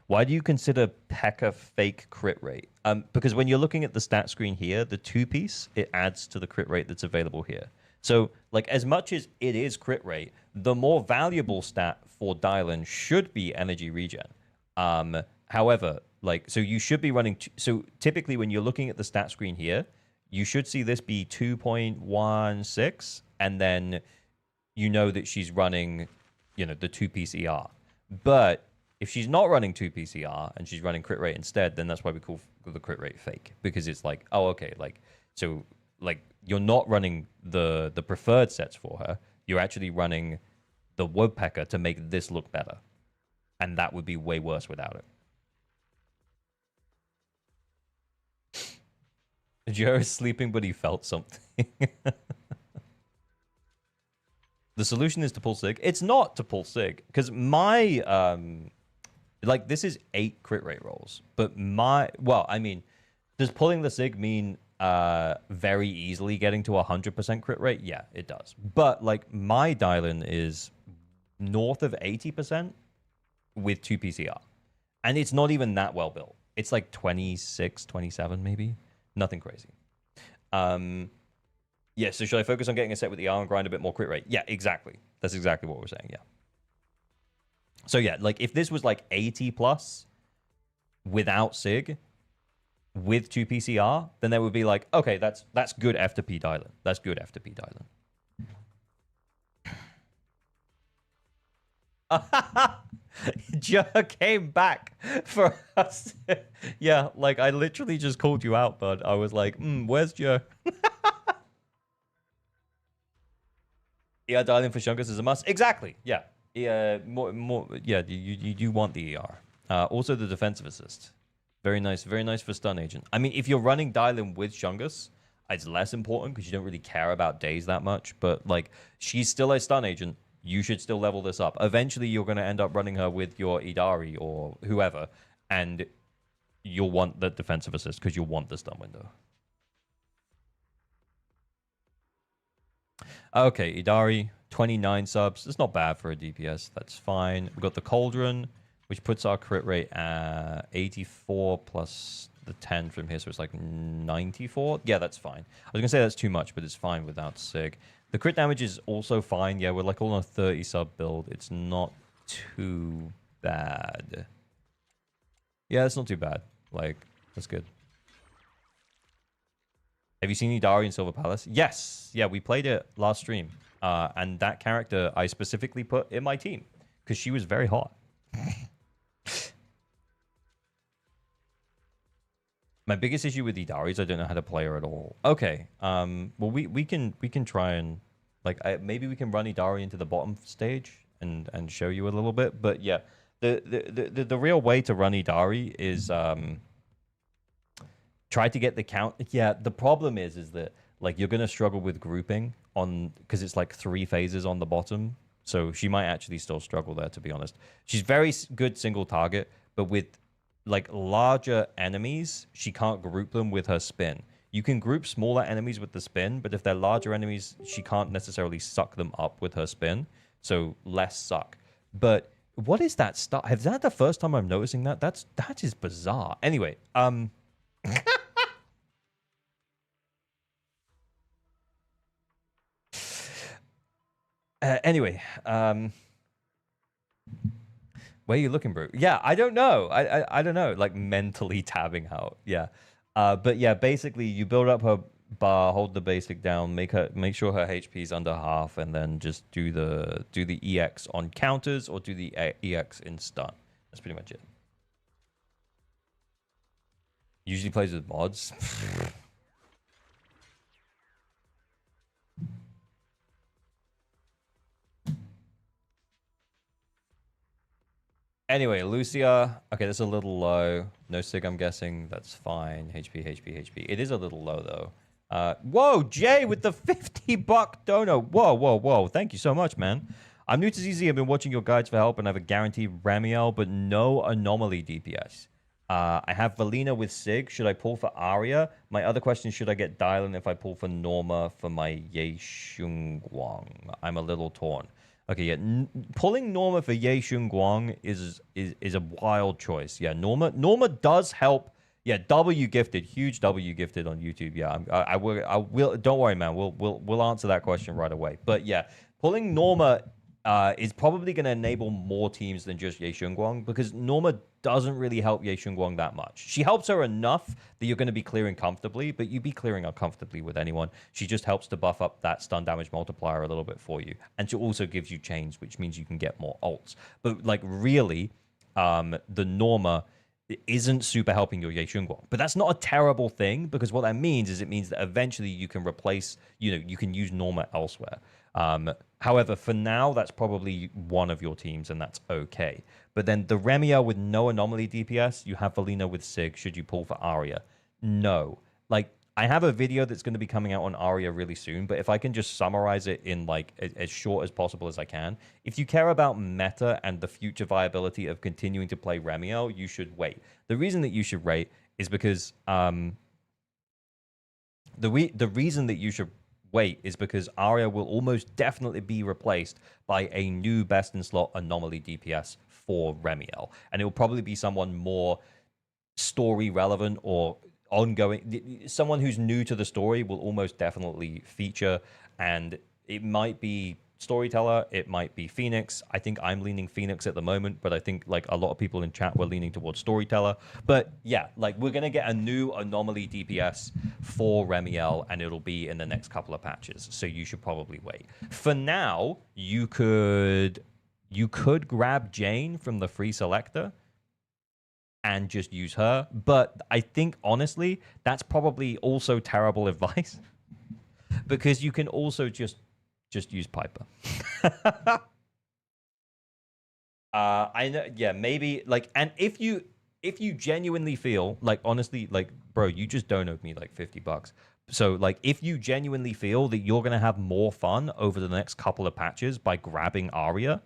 Why do you consider P.E.K.K.A fake crit rate? Because when you're looking at the stat screen here, the 2-piece, it adds to the crit rate that's available here. So, like, as much as it is crit rate, the more valuable stat for Dylan should be energy regen. However, like, so you should be running... So, typically, when you're looking at the stat screen here, you should see this be 2.16, and then you know that she's running, you know, the 2-piece ER. But if she's not running 2-piece ER, and she's running crit rate instead, then that's why we call the crit rate fake. Because it's like, oh, okay, like, so... like, you're not running the preferred sets for her. You're actually running the Woodpecker to make this look better. And that would be way worse without it. Joe is sleeping, but he felt something. The solution is to pull Sig. It's not to pull Sig, because my like this is 8 crit rate rolls, but does pulling the Sig mean very easily getting to 100% crit rate? Yeah, it does. But like my dial-in is north of 80% with 2 PCR, and it's not even that well built. It's like 26, 27 maybe, nothing crazy. Yeah, so should I focus on getting a set with ER and grind a bit more crit rate? Yeah, exactly. That's exactly what we're saying, yeah. So yeah, like if this was like 80 plus without Sig, with 2 PCR, then there would be like, okay, that's good F to P dial-in. That's good F to P dial-in. Joe came back for us. Yeah, like I literally just called you out, bud. I was like, where's Joe? ER dialing for Shungus is a must. Exactly. Yeah. Yeah. More. Yeah. You want the ER. Also the defensive assist. Very nice. Very nice for stun agent. I mean, if you're running dialing with Shungus, it's less important because you don't really care about days that much. But like, she's still a stun agent. You should still level this up. Eventually, you're going to end up running her with your Idari or whoever, and you'll want the defensive assist because you'll want the stun window. Okay, Idari, 29 subs. That's not bad for a DPS. That's fine. We've got the Cauldron, which puts our crit rate at 84 plus the 10 from here, so it's like 94. Yeah, that's fine. I was going to say that's too much, but it's fine without Sig. The crit damage is also fine. Yeah, we're like all on a 30 sub build. It's not too bad. Yeah, it's not too bad. Like, that's good. Have you seen Idari in Silver Palace? Yes. Yeah, we played it last stream. And that character I specifically put in my team because she was very hot. My biggest issue with Idari is I don't know how to play her at all. Okay. Well, we can try and like maybe we can run Idari into the bottom stage and show you a little bit. But yeah, the real way to run Idari is try to get the count. Yeah, the problem is that like you're gonna struggle with grouping on because it's like 3 phases on the bottom. So she might actually still struggle there, to be honest. She's very good single target, but with like larger enemies, she can't group them with her spin. You can group smaller enemies with the spin, but if they're larger enemies, she can't necessarily suck them up with her spin. So less suck. But what is that stuff? Is that the first time I'm noticing that? That is bizarre. Anyway, anyway, where are you looking, bro? Yeah, I don't know. I don't know. Like mentally tabbing out. Yeah. But yeah, basically you build up her bar, hold the basic down, make sure her HP is under half, and then just do the EX on counters or do the EX in stun. That's pretty much it. Usually plays with mods. Anyway, Lucia. Okay, that's a little low. No Sig, I'm guessing. That's fine. HP. It is a little low, though. Whoa, Jay with the $50 dono. Whoa. Thank you so much, man. I'm new to ZZ. I've been watching your guides for help, and I have a guaranteed REMIELLE, but no anomaly DPS. I have Valina with Sig. Should I pull for Arya? My other question, should I get Dylan if I pull for Norma for my Ye Shunguang? I'm a little torn. Okay, yeah, pulling Norma for Ye Shunguang is a wild choice. Yeah, Norma does help. Yeah, W gifted, huge W gifted on YouTube. Yeah, I will. Don't worry, man. We'll answer that question right away. But yeah, pulling Norma is probably going to enable more teams than just Ye Shunguang because Norma doesn't really help Ye Shunguang that much. She helps her enough that you're going to be clearing comfortably, but you'd be clearing uncomfortably with anyone. She just helps to buff up that stun damage multiplier a little bit for you. And she also gives you chains, which means you can get more ults. But like really, the Norma isn't super helping your Ye Shunguang. But that's not a terrible thing because what that means is it means that eventually you can replace, you can use Norma elsewhere. However, for now, that's probably one of your teams, and that's okay. But then the REMIELLE with no anomaly DPS, you have Valina with Sig. Should you pull for Arya? No. Like, I have a video that's going to be coming out on Arya really soon, but if I can just summarize it in like as short as possible as I can. If you care about meta and the future viability of continuing to play Remiel, you should wait. The reason that you should wait is because the reason that you should wait is because Arya will almost definitely be replaced by a new best in slot anomaly DPS for Remiel, and it will probably be someone more story relevant or ongoing. Someone who's new to the story will almost definitely feature, and it might be Storyteller, it might be Phoenix. I think I'm leaning Phoenix at the moment, but I think like a lot of people in chat were leaning towards Storyteller. But yeah, like we're gonna get a new anomaly DPS for Remiel, and it'll be in the next couple of patches, so you should probably wait. For now, you could grab Jane from the free selector and just use her. But I think, honestly, that's probably also terrible advice because you can also just use Piper. I know, yeah, maybe, like, and if you genuinely feel, like, honestly, like, bro, you just donote me, like, $50. So, like, if you genuinely feel that you're going to have more fun over the next couple of patches by grabbing Arya,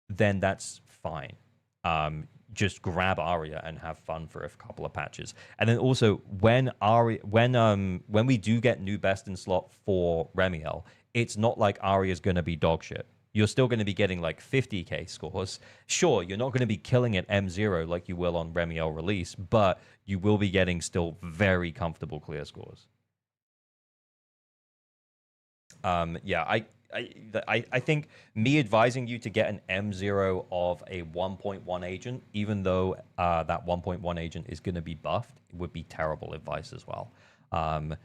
then that's fine. Just grab Arya and have fun for a couple of patches. And then also when we do get new best in slot for Remiel, it's not like Arya's gonna be dog shit. You're still gonna be getting like 50k scores. Sure, you're not gonna be killing at M0 like you will on Remiel release, but you will be getting still very comfortable clear scores. Yeah, I think me advising you to get an M0 of a 1.1 agent, even though that 1.1 agent is going to be buffed, would be terrible advice as well.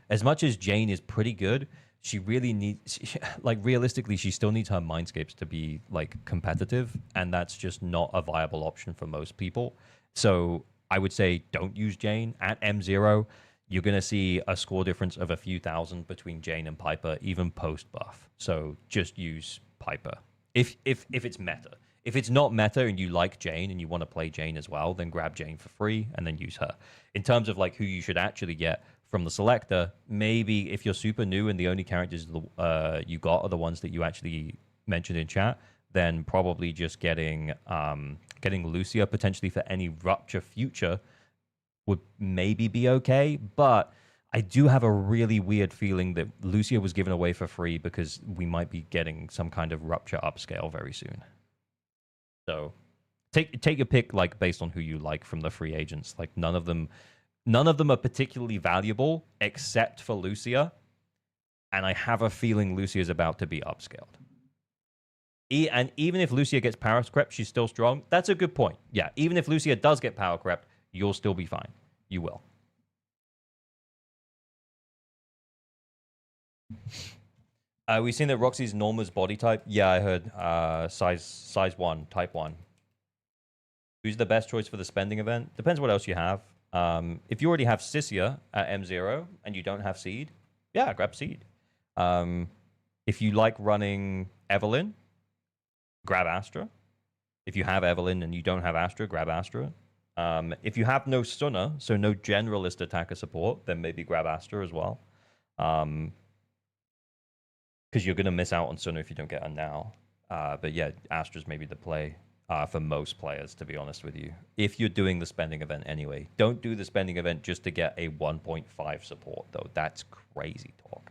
As much as Jane is pretty good, she really needs, like, realistically, she still needs her mindscapes to be, like, competitive, and that's just not a viable option for most people. So I would say don't use Jane at M0. You're going to see a score difference of a few thousand between Jane and Piper, even post-buff. So just use Piper. If it's meta. If it's not meta and you like Jane and you want to play Jane as well, then grab Jane for free and then use her. In terms of like who you should actually get from the selector, maybe if you're super new and the only characters you got are the ones that you actually mentioned in chat, then probably just getting Lucia potentially for any Rupture future would maybe be okay, but I do have a really weird feeling that Lucia was given away for free because we might be getting some kind of Rupture upscale very soon. So take your pick, like, based on who you like from the free agents. Like, none of them are particularly valuable except for Lucia, and I have a feeling Lucia is about to be upscaled. And even if Lucia gets power crept, she's still strong. That's a good point. Yeah, even if Lucia does get power crept, you'll still be fine. You will. We've seen that Roxy's Norma's body type. Yeah, I heard. Size 1, type 1. Who's the best choice for the spending event? Depends what else you have. If you already have Sissia at M0 and you don't have Seed, yeah, grab Seed. If you like running Evelyn, grab Astra. If you have Evelyn and you don't have Astra, grab Astra. If you have no stunner, so no generalist attacker support, then maybe grab Astra as well. Because you're going to miss out on stunner if you don't get her now. But yeah, Astra's maybe the play for most players, to be honest with you. If you're doing the spending event anyway. Don't do the spending event just to get a 1.5 support, though. That's crazy talk.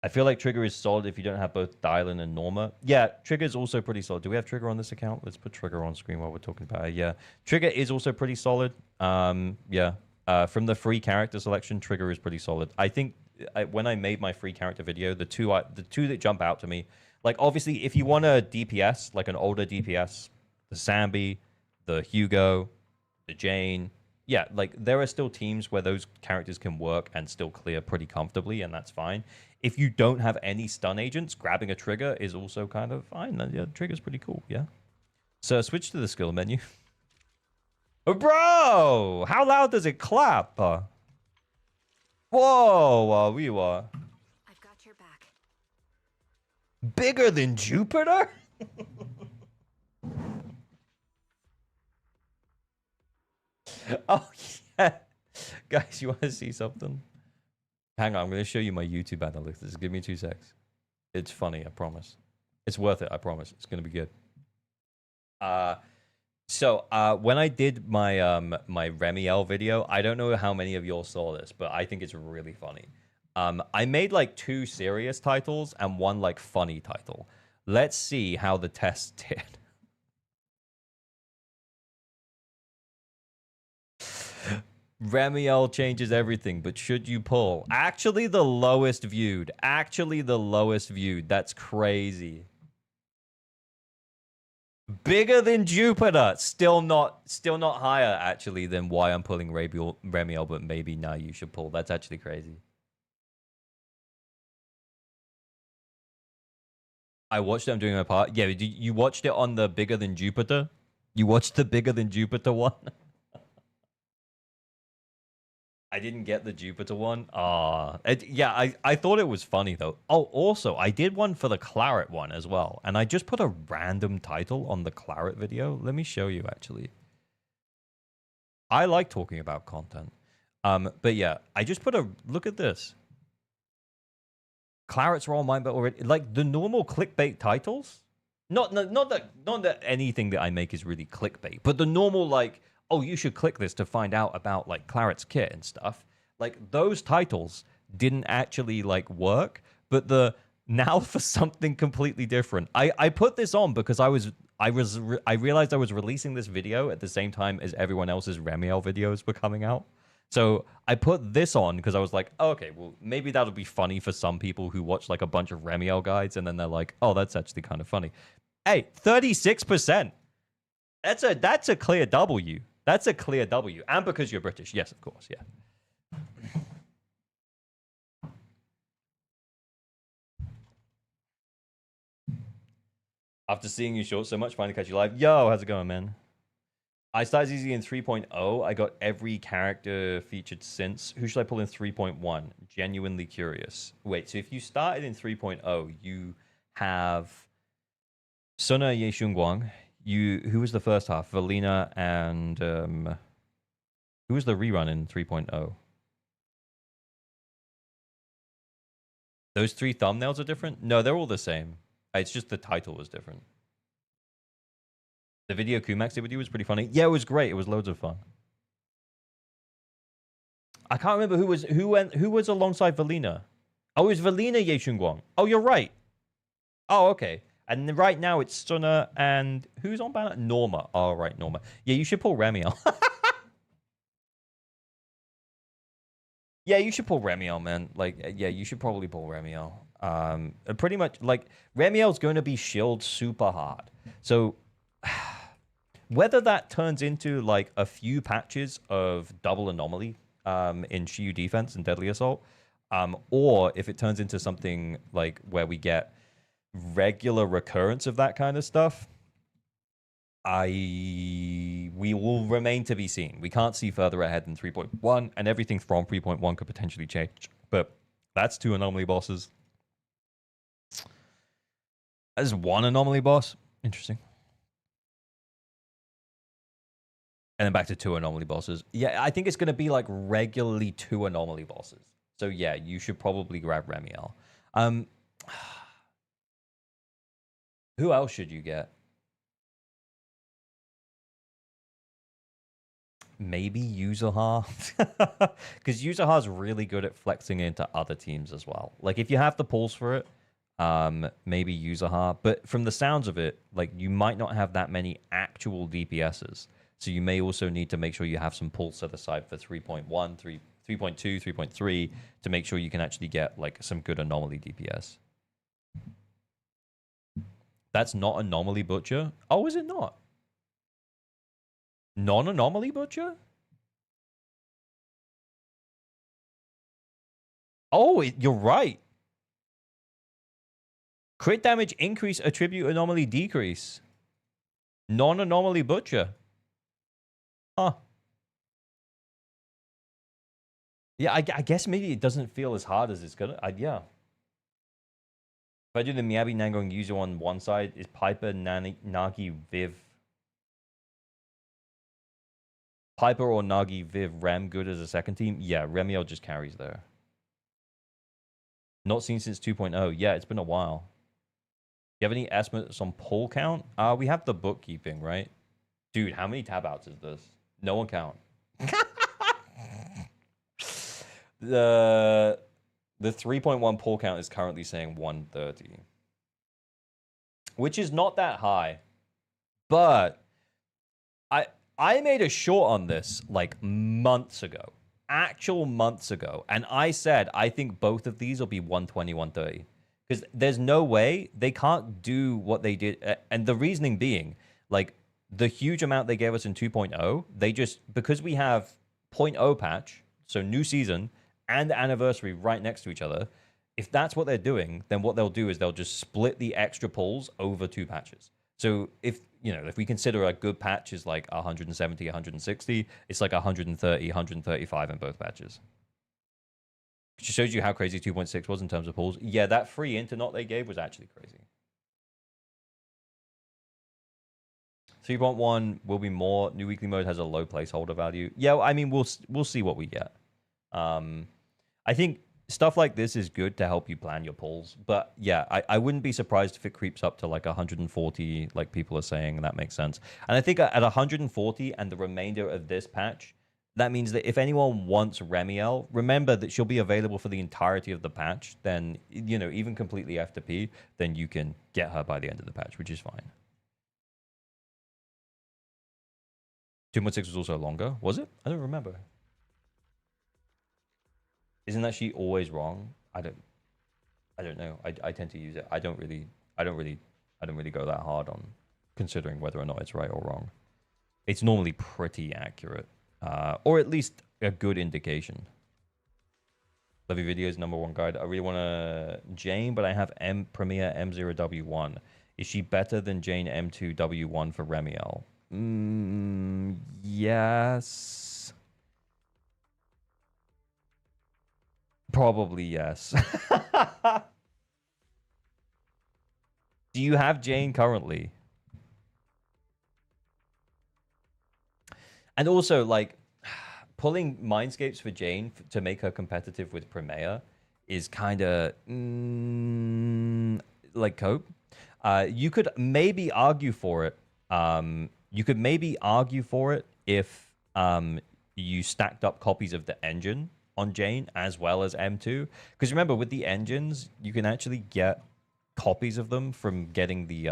I feel like Trigger is solid if you don't have both Dylan and Norma. Yeah, Trigger is also pretty solid. Do we have Trigger on this account? Let's put Trigger on screen while we're talking about it. Yeah, Trigger is also pretty solid. Yeah, from the free character selection, Trigger is pretty solid. I think when I made my free character video, the two that jump out to me, like, obviously, if you want a DPS, like an older DPS, the Sambi, the Hugo, the Jane, yeah, like, there are still teams where those characters can work and still clear pretty comfortably, and that's fine. If you don't have any stun agents, grabbing a Trigger is also kind of fine. Yeah, Trigger's pretty cool, yeah. So switch to the skill menu. Oh, bro! How loud does it clap? Whoa, we were. I've got your back. Bigger than Jupiter? Oh, yeah. Guys, you want to see something? Hang on, I'm going to show you my YouTube analytics. Give me 2 secs. It's funny, I promise. It's worth it, I promise. It's going to be good. So when I did my my REMIELLE video, I don't know how many of y'all saw this, but I think it's really funny. I made like 2 serious titles and 1 like funny title. Let's see how the test did. REMIELLE changes everything, but should you pull? Actually the lowest viewed. Actually the lowest viewed. That's crazy. Bigger than Jupiter. Still not higher actually than why I'm pulling REMIELLE, but maybe now you should pull. That's actually crazy. I watched it. I'm doing my part. Yeah, you watched it on the bigger than Jupiter? You watched the bigger than Jupiter one? I didn't get the Jupiter one. Yeah, I thought it was funny though. Oh, also, I did one for the Claret one as well. And I just put a random title on the Claret video. Let me show you actually. I like talking about content. But yeah, I just put a look at this. Claret's Royal Mind Battle already, like the normal clickbait titles. Not that anything that I make is really clickbait, but the normal like, oh, you should click this to find out about like Claret's kit and stuff. Like those titles didn't actually like work, but the now for something completely different. I put this on because I realized I was releasing this video at the same time as everyone else's REMIELLE videos were coming out. So I put this on because I was like, oh, okay, well, maybe that'll be funny for some people who watch like a bunch of REMIELLE guides and then they're like, oh, that's actually kind of funny. Hey, 36%. That's a clear W. That's a clear W. And because you're British. Yes, of course, yeah. After seeing you short so much, finally catch you live. Yo, how's it going, man? I started ZZZ in 3.0. I got every character featured since. Who should I pull in 3.1? Genuinely curious. Wait, so if you started in 3.0, you have Suna Ye Shunguang. Who was the first half? Valina and who was the rerun in 3.0? Those 3 thumbnails are different? No, they're all the same. It's just the title was different. The video Kumax did with you was pretty funny. Yeah, it was great. It was loads of fun. I can't remember who was alongside Valina. Oh, it was Valina Ye Shunguang. Oh, you're right. Oh, okay. And right now it's Suna and who's on banner? Norma. Oh, right, Norma. Yeah, you should pull REMIELLE. Yeah, you should pull REMIELLE, man. Like, yeah, you should probably pull REMIELLE. Pretty much, like, REMIELLE's going to be shielded super hard. So, whether that turns into, like, a few patches of double anomaly in Shiyu defense and Deadly Assault, or if it turns into something, like, where we get regular recurrence of that kind of stuff, we will remain to be seen. We can't see further ahead than 3.1, and everything from 3.1 could potentially change. But that's 2 anomaly bosses. There's 1 anomaly boss. Interesting. And then back to 2 anomaly bosses. Yeah, I think it's going to be like regularly 2 anomaly bosses. So yeah, you should probably grab REMIELLE. Who else should you get? Maybe Yuzuha. Because Yuzuha's really good at flexing into other teams as well. Like, if you have the pulls for it, maybe Yuzuha. But from the sounds of it, like, you might not have that many actual DPSs. So you may also need to make sure you have some pulls set aside for 3.1, 3.2, 3.3 to make sure you can actually get, like, some good anomaly DPS. That's not Anomaly Butcher? Oh, is it not? Non-anomaly Butcher? Oh, you're right. Crit damage increase, attribute anomaly decrease. Non-anomaly Butcher. Huh. Yeah, I guess maybe it doesn't feel as hard as it's gonna. Yeah. If I do the Miyabi Nangong user on one side, is Piper, Nagi, Viv. Piper or Nagi, Viv, Rem good as a second team? Yeah, Remiel just carries there. Not seen since 2.0. Yeah, it's been a while. You have any estimates on pull count? We have the bookkeeping, right? Dude, how many tab outs is this? No one count. The 3.1 pull count is currently saying 130. Which is not that high. But I made a short on this like months ago. Actual months ago. And I said I think both of these will be 120, 130. Because there's no way they can't do what they did. And the reasoning being, like, the huge amount they gave us in 2.0, they just, because we have 0.0 patch, so new season, and anniversary right next to each other, if that's what they're doing, then what they'll do is they'll just split the extra pulls over 2 patches. So if, you know, if we consider a good patch is like 170, 160, it's like 130, 135 in both patches. Which shows you how crazy 2.6 was in terms of pulls. Yeah, that free internet they gave was actually crazy. 3.1 will be more. New weekly mode has a low placeholder value. Yeah, I mean, we'll see what we get. I think stuff like this is good to help you plan your pulls. But yeah, I wouldn't be surprised if it creeps up to like 140, like people are saying, and that makes sense. And I think at 140 and the remainder of this patch, that means that if anyone wants Remielle, remember that she'll be available for the entirety of the patch. Then, you know, even completely F2P, then you can get her by the end of the patch, which is fine. 2.6 was also longer. Was it? I don't remember. Isn't that she always wrong? I don't know. I tend to use it. I don't really go that hard on considering whether or not it's right or wrong. It's normally pretty accurate. Or at least a good indication. Love your videos, #1 guide. I really want to Jane, but I have Premiere M0W1. Is she better than Jane M2W1 for Remielle? Yes. Probably yes. Do you have Jane currently? And also, like, pulling Mindscapes for Jane to make her competitive with Premiere is kind of like cope. You could maybe argue for it. You could maybe argue for it if you stacked up copies of the engine on Jane as well as M2. Because remember, with the engines, you can actually get copies of them from getting the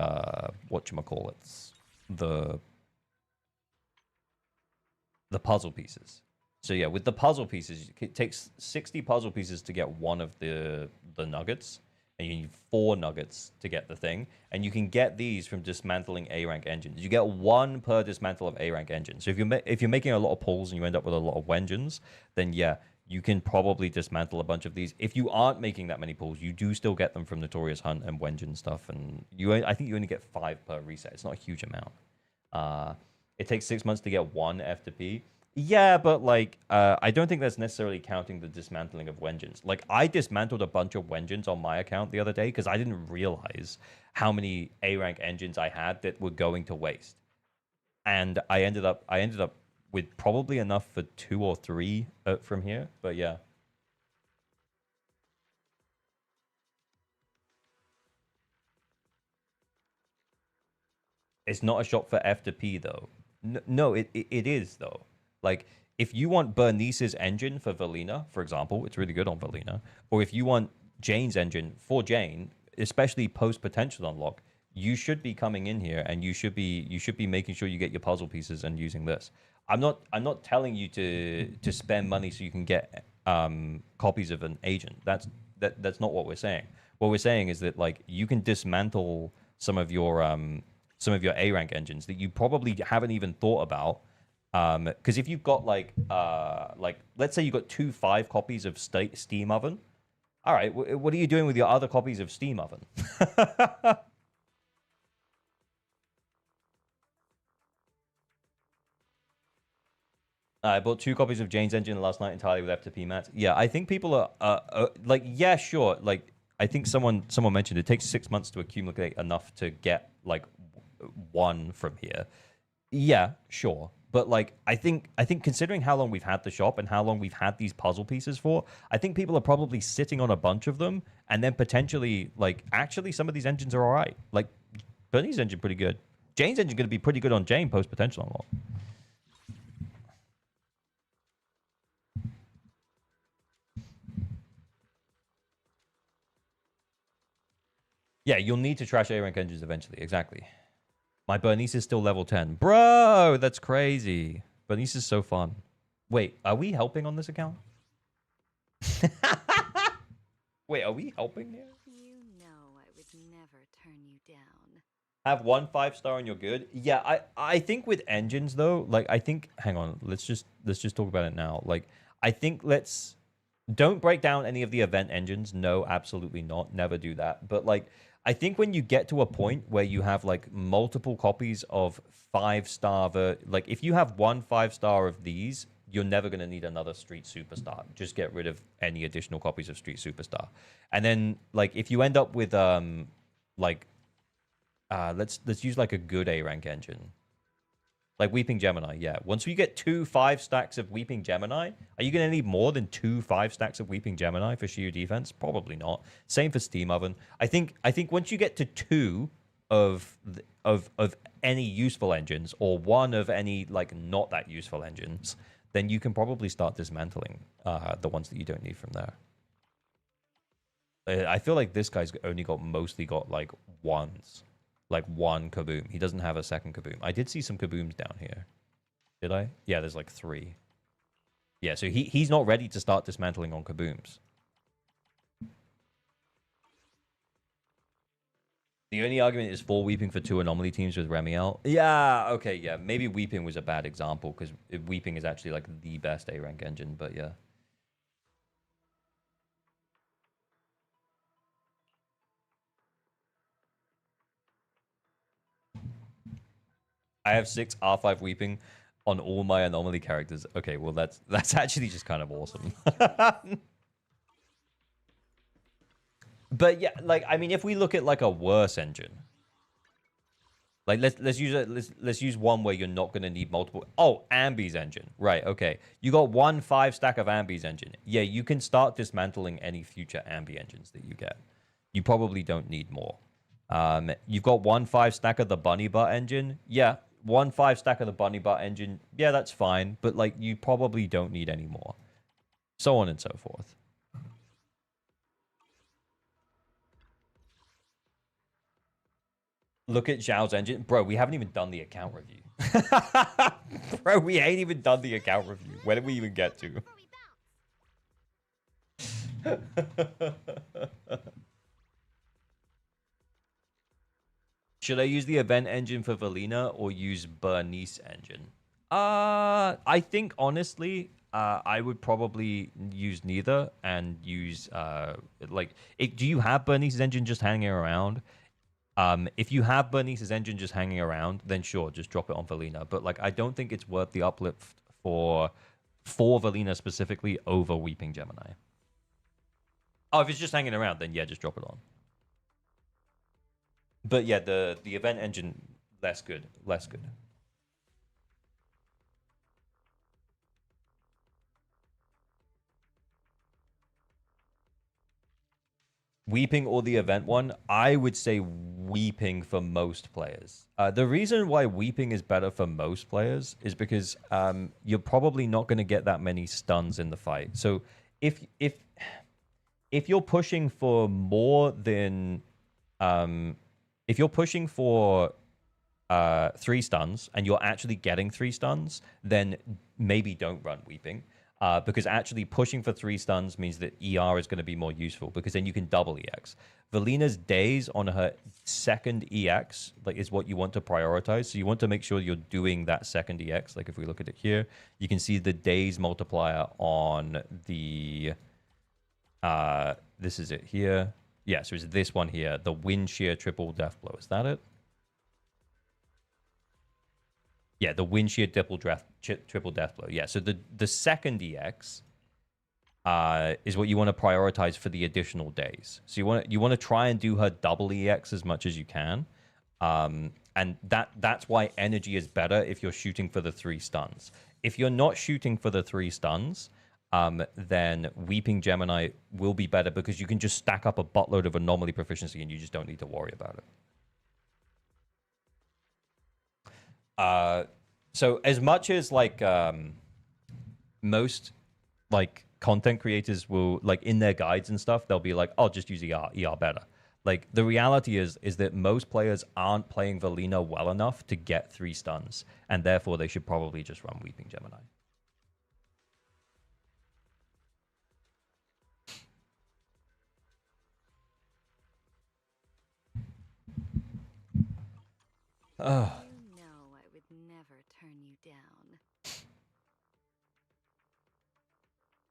whatchamacallits, the puzzle pieces. So yeah, with the puzzle pieces, it takes 60 puzzle pieces to get one of the nuggets, and you need 4 nuggets to get the thing. And you can get these from dismantling A-rank engines. You get 1 per dismantle of A-rank engines. So if you're making a lot of pulls and you end up with a lot of engines, then yeah, you can probably dismantle a bunch of these. If you aren't making that many pulls, you do still get them from Notorious Hunt and Wengen stuff. And I think you only get 5 per reset. It's not a huge amount. It takes 6 months to get 1 F2P. Yeah, but like, I don't think that's necessarily counting the dismantling of Wengens. Like, I dismantled a bunch of Wengens on my account the other day because I didn't realize how many A-rank engines I had that were going to waste. And I ended up with probably enough for 2 or 3 from here. But yeah. It's not a shop for F2P though. No, it is though. Like, if you want Bernice's engine for Valina, for example, it's really good on Valina. Or if you want Jane's engine for Jane, especially post potential unlock, you should be coming in here and you should be making sure you get your puzzle pieces and using this. I'm not telling you to spend money so you can get copies of an agent. That's not what we're saying. What we're saying is that, like, you can dismantle some of your A-rank engines that you probably haven't even thought about. Because if you've got like let's say you got 2 5 copies of Steam Oven, all right, what are you doing with your other copies of Steam Oven? I bought 2 copies of Jane's engine last night entirely with F2P mats. Yeah, I think people are like, yeah, sure. Like, I think someone mentioned it takes 6 months to accumulate enough to get like 1 from here. Yeah, sure. But like, I think considering how long we've had the shop and how long we've had these puzzle pieces for, I think people are probably sitting on a bunch of them, and then potentially like, actually, some of these engines are all right. Like, Bernie's engine pretty good. Jane's engine going to be pretty good on Jane post potential unlock. Yeah, you'll need to trash A rank engines eventually. Exactly. My Bernice is still level 10. Bro, that's crazy. Bernice is so fun. Wait, are we helping on this account? Wait, are we helping here? You know I would never turn you down. Have 1 5-star and you're good. Yeah, I think with engines though, like I think hang on, let's just talk about it now. Like I think don't break down any of the event engines. No, absolutely not. Never do that. But like I think when you get to a point where you have like multiple copies of 5-star, like if you have 1 5-star of these, you're never going to need another Street Superstar. Just get rid of any additional copies of Street Superstar. And then like if you end up with let's use like a good A rank engine. Like Weeping Gemini, yeah. Once we get 2 5-stacks of Weeping Gemini, are you going to need more than 2 5-stacks of Weeping Gemini for sheer defense? Probably not. Same for Steam Oven. I think once you get to 2 of any useful engines, or 1 of any like not that useful engines, then you can probably start dismantling the ones that you don't need from there. I feel like this guy's mostly got like ones. Like 1 kaboom. He doesn't have a second kaboom. I did see some kabooms down here. Did I? Yeah, there's like 3. Yeah, so he's not ready to start dismantling on kabooms. The only argument is for Weeping for 2 anomaly teams with REMIELLE. Yeah, okay, yeah. Maybe Weeping was a bad example because Weeping is actually like the best A rank engine, but yeah. I have 6 R5 Weeping on all my anomaly characters. Okay, well that's actually just kind of awesome. But yeah, like I mean, if we look at like a worse engine, like let's use one where you're not going to need multiple. Oh, Ambi's engine, right? Okay, you got 1 5-stack of Ambi's engine. Yeah, you can start dismantling any future Ambi engines that you get. You probably don't need more. You've got 1 5-stack of the Bunny Butt engine. Yeah. 1 5-stack of the Bunny Butt engine, yeah, that's fine, but like you probably don't need any more. So on and so forth. Look at Zhao's engine. Bro, we haven't even done the account review. Bro, we ain't even done the account review. Where did we even get to? Should I use the event engine for Valina or use Bernice engine? I think honestly, I would probably use neither and use do you have Bernice's engine just hanging around? If you have Bernice's engine just hanging around, then sure, just drop it on Valina. But like, I don't think it's worth the uplift for Valina specifically over Weeping Gemini. Oh, if it's just hanging around, then yeah, just drop it on. But yeah, the event engine, less good. Weeping or the event one, I would say Weeping for most players. The reason why Weeping is better for most players is because you're probably not going to get that many stuns in the fight. So if you're pushing for more than if you're pushing for 3 stuns and you're actually getting 3 stuns, then maybe don't run Weeping. Because actually pushing for 3 stuns means that ER is going to be more useful because then you can double EX. Valina's days on her second EX is what you want to prioritize. So you want to make sure you're doing that second EX. Like if we look at it here, you can see the days multiplier on the... this is it here. Yeah, so it's this one here. The wind shear triple death blow. Is that it? Yeah, the wind shear triple death blow. Yeah, so the second EX is what you want to prioritize for the additional days. So you want to try and do her double EX as much as you can, and And that's why energy is better if you're shooting for the 3 stuns. If you're not shooting for the 3 stuns, then Weeping Gemini will be better because you can just stack up a buttload of anomaly proficiency and you just don't need to worry about it. So as much as like most like content creators will like in their guides and stuff, they'll be like, "Oh, just use ER better." Like the reality is that most players aren't playing Valina well enough to get 3 stuns, and therefore they should probably just run Weeping Gemini. Oh. You know I would never turn you down.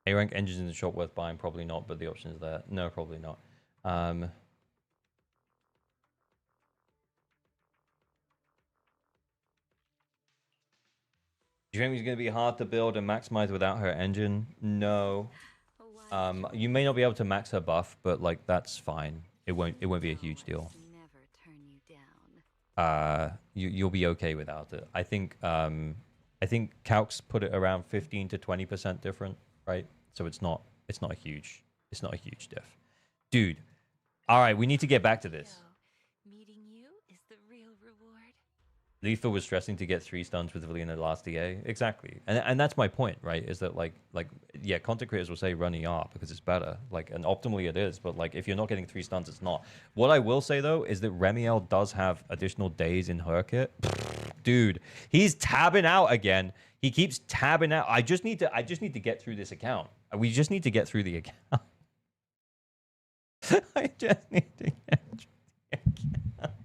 A-rank engines in the shop worth buying? Probably not, but the option is there. No, probably not. Do you think it's going to be hard to build and maximize without her engine? No. You may not be able to max her buff, but like that's fine. It won't be a huge deal. You'll be okay without it. I think calcs put it around 15 to 20% different, right? So it's not a huge diff. Dude. All right, we need to get back to this. Meeting you is the real reward. Lethal was stressing to get 3 stuns with Valina last EA. Exactly. And that's my point, right? Is that like yeah, content creators will say run ER because it's better. Like, and optimally it is, but like if you're not getting 3 stuns, it's not. What I will say though is that Remiel does have additional days in her kit. Dude, he's tabbing out again. He keeps tabbing out. I just need to get through this account. We just need to get through the account. I just need to get through the account.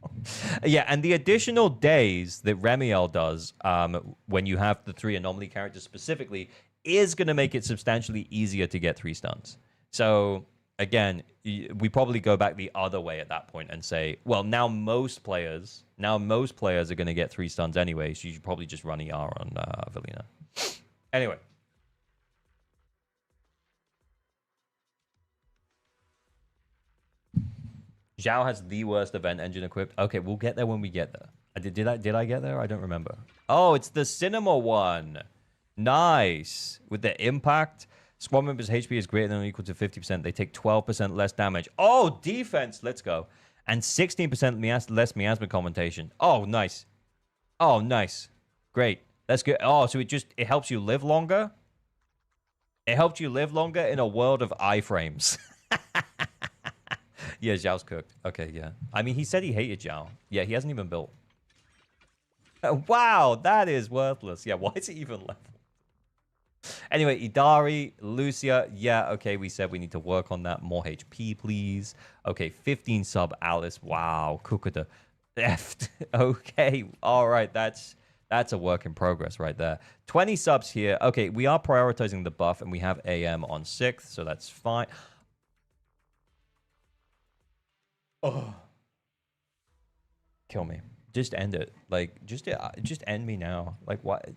Yeah, and the additional days that Remiel does when you have the 3 anomaly characters specifically is going to make it substantially easier to get 3 stuns. So, again, we probably go back the other way at that point and say, well, now most players are going to get 3 stuns anyway, so you should probably just run ER on Valina. Anyway. Zhao has the worst event engine equipped. Okay, we'll get there when we get there. Did I get there? I don't remember. Oh, it's the cinema one. Nice. With the impact, squad members' HP is greater than or equal to 50%. They take 12% less damage. Oh, defense. Let's go. And 16% less miasma commentation. Oh, nice. Oh, nice. Great. That's good. Oh, so it helps you live longer? It helped you live longer in a world of iframes. Yeah, Zhao's cooked. Okay, yeah. I mean, he said he hated Zhao. Yeah, he hasn't even built. Wow, that is worthless. Yeah, why is it even level? Anyway, Idari, Lucia. Yeah, okay, we said we need to work on that. More HP, please. Okay, 15 sub Alice. Wow, Kukuda. Effed. Okay, all right, that's a work in progress right there. 20 subs here. Okay, we are prioritizing the buff, and we have AM on 6th, so that's fine. Oh, kill me. Just end it. Like, just end me now. Like, what?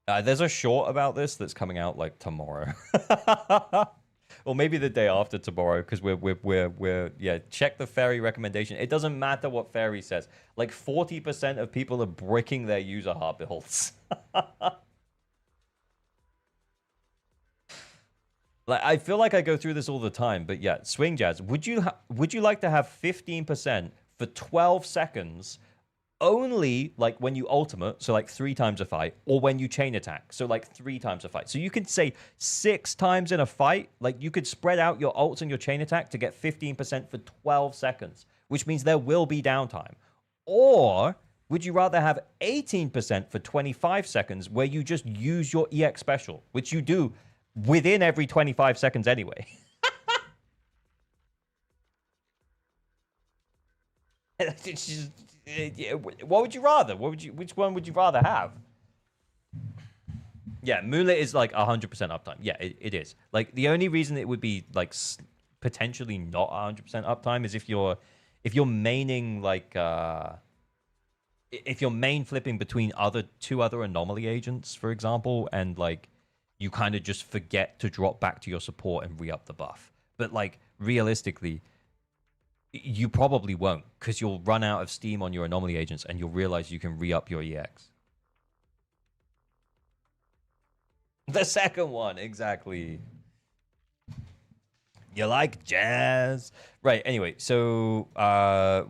There's a short about this that's coming out like tomorrow, or maybe the day after tomorrow, because we're yeah. Check the fairy recommendation. It doesn't matter what fairy says. Like 40% of people are bricking their user heart builds. Like, I feel like I go through this all the time, but yeah, Swing Jazz, would you like to have 15% for 12 seconds only like when you ultimate, so like 3 times a fight, or when you chain attack, so like 3 times a fight. So you could say 6 times in a fight, like you could spread out your ults and your chain attack to get 15% for 12 seconds, which means there will be downtime. Or would you rather have 18% for 25 seconds where you just use your EX special, which you do within every 25 seconds anyway? What would you rather? Which one would you rather have? Yeah, Moonlit is like 100% uptime. Yeah, it is. Like, the only reason it would be like potentially not 100% uptime is if you're maining like if you're main flipping between 2 other anomaly agents, for example, and like you kind of just forget to drop back to your support and re-up the buff. But like realistically, you probably won't, because you'll run out of steam on your anomaly agents and you'll realize you can re-up your EX. The second one, exactly. You like jazz? Right, anyway, so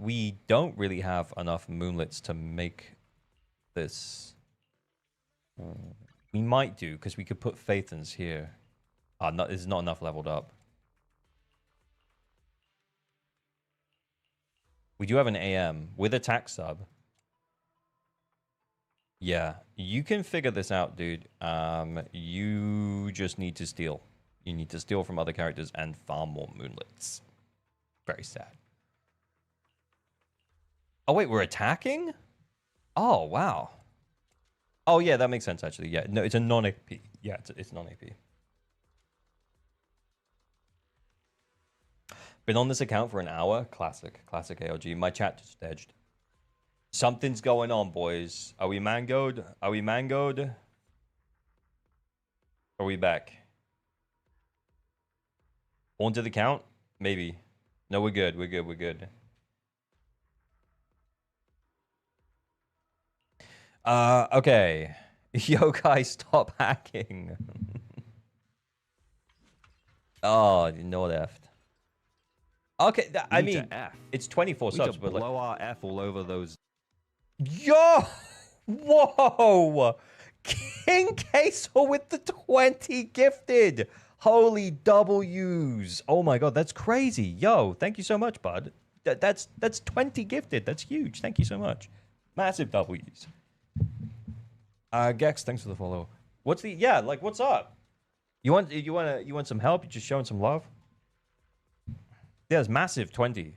we don't really have enough moonlets to make this. We might do, because we could put Phaethons here. There's not enough leveled up. We do have an AM with attack sub. Yeah, you can figure this out, dude. You just need to steal. You need to steal from other characters and farm more moonlets. Very sad. Oh, wait, we're attacking? Oh, wow. Oh, yeah, that makes sense, actually. Yeah, no, it's a non-AP. Yeah, it's non-AP. Been on this account for an hour. Classic ALG. My chat just edged. Something's going on, boys. Are we mangoed? Are we mangoed? Are we back? On to the count? Maybe. No, we're good. We're good. We're good. Okay. Yo, guys, stop hacking. Oh, not effed. Okay, I mean, it's 24 subs, but blow our F all over those. Yo! Whoa! King Queso with the 20 gifted. Holy W's. Oh my god, that's crazy. Yo, thank you so much, bud. That's 20 gifted. That's huge. Thank you so much. Massive W's. Gex, thanks for the follow. What's what's up? You want some help? You just showing some love? Yeah, it's massive 20.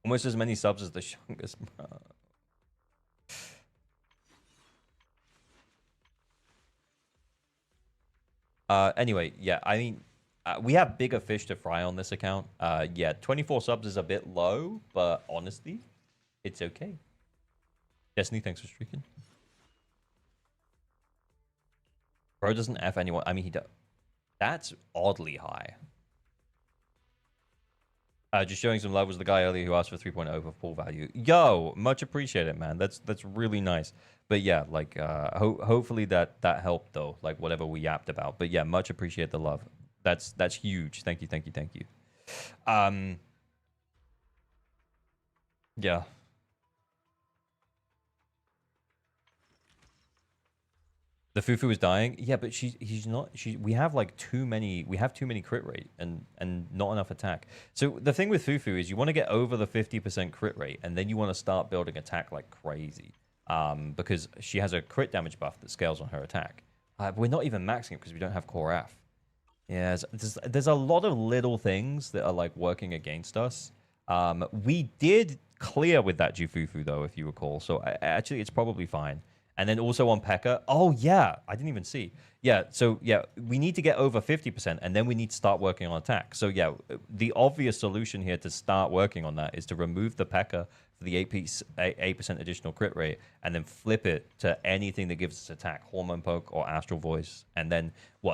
Almost as many subs as the youngest. Anyway, yeah, I mean, we have bigger fish to fry on this account. Yeah, 24 subs is a bit low, but honestly, it's okay. Destiny, thanks for streaking. Bro doesn't F anyone. I mean, he does. That's oddly high. Just showing some love was the guy earlier who asked for 3.0 for full value. Yo, much appreciated, man. That's really nice. But yeah, like hopefully that helped though. Like whatever we yapped about. But yeah, much appreciate the love. That's huge. Thank you. Yeah. The Fufu is dying. Yeah, but he's not. We have like too many. We have too many crit rate and not enough attack. So the thing with Fufu is you want to get over the 50% crit rate, and then you want to start building attack like crazy. Because she has a crit damage buff that scales on her attack. But we're not even maxing it because we don't have core F. Yeah, there's a lot of little things that are like working against us. We did clear with that Jufufu though, if you recall. So actually, it's probably fine. And then also on P.E.K.K.A. Oh, yeah. I didn't even see. Yeah, so, yeah, we need to get over 50%, and then we need to start working on attack. So, yeah, the obvious solution here to start working on that is to remove the P.E.K.K.A. for the 8% additional crit rate, and then flip it to anything that gives us attack, Hormone Poke or Astral Voice. And then,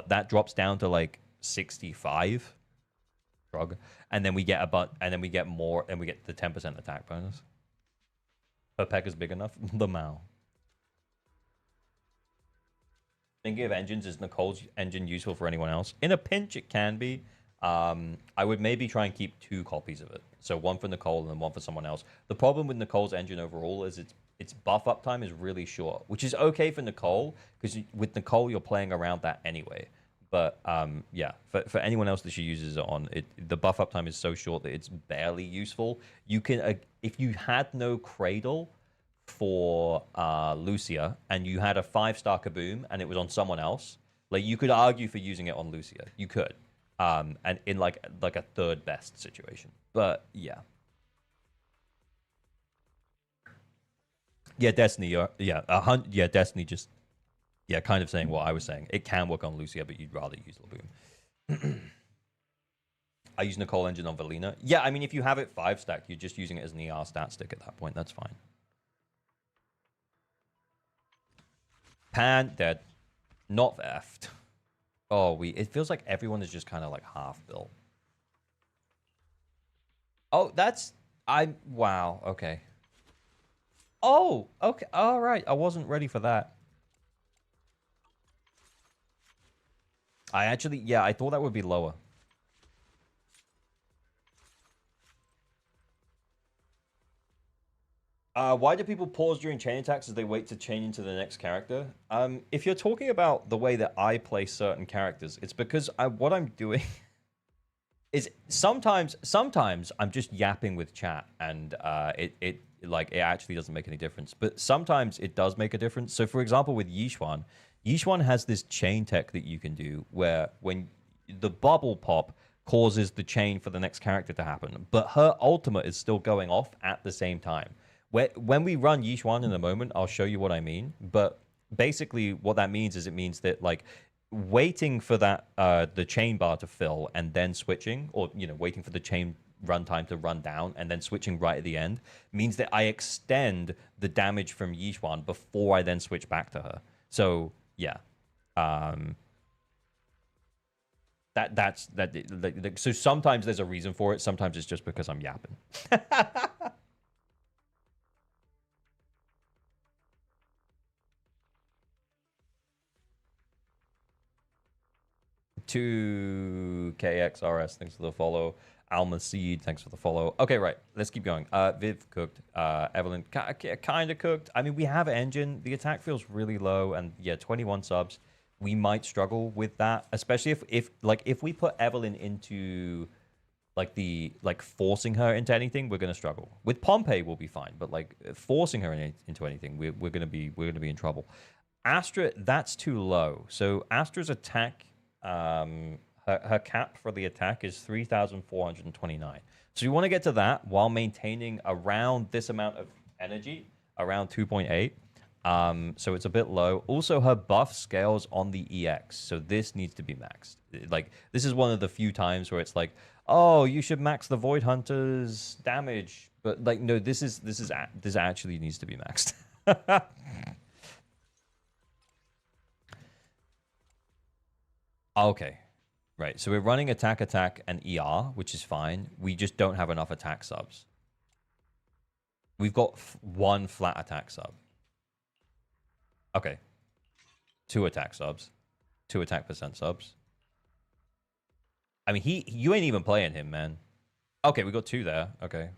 that drops down to, like, 65? Shrug. And then we get and then we get more, and we get the 10% attack bonus. Her P.E.K.K.A.'s big enough? The Mao. Thinking of engines, is Nicole's engine useful for anyone else? In a pinch, it can be. I would maybe try and keep 2 copies of it. So one for Nicole and then one for someone else. The problem with Nicole's engine overall is its buff up time is really short, which is okay for Nicole, because with Nicole, you're playing around that anyway. But yeah, for anyone else that she uses it on, the buff up time is so short that it's barely useful. You can, if you had no Cradle for Lucia and you had a 5-star Kaboom and it was on someone else, like you could argue for using it on Lucia. You could, and in like a third best situation. But yeah, Destiny. Destiny. Just kind of saying what I was saying. It can work on Lucia, but you'd rather use Laboom. I use Nicole engine on Valina. Yeah, I mean, if you have it 5-stack, you're just using it as an ER stat stick at that point. That's fine. Pan dead. Not theft. Oh, it feels like everyone is just kind of like half built. Oh, wow, okay. Oh, okay, all right. I wasn't ready for that. Yeah, I thought that would be lower. Why do people pause during chain attacks as they wait to chain into the next character? If you're talking about the way that I play certain characters, it's because what I'm doing is sometimes I'm just yapping with chat, and it actually doesn't make any difference. But sometimes it does make a difference. So for example, with Yixuan has this chain tech that you can do where when the bubble pop causes the chain for the next character to happen, but her ultimate is still going off at the same time. When we run Yixuan in a moment, I'll show you what I mean. But basically what that means is it means that like waiting for that the chain bar to fill and then switching, or waiting for the chain runtime to run down and then switching right at the end means that I extend the damage from Yixuan before I then switch back to her. So yeah, so sometimes there's a reason for it. Sometimes it's just because I'm yapping. 2KXRS, thanks for the follow. Alma Seed, thanks for the follow. Okay, right, let's keep going. Viv cooked. Evelyn kind of cooked. I mean, we have engine. The attack feels really low, and yeah, 21 subs. We might struggle with that, especially if we put Evelyn into forcing her into anything, we're gonna struggle. With Pompey, we'll be fine, but like forcing her into anything, we're gonna be in trouble. Astra, that's too low. So Astra's attack, her cap for the attack is 3,429. So you want to get to that while maintaining around this amount of energy, around 2.8. So it's a bit low. Also, her buff scales on the EX, so this needs to be maxed. Like, this is one of the few times where it's like, oh, you should max the Void Hunter's damage, but like, no, this actually needs to be maxed. Okay, right. So we're running attack, and ER, which is fine. We just don't have enough attack subs. We've got one flat attack sub. Okay. 2 attack subs. 2 attack percent subs. I mean, you ain't even playing him, man. Okay, we got 2 there. Okay.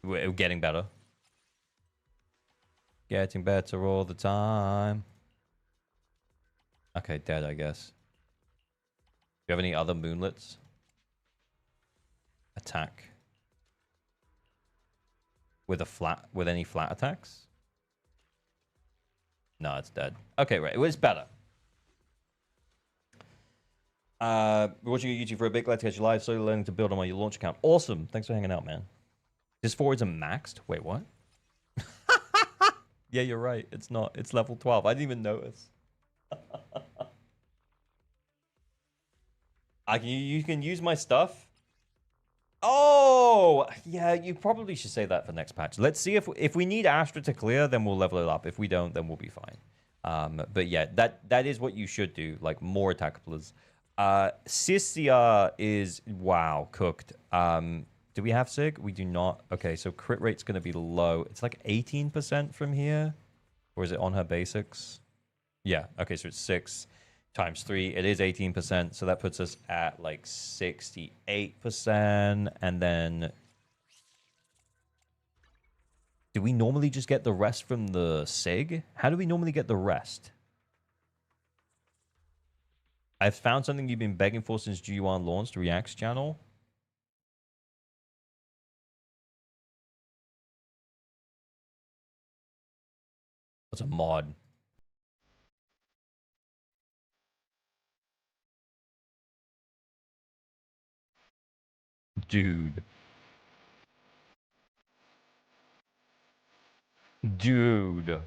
We're getting better. Getting better all the time. Okay, dead, I guess. Do you have any other moonlets? Attack. With any flat attacks? No, it's dead. Okay, right. It was better. Watching your YouTube for a bit. Glad to catch you live. Slowly learning to build on my launch account. Awesome. Thanks for hanging out, man. This forward's a maxed? Wait, what? Yeah, you're right. It's not. It's level 12. I didn't even notice. You can use my stuff. Oh, yeah, you probably should say that for next patch. Let's see if we need Astra to clear, then we'll level it up. If we don't, then we'll be fine. But yeah, that is what you should do. Like, more attackers. Sissia is, wow, cooked. Do we have Sig? We do not. Okay, so crit rate's going to be low. It's like 18% from here. Or is it on her basics? Yeah, okay, so it's 6 times 3. It is 18%, so that puts us at like 68%. And then... do we normally just get the rest from the Sig? How do we normally get the rest? I've found something you've been begging for since G1 launched, Reacts channel. What's a mod? Dude. Dude.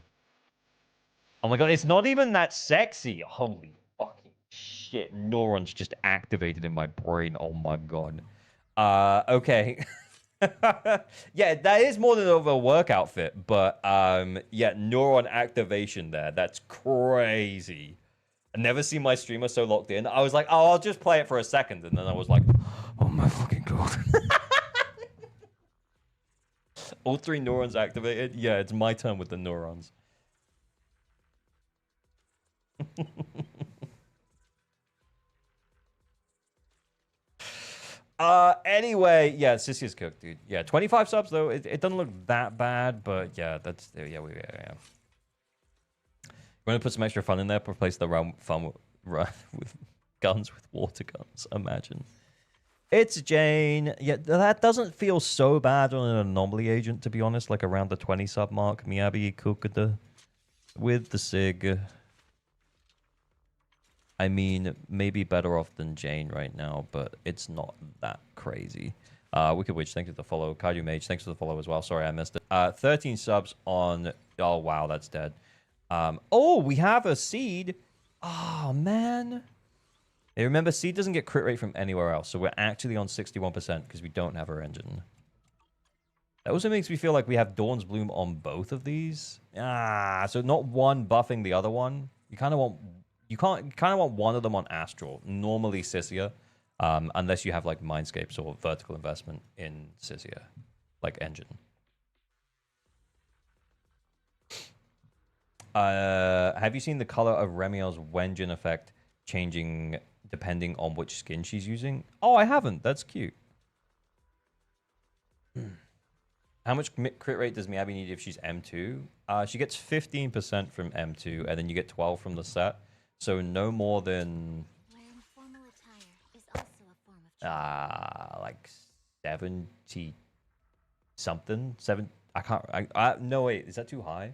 Oh my god, it's not even that sexy. Holy fucking shit. Neurons just activated in my brain. Oh my god. Okay. Yeah, that is more than over a work outfit, but yeah, neuron activation there. That's crazy. I never seen my streamer so locked in. I was like, oh, I'll just play it for a second, and then I was like, oh my fucking god. All 3 neurons activated. Yeah, it's my turn with the neurons. Anyway, yeah, Sissy is cooked, dude. Yeah, 25 subs though. It doesn't look that bad, but yeah, that's yeah. Yeah. We're gonna put some extra fun in there. Replace the fun with guns with water guns. Imagine. It's Jane. Yeah, that doesn't feel so bad on an anomaly agent, to be honest. Like around the 20 sub mark. Miyabi cooked with the Sig. I mean, maybe better off than Jane right now, but it's not that crazy. Wicked Witch, thank you for the follow. Kaiju Mage, thanks for the follow as well. Sorry, I missed it. 13 subs on... Oh, wow, that's dead. Oh, we have a Seed. Oh, man. Hey, remember, Seed doesn't get crit rate from anywhere else, so we're actually on 61% because we don't have our engine. That also makes me feel like we have Dawn's Bloom on both of these. So not one buffing the other one. You kind of want... You kind of want one of them on Astral, normally Sisia, unless you have like Mindscapes or vertical investment in Sisia, like engine. Have you seen the color of Remielle's Wenjin effect changing depending on which skin she's using? Oh, I haven't. That's cute. How much crit rate does Miyabi need if she's M2? She gets 15% from M2, and then you get 12 from the set. So no more than like 70 something. I can't. No wait, is that too high?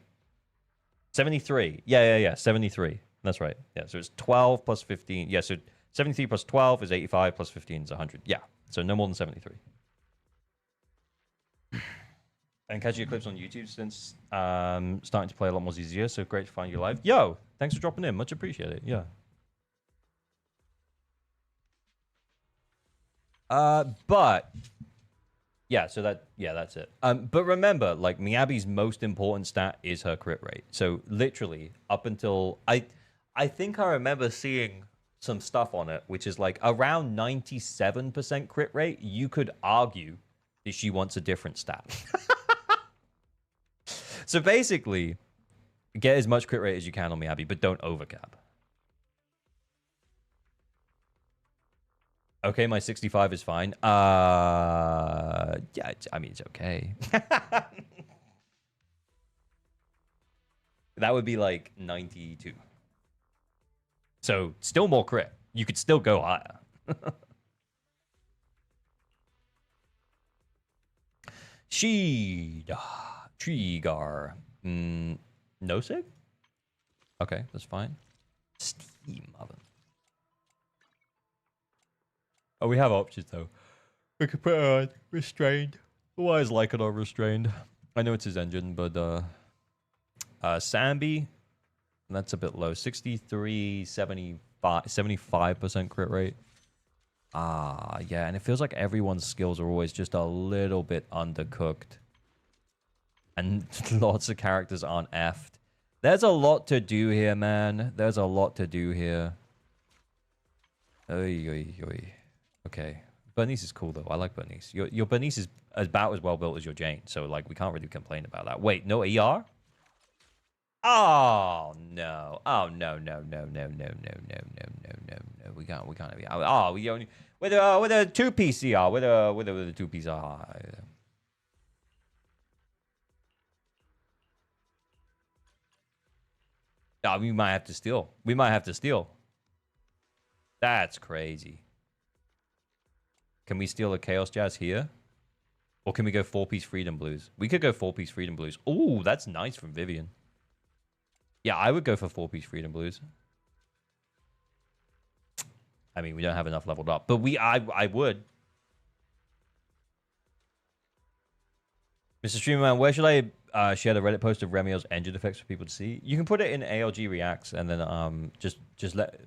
73. Yeah. 73. That's right. Yeah. So it's 12 plus 15. Yeah. So 73 plus 12 is 85 plus 15 is 100. Yeah. So no more than 73. And catching your clips on YouTube since starting to play a lot more ZZZ, so great to find you live. Yo, thanks for dropping in. Much appreciated. Yeah. But yeah, so that's it. But remember, like Miyabi's most important stat is her crit rate. So literally up until I think I remember seeing some stuff on it, which is like around 97% crit rate. You could argue that she wants a different stat. So basically, get as much crit rate as you can on Miyabi, but don't overcap. Okay, my 65 is fine. Yeah, I mean, it's okay. That would be like 92. So still more crit. You could still go higher. Sheed. Trigar. No sig? Okay, that's fine. Steam oven. Oh, we have options though. We could put it on restrained. Otherwise, like it or restrained. I know it's his engine, but Sambi, that's a bit low. 63, 75% crit rate. Yeah, and it feels like everyone's skills are always just a little bit undercooked. And lots of characters aren't effed. There's a lot to do here, man. There's a lot to do here. Oy, oy, oy. Okay. Bernice is cool, though. I like Bernice. Your Bernice is about as well built as your Jane. So, like, we can't really complain about that. Wait, no ER? Oh, no. Oh, no. We can't have ER. Oh, we only... With a 2-piece ER. With a 2-piece ER. Oh, we might have to steal. We might have to steal. That's crazy. Can we steal a Chaos Jazz here? Or can we go 4-piece Freedom Blues? We could go 4-piece Freedom Blues. Ooh, that's nice from Vivian. Yeah, I would go for 4-piece Freedom Blues. I mean, we don't have enough leveled up. But I would. Mr. Streamerman, where should I share the Reddit post of Remielle's engine effects for people to see? You can put it in ALG Reacts, and then just let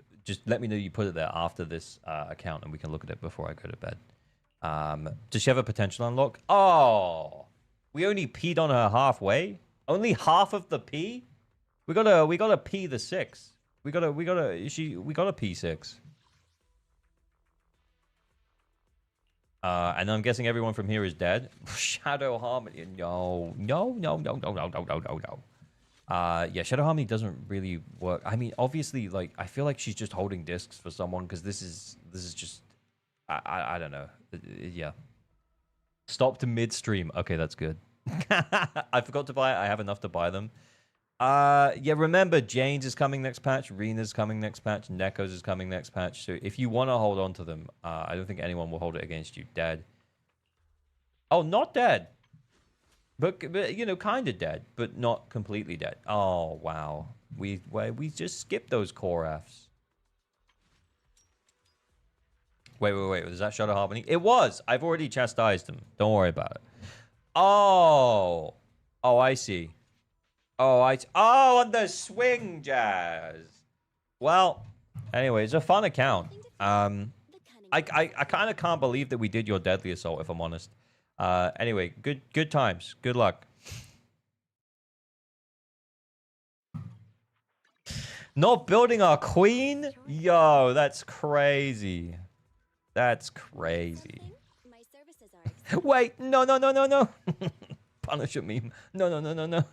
me know you put it there after this account, and we can look at it before I go to bed. Does she have a potential unlock? Oh, we only peed on her halfway. Only half of the pee. We gotta pee the 6. We gotta P6. And I'm guessing everyone from here is dead. Shadow Harmony. No. Yeah, Shadow Harmony doesn't really work. I mean, obviously, like, I feel like she's just holding discs for someone because this is just, I don't know. Yeah. Stop to midstream. Okay, that's good. I forgot to buy it. I have enough to buy them. Yeah, remember, Jane's is coming next patch. Rena's coming next patch. Neko's is coming next patch. So if you want to hold on to them, I don't think anyone will hold it against you. Dead. Oh, not dead. But you know, kind of dead, but not completely dead. Oh, wow. We just skipped those core Fs. Wait. Was that Shadow Harmony? It was. I've already chastised him. Don't worry about it. Oh, I see. Oh, on the swing jazz. Well, anyway, it's a fun account. I kind of can't believe that we did your deadly assault, if I'm honest. Anyway, good times. Good luck. Not building our queen? Yo, that's crazy. That's crazy. Wait, no. Punisher meme. No.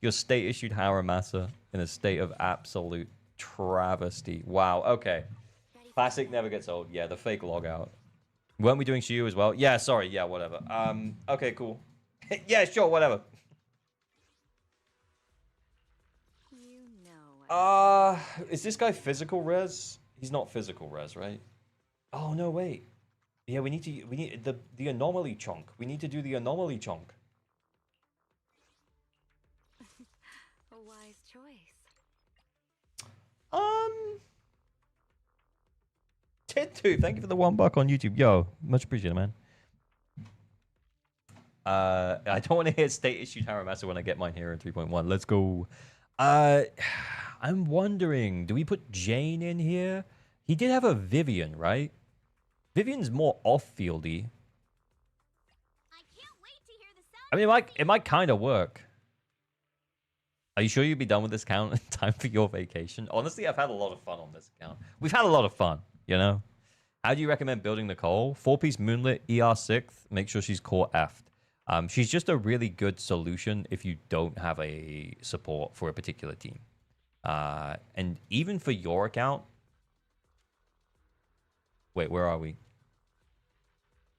Your state-issued Haramasa in a state of absolute travesty. Wow, okay. Classic never gets old. Yeah, the fake logout. Weren't we doing Shiyu as well? Yeah, sorry. Yeah, whatever. Okay, cool. Yeah, sure, whatever. Is this guy physical res? He's not physical res, right? Oh, no, wait. Yeah, we need the anomaly chunk. We need to do the anomaly chunk. A wise choice. Tintu, thank you for the $1 on YouTube. Yo, much appreciated, man. I don't want to hear state-issued Haramasa when I get mine here in 3.1. Let's go. I'm wondering, do we put Jane in here? He did have a Vivian, right? Vivian's more off-fieldy. I mean, it might kind of work. Are you sure you'd be done with this account in time for your vacation? Honestly, I've had a lot of fun on this account. We've had a lot of fun, you know? How do you recommend building Nicole? 4-piece Moonlit, ER 6th. Make sure she's core F'd. She's just a really good solution if you don't have a support for a particular team. And even for your account... Wait, where are we?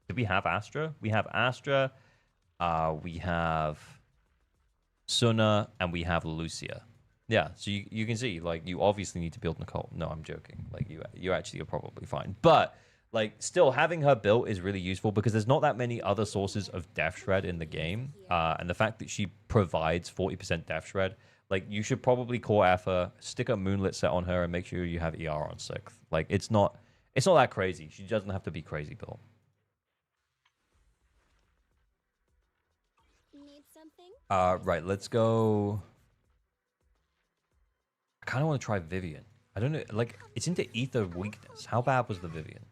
Did we have Astra? We have Astra. We have Suna, and we have Lucia. Yeah, so you can see, like, you obviously need to build Nicole. No, I'm joking. Like, you actually are probably fine. But, like, still, having her built is really useful because there's not that many other sources of Death Shred in the game. And the fact that she provides 40% Death Shred, like, you should probably core F her, stick a Moonlit set on her, and make sure you have ER on 6th. Like, it's not that crazy. She doesn't have to be crazy built. Right, let's go. I kind of want to try Vivian. I don't know, like, it's into ether weakness. How bad was the Vivian?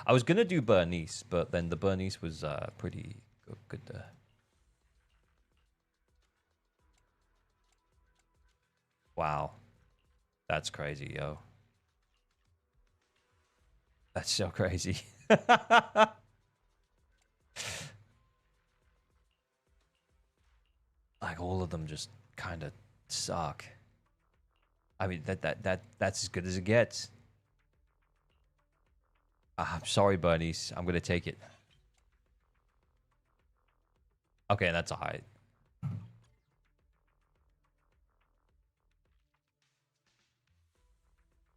I was gonna do Bernice, but then the Bernice was pretty good there. Wow, that's crazy, yo. That's so crazy. Like, all of them just kind of suck. I mean, that's as good as it gets. I'm sorry, Bernice. I'm gonna take it. Okay, that's a hide.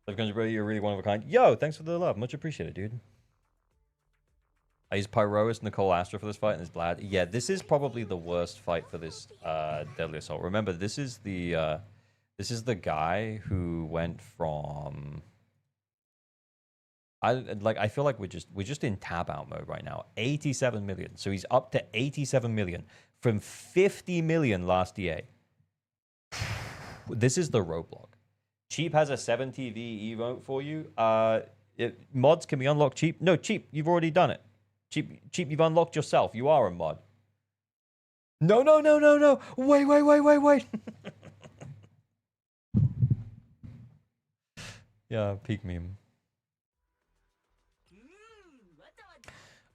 Bro, you're really one of a kind. Yo, thanks for the love. Much appreciated, dude. I used Pyrois, Nicole Astra for this fight, and it's Blad. Yeah, this is probably the worst fight for this Deadly Assault. Remember, this is the guy who went from... I feel like we're just in tab out mode right now. 87 million. So he's up to 87 million from 50 million last EA. This is the roadblock. Cheap has a 7 TV emote for you. Mods can be unlocked cheap. No, cheap. You've already done it. Cheap. You've unlocked yourself. You are a mod. No. Wait. Yeah, peak meme.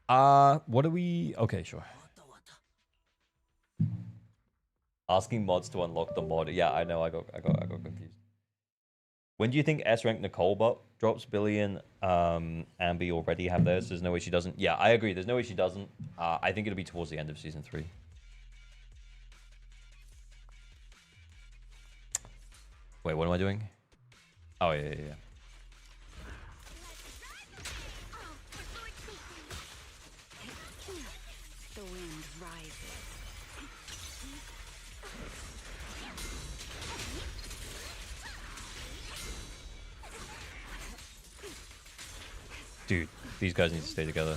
What are we? Okay, sure. Asking mods to unlock the mod. Yeah, I know. I got confused. When do you think S rank Nicole bot drops? Billy and Ambi already have theirs. There's no way she doesn't. Yeah, I agree. There's no way she doesn't. I think it'll be towards the end of season 3. Wait, what am I doing? Oh yeah. The wind rises. Dude, these guys need to stay together.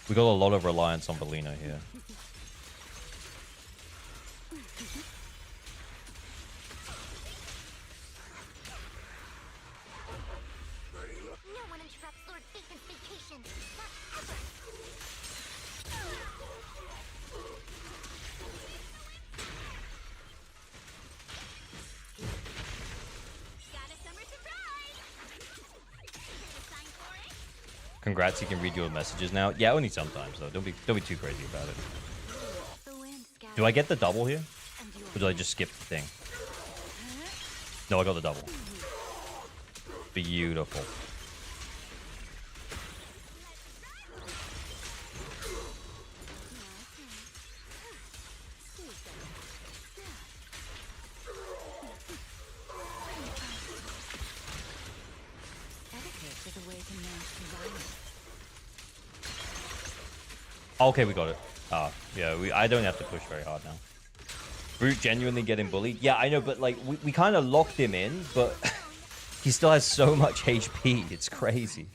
We got a lot of reliance on Belina here. No one interrupts Lord Bacon's vacation. Not ever. Got a summer surprise. Sign for it. Congrats, you can read your messages now. Yeah, only sometimes though. Don't be too crazy about it. Do I get the double here? Or did I just skip the thing? No, I got the double. Beautiful. Okay, we got it. Yeah, I don't have to push very hard now. Brute genuinely getting bullied. Yeah, I know, but like we kind of locked him in, but he still has so much HP. It's crazy.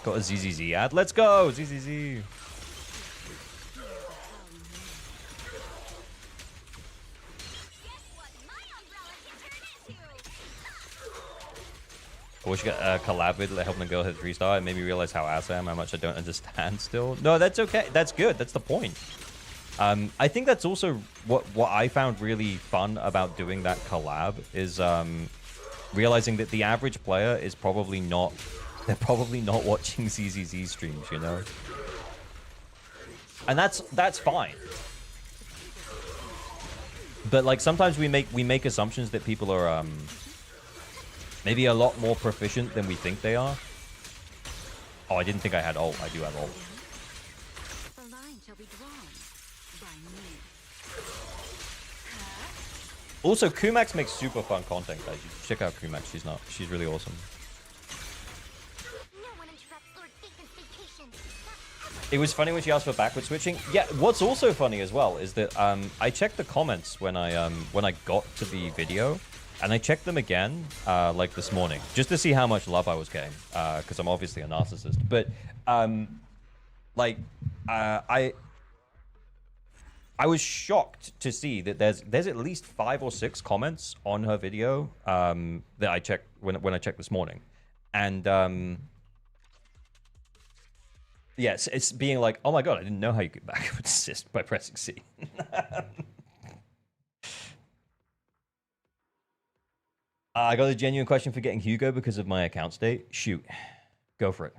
Got a ZZZ ad. Let's go, ZZZ. I wish I got a collab with helping a girl hit 3-star. It made me realize how ass I am, how much I don't understand still. No, that's okay. That's good. That's the point. I think that's also what I found really fun about doing that collab is realizing that the average player is probably not... They're probably not watching ZZZ streams, you know? And that's fine. But like sometimes we make assumptions that people are maybe a lot more proficient than we think they are. Oh, I didn't think I had ult. I do have ult. The line shall be drawn by me. Also, Kumax makes super fun content, guys. You should check out Kumax. She's really awesome. No one interrupts Lord Bacon's vacation. It was funny when she asked for backward switching. Yeah, what's also funny as well is that I checked the comments when I got to the video, and I checked them again like this morning just to see how much love I was getting because I'm obviously a narcissist. But I was shocked to see that there's at least 5 or 6 comments on her video that I checked when I checked this morning, and yes, it's being like, oh my god, I didn't know how you could backward assist by pressing C. I got a genuine question for getting Hugo because of my account state. Shoot, go for it.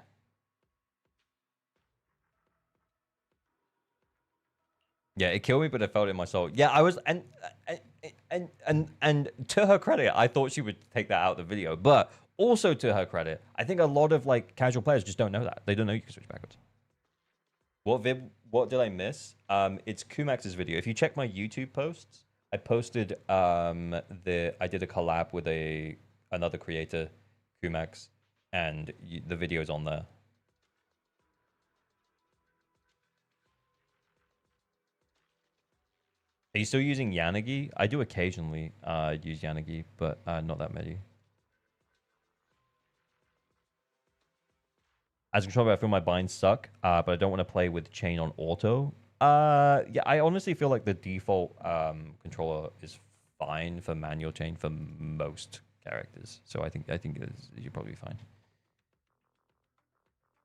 Yeah, it killed me, but I felt it in my soul. Yeah, I was, and to her credit, I thought she would take that out of the video. But also to her credit, I think a lot of like casual players just don't know that. They don't know you can switch backwards. What did I miss? It's Kumax's video. If you check my YouTube posts, I posted I did a collab with another creator, Kumax, and the video's on there. Are you still using Yanagi? I do occasionally use Yanagi, but not that many. As a controller, I feel my binds suck, but I don't want to play with chain on auto. Yeah, I honestly feel like the default controller is fine for manual change for most characters. So I think you're probably fine.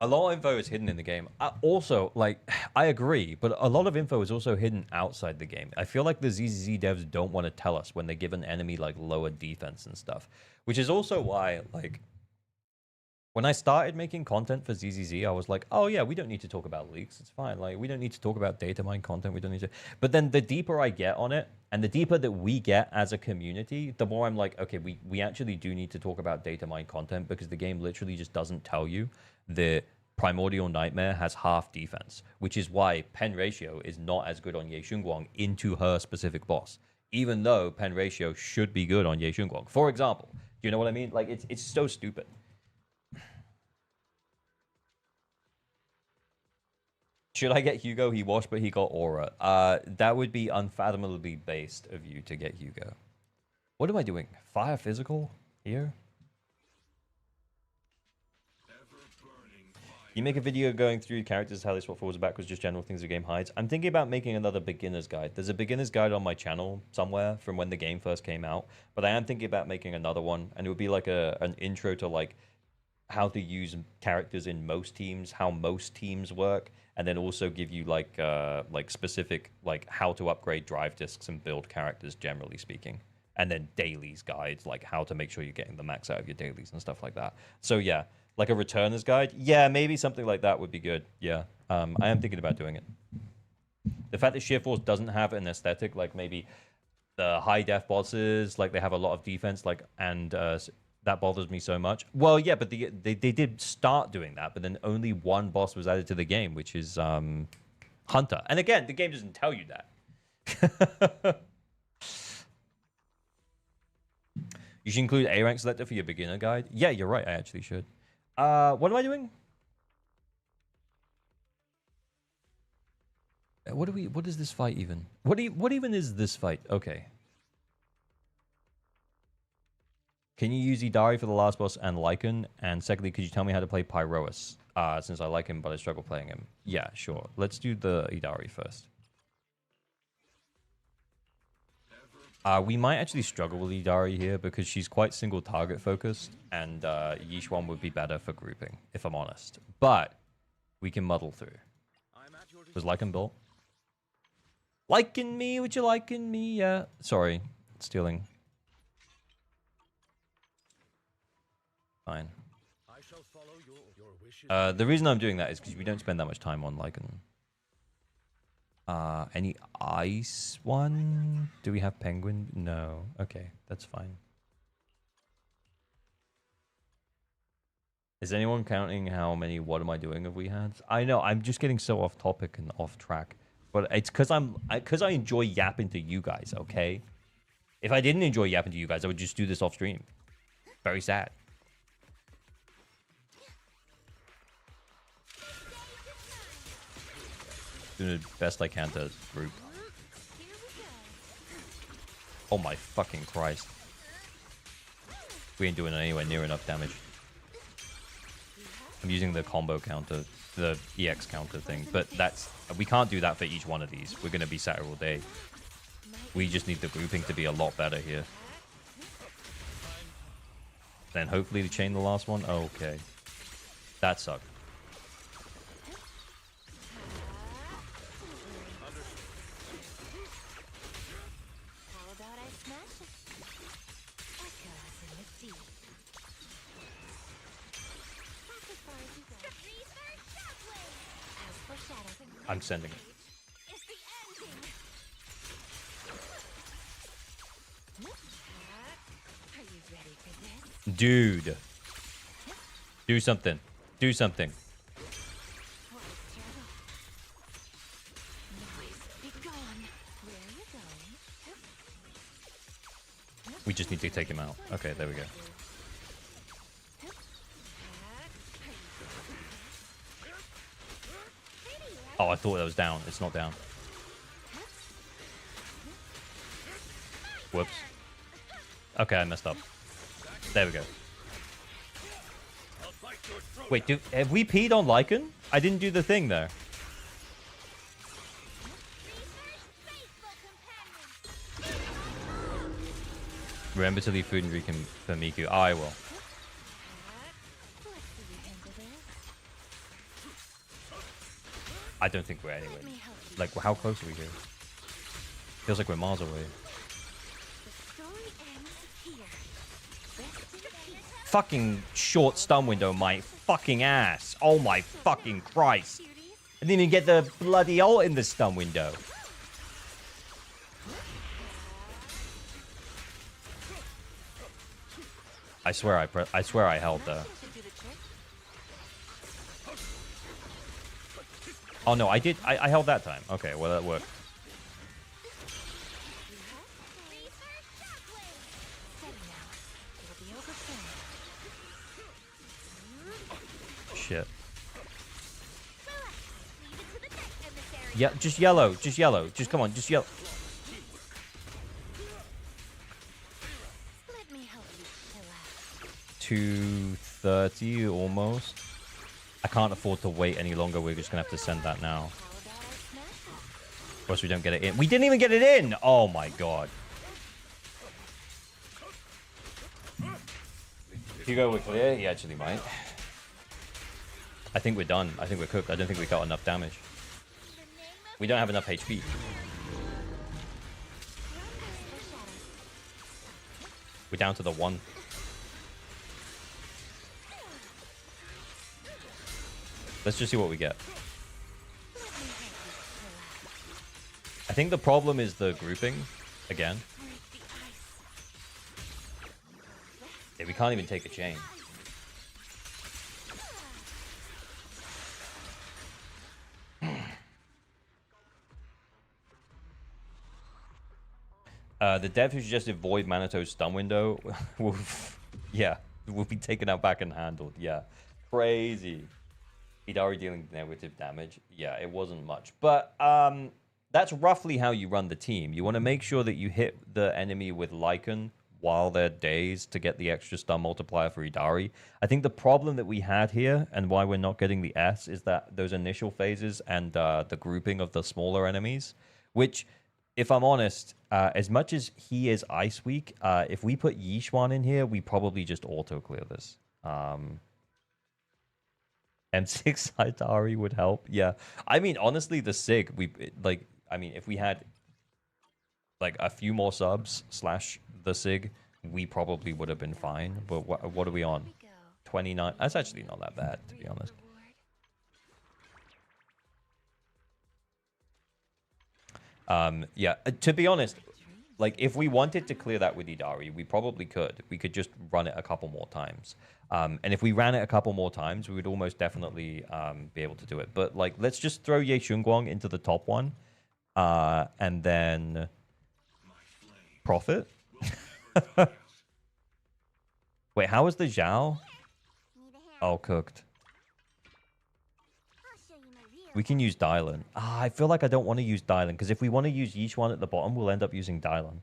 A lot of info is hidden in the game. Also, like, I agree, but a lot of info is also hidden outside the game. I feel like the ZZZ devs don't want to tell us when they give an enemy, like, lower defense and stuff. Which is also why, like, when I started making content for ZZZ, I was like, oh, yeah, we don't need to talk about leaks. It's fine. Like, we don't need to talk about data mine content. We don't need to... But then the deeper I get on it, and the deeper that we get as a community, the more I'm like, okay, we actually do need to talk about data mine content, because the game literally just doesn't tell you the Primordial Nightmare has half defense, which is why pen ratio is not as good on Ye Xunguang into her specific boss, even though pen ratio should be good on Ye Xunguang. For example, do you know what I mean? Like, it's so stupid. Should I get Hugo? He washed, but he got Aura. That would be unfathomably based of you to get Hugo. What am I doing? Fire physical here? You make a video going through characters, how they swap forwards and backwards, just general things the game hides. I'm thinking about making another beginner's guide. There's a beginner's guide on my channel somewhere from when the game first came out, but I am thinking about making another one, and it would be like an intro to like how to use characters in most teams, how most teams work, and then also give you like specific like how to upgrade drive discs and build characters, generally speaking, and then dailies guides, like how to make sure you're getting the max out of your dailies and stuff like that. So yeah. Like a returner's guide? Yeah, maybe something like that would be good. Yeah, I am thinking about doing it. The fact that Sheer Force doesn't have an aesthetic, like maybe the high def bosses, like they have a lot of defense, like, and that bothers me so much. Well, yeah, but they did start doing that, but then only one boss was added to the game, which is Hunter. And again, the game doesn't tell you that. You should include A rank selector for your beginner guide. Yeah, you're right. I actually should. What am I doing? What is this fight even? What even is this fight? Okay. Can you use Idari for the last boss and Lycan? And secondly, could you tell me how to play Pyroas? Since I like him, but I struggle playing him. Yeah, sure. Let's do the Idari first. We might actually struggle with Idari here because she's quite single target focused, and Yixuan would be better for grouping, if I'm honest. But we can muddle through. Was Lycan built? Liking me? Would you liken me? Yeah. Sorry, stealing. Fine. The reason I'm doing that is because we don't spend that much time on Lycan. Any ice one? Do we have penguin? No. Okay, that's fine. Is anyone counting how many what am I doing have we had? I know, I'm just getting so off topic and off track. But it's because I enjoy yapping to you guys, okay? If I didn't enjoy yapping to you guys, I would just do this off stream. Very sad. Doing the best I can to group. Oh my fucking Christ. We ain't doing anywhere near enough damage. I'm using the combo counter, the EX counter thing, but we can't do that for each one of these. We're gonna be sat here all day. We just need the grouping to be a lot better here. Then hopefully to chain the last one. Oh, okay. That sucked. I'm sending it. Dude. Do something. Do something. We just need to take him out. Okay, there we go. Oh, I thought that was down. It's not down. Whoops. Okay, I messed up. There we go. Wait, have we peed on Lycan? I didn't do the thing there. Remember to leave food and drink for Miku. I will. I don't think we're anywhere. Like, how close are we here? Feels like we're miles away. Fucking short stun window, my fucking ass. Oh my fucking Christ. I didn't even get the bloody ult in the stun window. I swear I held there. Oh no, I did. I held that time. Okay, well that worked. Shit. Yeah, just yellow. Just yellow. Just come on, just yellow. 230 almost. I can't afford to wait any longer. We're just gonna have to send that now. Or else we don't get it in. We didn't even get it in! Oh my god. Hugo, we're clear? He actually might. I think we're done. I think we're cooked. I don't think we got enough damage. We don't have enough HP. We're down to the 1. Let's just see what we get. I think the problem is the grouping again. Yeah, we can't even take a chain. The dev who suggested void Manito's stun window will, yeah, will be taken out back and handled. Yeah, crazy. He'd already dealing negative damage. Yeah, it wasn't much, but that's roughly how you run the team. You want to make sure that you hit the enemy with Lycan while they're dazed to get the extra stun multiplier for Idari. I think the problem that we had here and why we're not getting the S is that those initial phases and the grouping of the smaller enemies, which, if I'm honest, as much as he is Ice Weak, if we put Yishuan in here, we probably just auto-clear this. M6 Idari would help. Yeah. I mean, honestly, the SIG, if we had like a few more subs / the SIG, we probably would have been fine. But what are we on? 29. That's actually not that bad, to be honest. Yeah, to be honest, like if we wanted to clear that with Idari, we probably could. We could just run it a couple more times. And if we ran it a couple more times, we would almost definitely be able to do it. But like, let's just throw Ye Shunguang into the top one, and then profit. Wait, how is the Zhao? Oh, cooked. We can use Dylan. I feel like I don't want to use Dylan, because if we want to use Yishuan at the bottom, we'll end up using Dylan.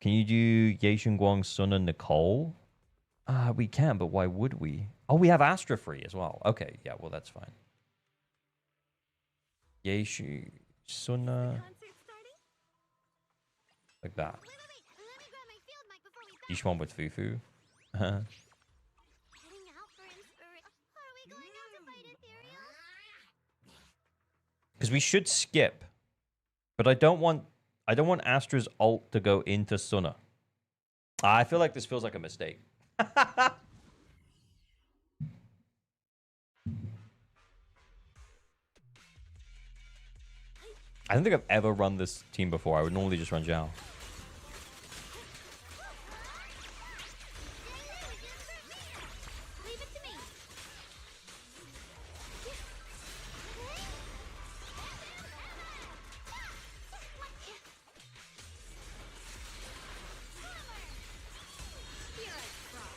Can you do Ye Shunguang, Sun, and Nicole? We can, but why would we? Oh, we have Astra free as well. Okay, yeah, well, that's fine. Ye Sun, like that. Yishuan with Fufu. Because we should skip, but I don't want Astra's ult to go into Suna. I feel like this feels like a mistake. I don't think I've ever run this team before. I would normally just run Zhao.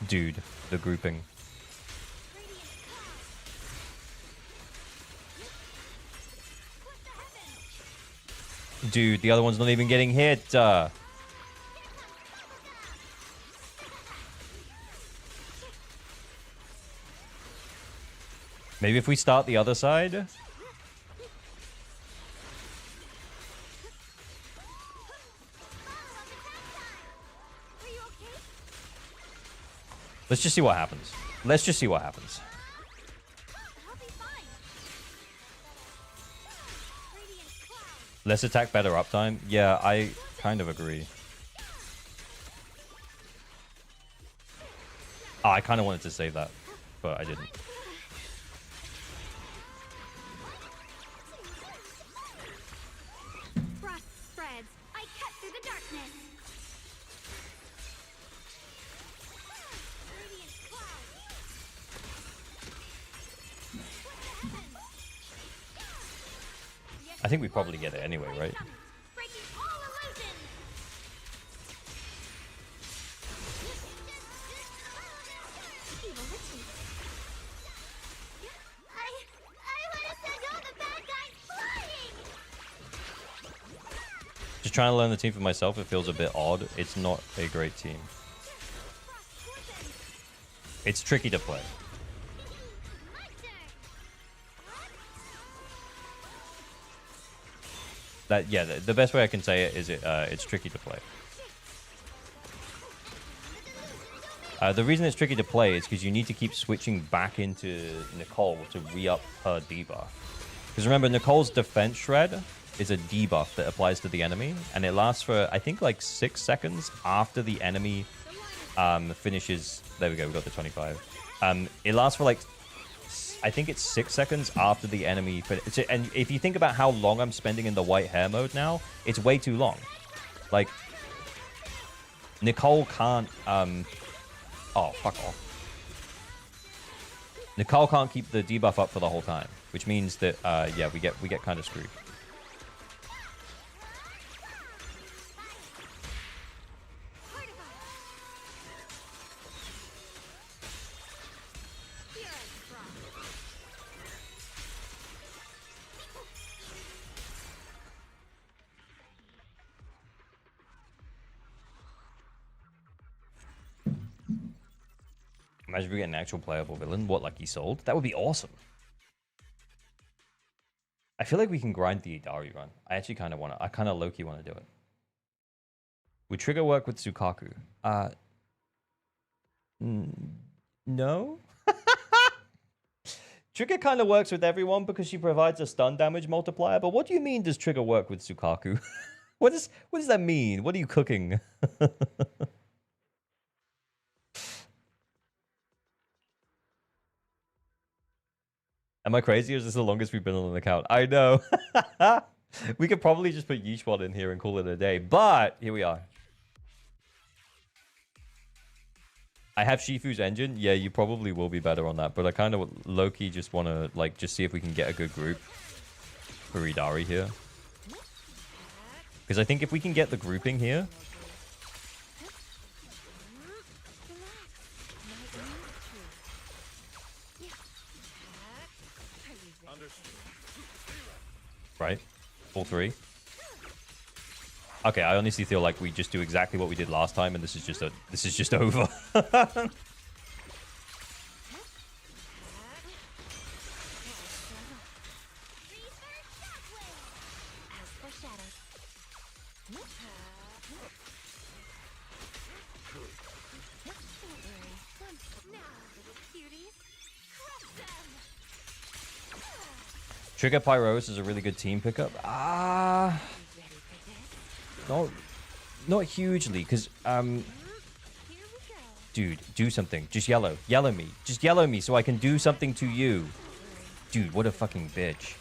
Dude, the grouping. Dude, the other one's not even getting hit. Maybe if we start the other side? Let's just see what happens. Let's just see what happens. Less attack, better uptime. Yeah, I kind of agree. Oh, I kind of wanted to save that, but I didn't. Frost spreads. I cut through the darkness. Radiant cloud. I think we probably get it anyway, right? Breaking all illusions. Evil witches. I want to send all the bad guys flying. Just trying to learn the team for myself, it feels a bit odd. It's not a great team. It's tricky to play. That, yeah, the best way I can say it is it's tricky to play. The reason it's tricky to play is because you need to keep switching back into Nicole to re-up her debuff. Because remember, Nicole's defense shred is a debuff that applies to the enemy, and it lasts for, I think, like 6 seconds after the enemy finishes. There we go, we got the 25. It lasts for like, I think it's 6 seconds after the enemy. And if you think about how long I'm spending in the white hair mode now, it's way too long. Like, Nicole can't. Oh, fuck off. Nicole can't keep the debuff up for the whole time, which means that yeah, we get kind of screwed. Imagine if we get an actual playable villain. What, like he sold? That would be awesome. I feel like we can grind the Idari run. I actually kind of want to. I kind of low-key want to do it. Would trigger work with Tsukaku? No. Trigger kind of works with everyone because she provides a stun damage multiplier. But what do you mean does trigger work with Tsukaku? what does that mean? What are you cooking? Am I crazy or is this the longest we've been on an account? I know. We could probably just put Yeeshwad in here and call it a day. But here we are. I have Shifu's engine. Yeah, you probably will be better on that. But I kind of low-key just want to like just see if we can get a good group for Idari here. Because I think if we can get the grouping here... Right? All three. Okay, I honestly feel like we just do exactly what we did last time, and this is just over. Trigger Pyros is a really good team pickup. Not hugely, because dude, do something. Just yellow me. Just yellow me so I can do something to you. Dude, what a fucking bitch.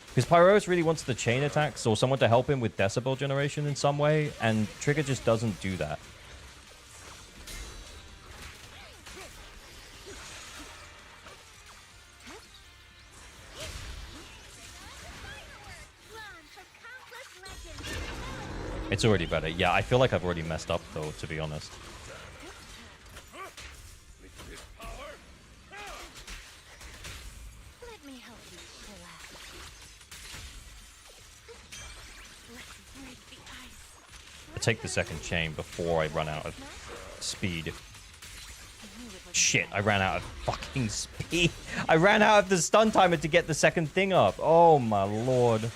Because Pyros really wants the chain attacks or someone to help him with decibel generation in some way, and Trigger just doesn't do that. It's already better. Yeah, I feel like I've already messed up, though, to be honest. Let me help you relax. Let's break the ice. I take the second chain before I run out of speed. Shit, I ran out of fucking speed. I ran out of the stun timer to get the second thing up. Oh, my lord.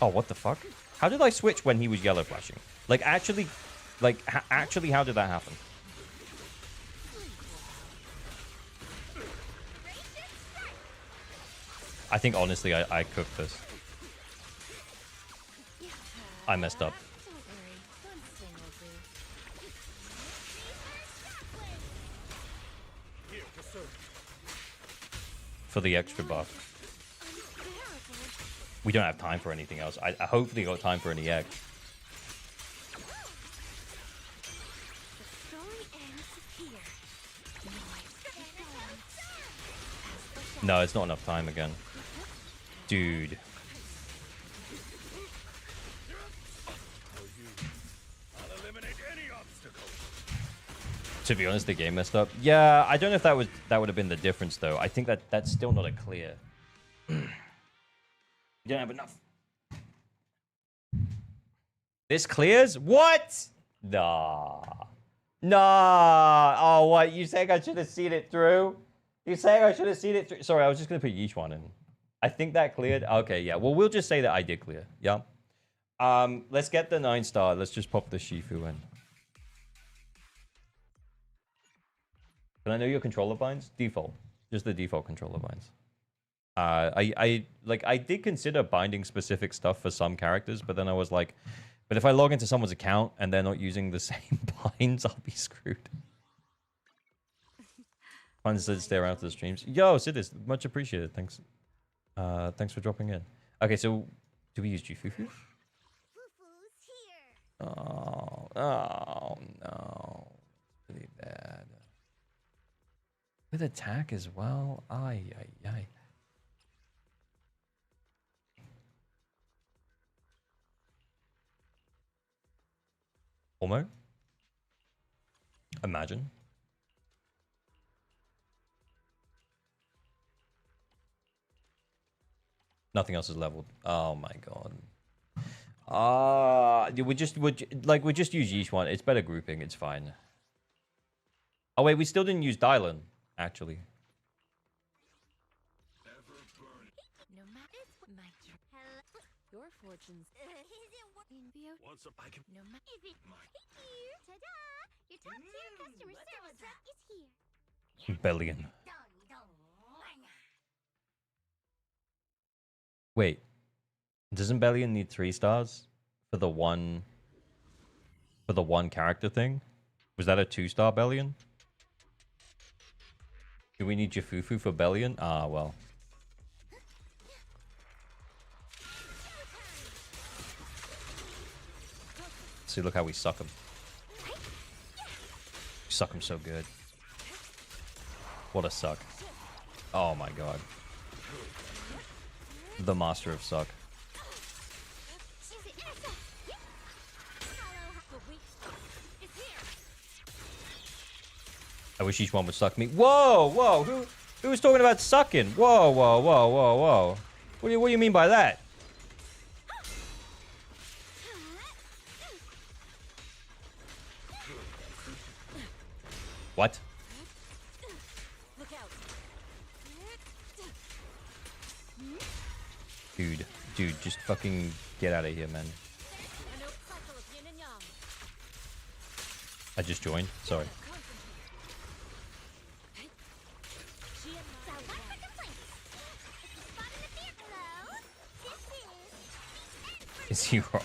Oh, what the fuck? How did I switch when he was yellow flashing? Like, actually, actually, how did that happen? I think, honestly, I cooked this. I messed up. For the extra buff. We don't have time for anything else. I hopefully got time for any egg. No, it's not enough time again. Dude. To be honest, the game messed up. Yeah, I don't know if that would have been the difference though. I think that's still not a clear. You don't have enough. This clears? What? Nah. Nah. Oh, what? You saying I should have seen it through? You saying I should have seen it through? Sorry, I was just going to put Yeesh in. I think that cleared. Okay, yeah. Well, we'll just say that I did clear. Yeah. Let's get the 9-star. Let's just pop the Shifu in. Can I know your controller binds? Default. Just the default controller binds. I did consider binding specific stuff for some characters, but then I was like, but if I log into someone's account and they're not using the same binds, I'll be screwed. Fun to stay around for the streams. Yo, Sidis, much appreciated. Thanks. Thanks for dropping in. Okay, so do we use Jufufu? Oh no. Pretty bad. With attack as well? Ay. Homo? Imagine. Nothing else is leveled. Oh my god. We just use each one. It's better grouping. It's fine. Oh wait, we still didn't use Dylan, actually. Your fortunes. Once I can... Your top-tier customer service rep is here. Bellion. Wait. Doesn't Bellion need 3 stars for the one character thing? Was that a 2-star Bellion? Do we need Jafufu for Bellion? Ah, well. See, look how we suck him. We suck him so good. What a suck. Oh my god. The master of suck. I wish each one would suck me. Whoa! Who was talking about sucking? Whoa! What do you mean by that? What? Dude, just fucking get out of here, man. I just joined. Sorry. Is he wrong?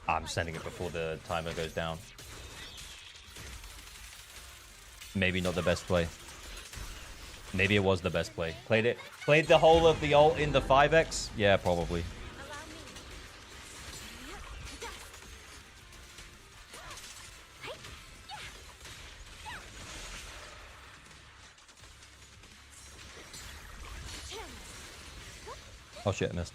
I'm sending it before the timer goes down. Maybe not the best play. Maybe it was the best play. Played the whole of the ult in the 5x? Yeah, probably. Oh shit, I missed.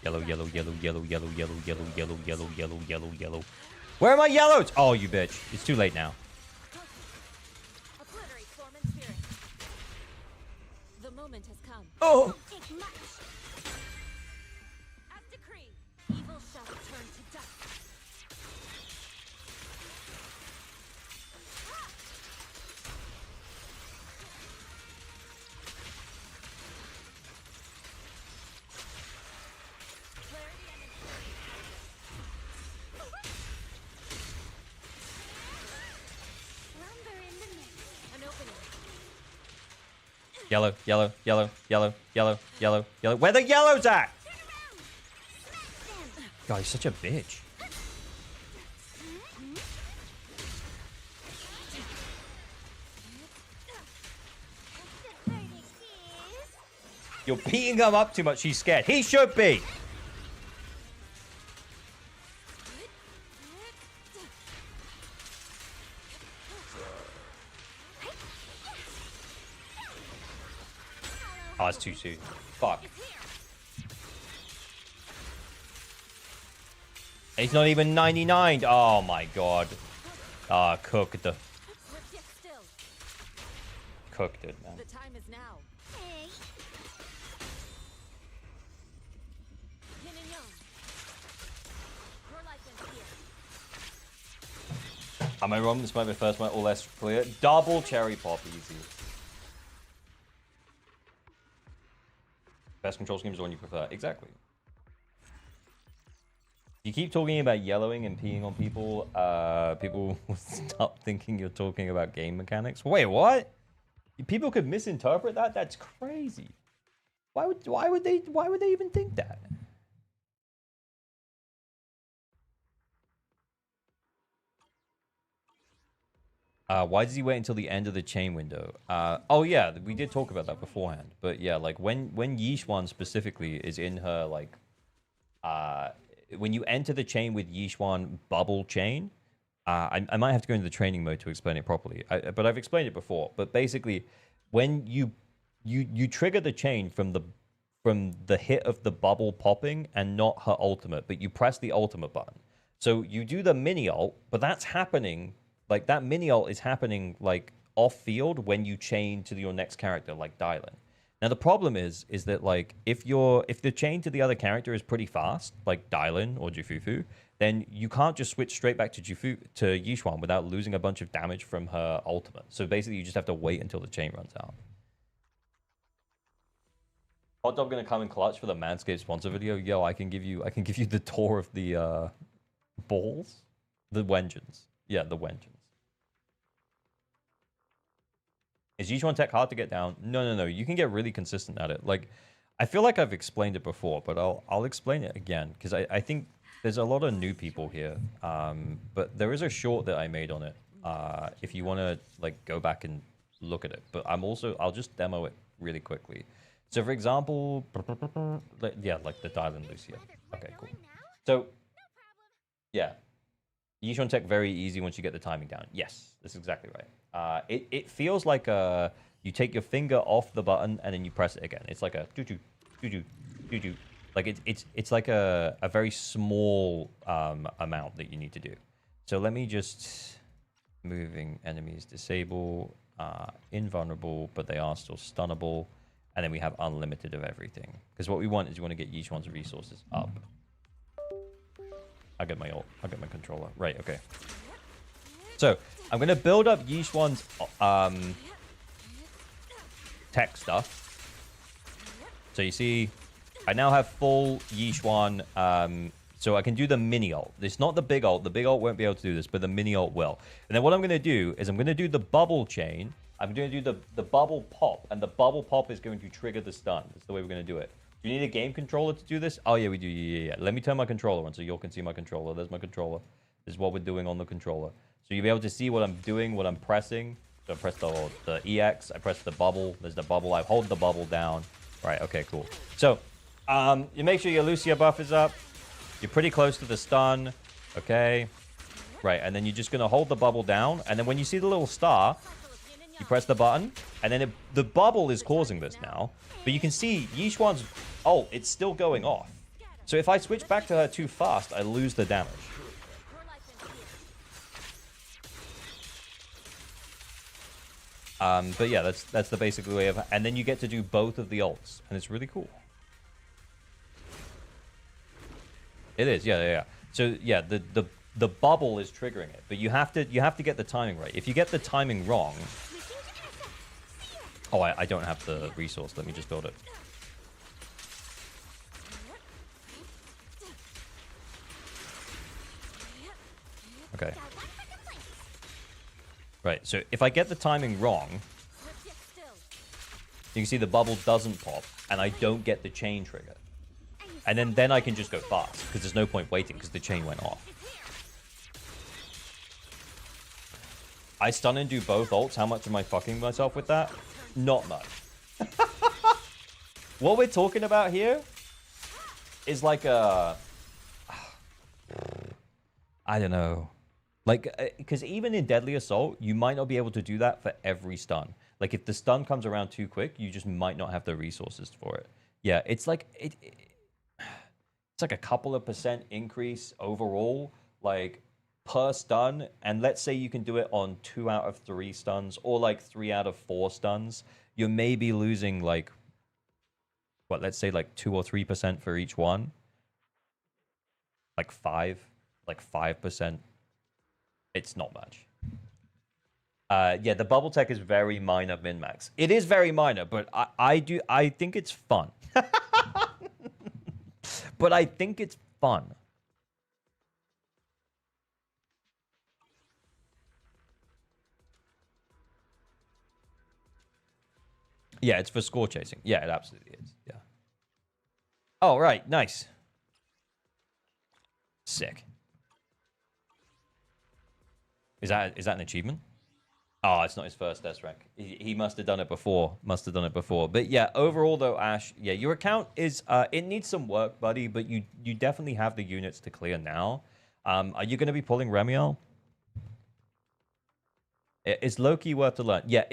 Yellow. Where are my yellows? Oh, you bitch. It's too late now. The moment has come. Oh! As decreed, evil Yellow, yellow, yellow, yellow, yellow, yellow, yellow. Where the yellows at? God, he's such a bitch. You're beating him up too much. He's scared. He should be. Oh, it's too soon. Fuck. It's not even 99. Oh my god. Ah, cooked. Cooked it, man. The time is now. Hey. Yin and yang. Your life ends here. Am I wrong? This might be the first one, all less clear. Double cherry pop, easy. Best control scheme is the one you prefer. Exactly. You keep talking about yellowing and peeing on people. People will stop thinking you're talking about game mechanics. Wait, what? People could misinterpret that? That's crazy. Why would they even think that? Why does he wait until the end of the chain window? Oh yeah, we did talk about that beforehand. But yeah, like when Yixuan specifically is in her like, when you enter the chain with Yixuan bubble chain, I might have to go into the training mode to explain it properly. But I've explained it before. But basically, when you trigger the chain from the hit of the bubble popping and not her ultimate, but you press the ultimate button. So you do the mini ult, but that's happening. Like, that mini ult is happening, like, off-field when you chain to your next character, like Dylan. Now, the problem is that, like, if the chain to the other character is pretty fast, like Dylan or Jufufu, then you can't just switch straight back to Yixuan without losing a bunch of damage from her ultimate. So, basically, you just have to wait until the chain runs out. Hot Dog gonna come in clutch for the Manscaped sponsor video? Yo, I can give you the tour of the, balls? The Wengeance. Yeah, the Wengeance. Is Yixuan tech hard to get down? No. You can get really consistent at it. Like, I feel like I've explained it before, but I'll explain it again because I think there's a lot of new people here. But there is a short that I made on it. If you want to like go back and look at it, but I'll just demo it really quickly. So for example, yeah, like the Dylan Lucia. Okay, cool. So yeah. Yixuan tech very easy once you get the timing down. Yes, that's exactly right. It feels like you take your finger off the button and then you press it again. It's like a doo-doo, doo-doo, doo-doo. Like it's like a very small amount that you need to do. So let me just moving enemies disable, invulnerable, but they are still stunnable, and then we have unlimited of everything. Because what we want is you want to get Yixuan's resources up. I get my ult. I get my controller. Right, okay. So, I'm going to build up Yixuan's tech stuff. So, you see, I now have full Yixuan. So, I can do the mini ult. It's not the big ult. The big ult won't be able to do this, but the mini ult will. And then what I'm going to do is I'm going to do the bubble chain. I'm going to do the bubble pop. And the bubble pop is going to trigger the stun. That's the way we're going to do it. Do you need a game controller to do this? Oh, yeah, we do. Yeah. Let me turn my controller on so you all can see my controller. There's my controller. This is what we're doing on the controller. So you'll be able to see what I'm doing, what I'm pressing. So I press the EX. I press the bubble. There's the bubble. I hold the bubble down. Right, okay, cool. So you make sure your Lucia buff is up. You're pretty close to the stun. Okay. Right, and then you're just going to hold the bubble down. And then when you see the little star, you press the button. And then the bubble is causing this now. But you can see Yixuan's ult, it's still going off. So if I switch back to her too fast, I lose the damage. But yeah, that's the basic way of... And then you get to do both of the ults. And it's really cool. It is, yeah. So yeah, the bubble is triggering it, but you have to get the timing right. If you get the timing wrong, oh, I don't have the resource. Let me just build it. Okay. Right. So if I get the timing wrong, you can see the bubble doesn't pop, and I don't get the chain trigger. And then I can just go fast, because there's no point waiting, because the chain went off. I stun and do both ults. How much am I fucking myself with that? Not much. What we're talking about here is like a... I don't know. Like, because even in Deadly Assault, you might not be able to do that for every stun. Like, if the stun comes around too quick, you just might not have the resources for it. Yeah, it's like... It's like a couple of % increase overall, like, per stun. And let's say you can do it on 2 out of 3 stuns, or like 3 out of 4 stuns. You're maybe losing, like, what, let's say like 2 or 3% for each one. Like 5%. It's not much. Yeah, the bubble tech is very minor min-max. It is very minor, but I think it's fun. But I think it's fun. Yeah, it's for score chasing. Yeah, it absolutely is. Yeah. Oh, right. Nice. Sick. Is that an achievement? Oh, it's not his first S rank. He must have done it before. But yeah, overall though, Ash, yeah, your account is it needs some work, buddy. But you definitely have the units to clear now. Are you going to be pulling Remiel? Is Loki worth to learn? Yeah,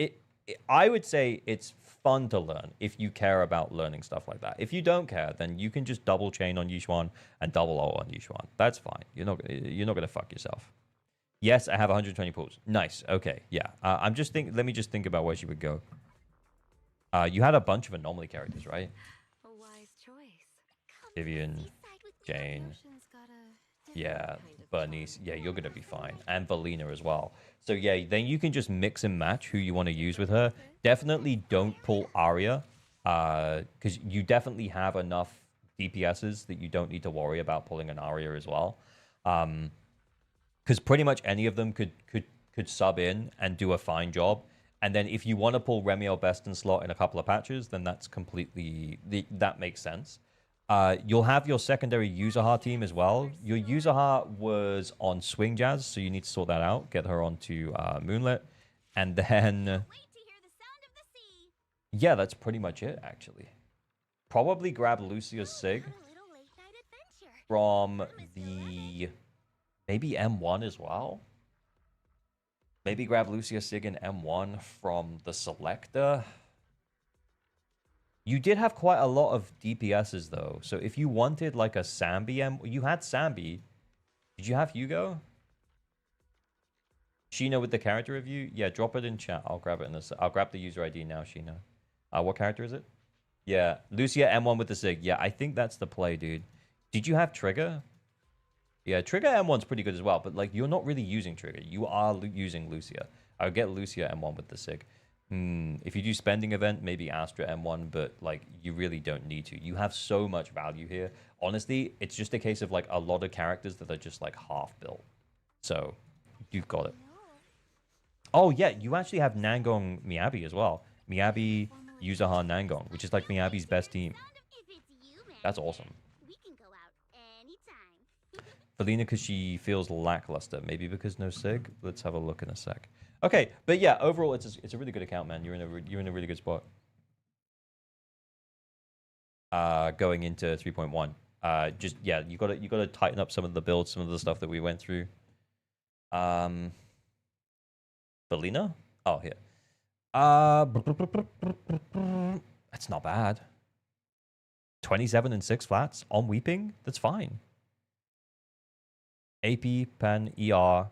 I would say it's fun to learn if you care about learning stuff like that. If you don't care, then you can just double chain on Yushuan and double ult on Yushuan. That's fine. You're not going to fuck yourself. Yes, I have 120 pulls. Nice. Okay, yeah. Let me just think about where she would go. You had a bunch of anomaly characters, right? A wise choice. Vivian, Jane. Yeah, Bernice. Yeah, you're going to be fine. And Belina as well. So yeah, then you can just mix and match who you want to use with her. Definitely don't pull Arya. Because you definitely have enough DPSs that you don't need to worry about pulling an Arya as well. Because pretty much any of them could sub in and do a fine job. And then if you want to pull Remiel best in slot in a couple of patches, then that's completely... that makes sense. You'll have your secondary Yuzaha team as well. Your Yuzaha was on Swing Jazz, so you need to sort that out. Get her onto Moonlit. And then... yeah, that's pretty much it, actually. Probably grab Lucia's Sig from the... maybe M1 as well. Maybe grab Lucia Sig in M1 from the selector. You did have quite a lot of DPSs though. So if you wanted like a Sambi you had Sambi. Did you have Hugo? Sheena with the character review? Yeah, drop it in chat. I'll grab it in this. I'll grab the user ID now, Sheena. What character is it? Yeah, Lucia M1 with the Sig. Yeah, I think that's the play, dude. Did you have Trigger? Yeah, Trigger M1's pretty good as well, but like you're not really using Trigger. You are using Lucia. I would get Lucia M1 with the Sig. If you do spending event, maybe Astra M1, but like you really don't need to. You have so much value here. Honestly, it's just a case of like a lot of characters that are just like half built. So you've got it. Oh yeah, you actually have Nangong Miyabi as well. Miyabi, Yuzaha, Nangong, which is like Miyabi's best team. That's awesome. Felina, because she feels lackluster. Maybe because no Sig. Let's have a look in a sec. Okay, but yeah, overall, it's a really good account, man. You're in a really good spot. Going into 3.1. Just yeah, you gotta tighten up some of the builds, some of the stuff that we went through. Felina? Oh here. That's not bad. 27 and 6 flats on Weeping. That's fine. AP, Pen, ER.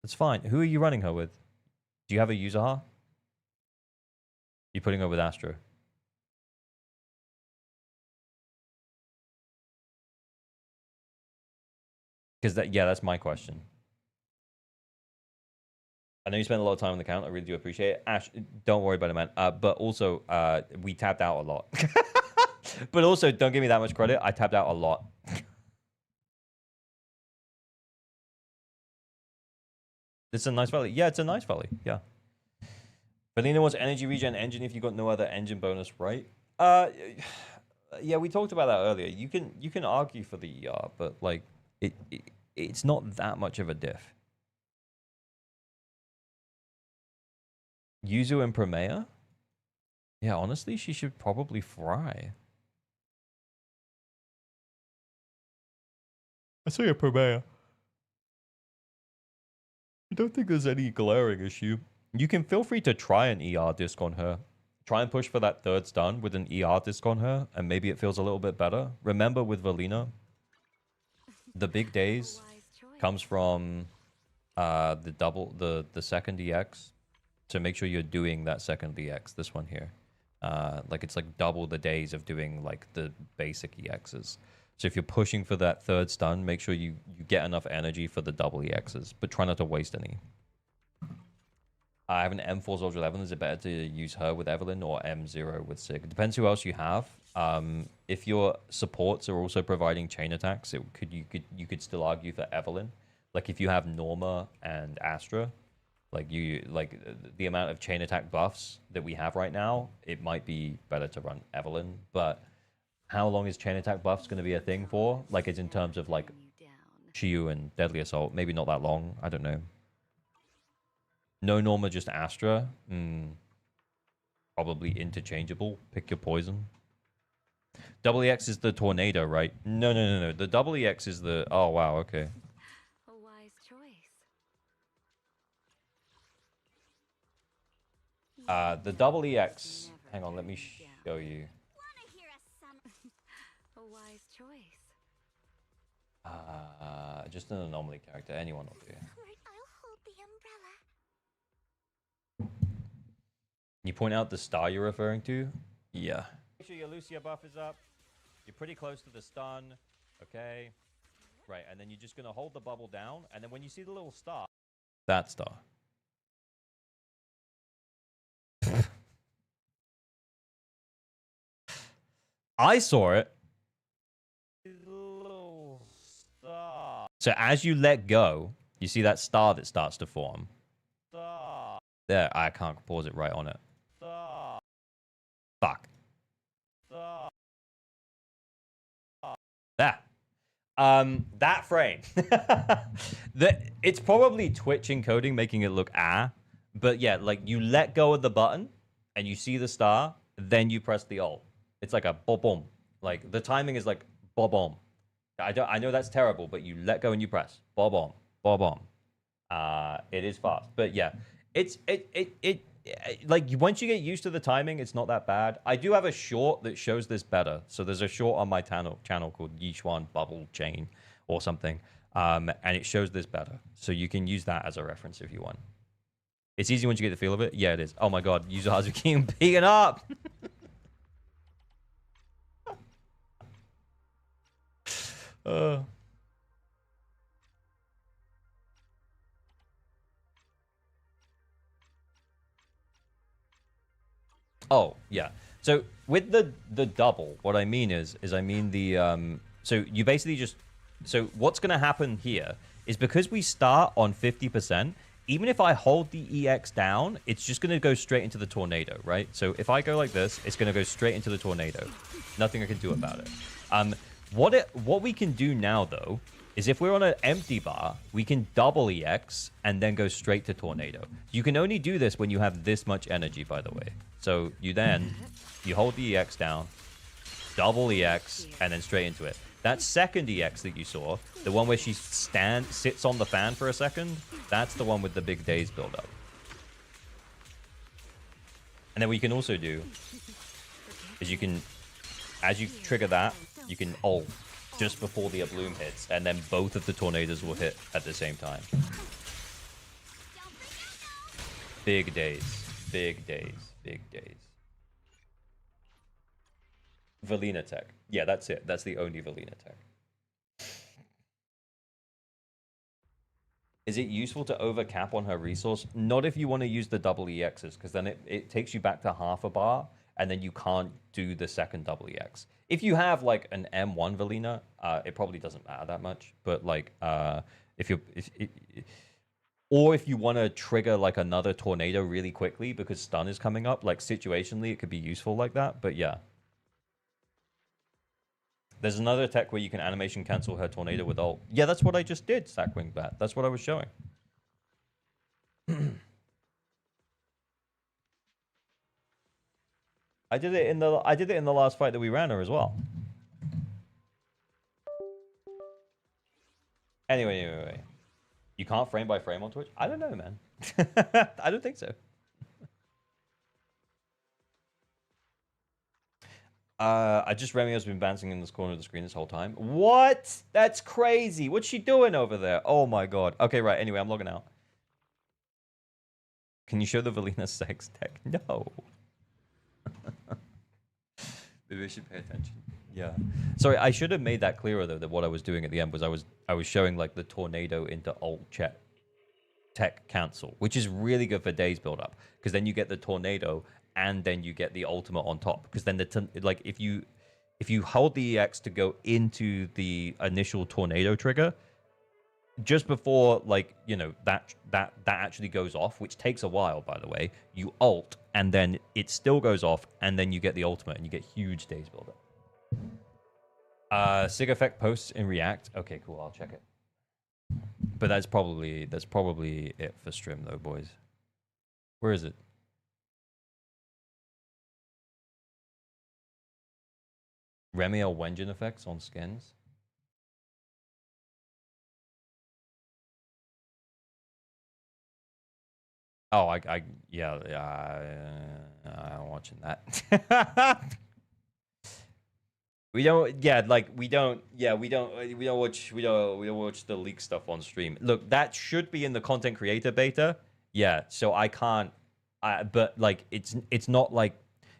That's fine. Who are you running her with? Do you have a Yuzaha? You're putting her with Astro. Because that's my question. I know you spent a lot of time on the account. I really do appreciate it. Ash, don't worry about it, man. But also, we tapped out a lot. But also, don't give me that much credit. I tapped out a lot. It's a nice valley. Yeah, it's a nice valley. Yeah. Belina wants energy regen engine if you got no other engine bonus, right? Yeah, we talked about that earlier. You can argue for the ER, but like it's not that much of a diff. Yuzu and Promea? Yeah, honestly, she should probably fry. I say a Promea. I don't think there's any glaring issue. You can feel free to try an ER disc on her. Try and push for that third stun with an ER disc on her, and maybe it feels a little bit better. Remember with Valina, the big days comes from the second EX. So make sure you're doing that second EX, this one here. Like it's like double the days of doing like the basic EXs. So if you're pushing for that third stun, make sure you get enough energy for the double EXs, but try not to waste any. I have an M4 Soldier 11. Is it better to use her with Evelyn or M0 with Sig? It depends who else you have. If your supports are also providing chain attacks, you could still argue for Evelyn. Like if you have Norma and Astra, like the amount of chain attack buffs that we have right now, it might be better to run Evelyn. But how long is chain attack buffs going to be a thing for? Like it's in terms of like Shiyu and Deadly Assault. Maybe not that long. I don't know. No Norma, just Astra. Probably interchangeable. Pick your poison. Double EX is the tornado, right? No. The double EX is the... Oh, wow, okay. A wise choice. The double EX... Hang on, let me show you. A wise choice. Just an anomaly character. Anyone will do. I'll hold the umbrella. You point out the star you're referring to? Yeah. Make sure your Lucia buff is up. You're pretty close to the stun. Okay. Right, and then you're just going to hold the bubble down. And then when you see the little star... That star. I saw it. Little star. So as you let go, you see that star that starts to form. Star. There, I can't pause it right on it. Star. Fuck. Star. There. That frame. It's probably Twitch encoding making it look but yeah, like you let go of the button and you see the star, then you press the alt. It's like a boom. Like the timing is like boom. I know that's terrible, but you let go and you press boom. It is fast, but yeah, it like once you get used to the timing, it's not that bad. I do have a short that shows this better. So there's a short on my channel called Yishuan Bubble Chain or something, and it shows this better. So you can use that as a reference if you want. It's easy once you get the feel of it. Yeah, it is. Oh my god, user Hazuki peeing up. Oh, yeah. So with the double, what I mean is I mean the so you basically just so what's going to happen here is because we start on 50%, even if I hold the EX down, it's just going to go straight into the tornado, right? So if I go like this, it's going to go straight into the tornado. Nothing I can do about it. What we can do now, though, is if we're on an empty bar, we can double EX and then go straight to tornado. You can only do this when you have this much energy, by the way. So you hold the EX down, double EX, and then straight into it. That second EX that you saw, the one where she sits on the fan for a second, that's the one with the big days build up. And then what you can also do is you can, as you trigger that, you can ult just before the bloom hits, and then both of the tornadoes will hit at the same time. Big days. Big days. Big days. Valina tech. Yeah, that's it. That's the only Valina tech. Is it useful to overcap on her resource? Not if you want to use the double EXs, because then it takes you back to half a bar, and then you can't do the second double EX. If you have like an M1 Valina, it probably doesn't matter that much. But like, if you want to trigger like another tornado really quickly because stun is coming up, like situationally, it could be useful like that. But yeah. There's another tech where you can animation cancel her tornado with ult. Yeah, that's what I just did, Sackwing Bat. That's what I was showing. I did it in the last fight that we ran her as well. Anyway. You can't frame by frame on Twitch? I don't know, man. I don't think so. Remieelle's been bouncing in this corner of the screen this whole time. What? That's crazy. What's she doing over there? Oh my god. Okay, right. Anyway, I'm logging out. Can you show the Valina sex tech? No. Maybe I should pay attention. Yeah. Sorry, I should have made that clearer though, that what I was doing at the end was I was showing like the tornado into ult check tech cancel, which is really good for days build up, because then you get the tornado and then you get the ultimate on top, because then like if you hold the EX to go into the initial tornado trigger, just before like, you know, that actually goes off, which takes a while by the way, you ult and then it still goes off and then you get the ultimate and you get huge days build up. Sig effect posts in React. Okay, cool, I'll check it. But that's probably it for stream though, boys. Where is it? Remiel Wenjin effects on skins. Oh, I'm watching that. We don't watch the leak stuff on stream. Look, that should be in the content creator beta. Yeah, so I can't. But like, it's not like.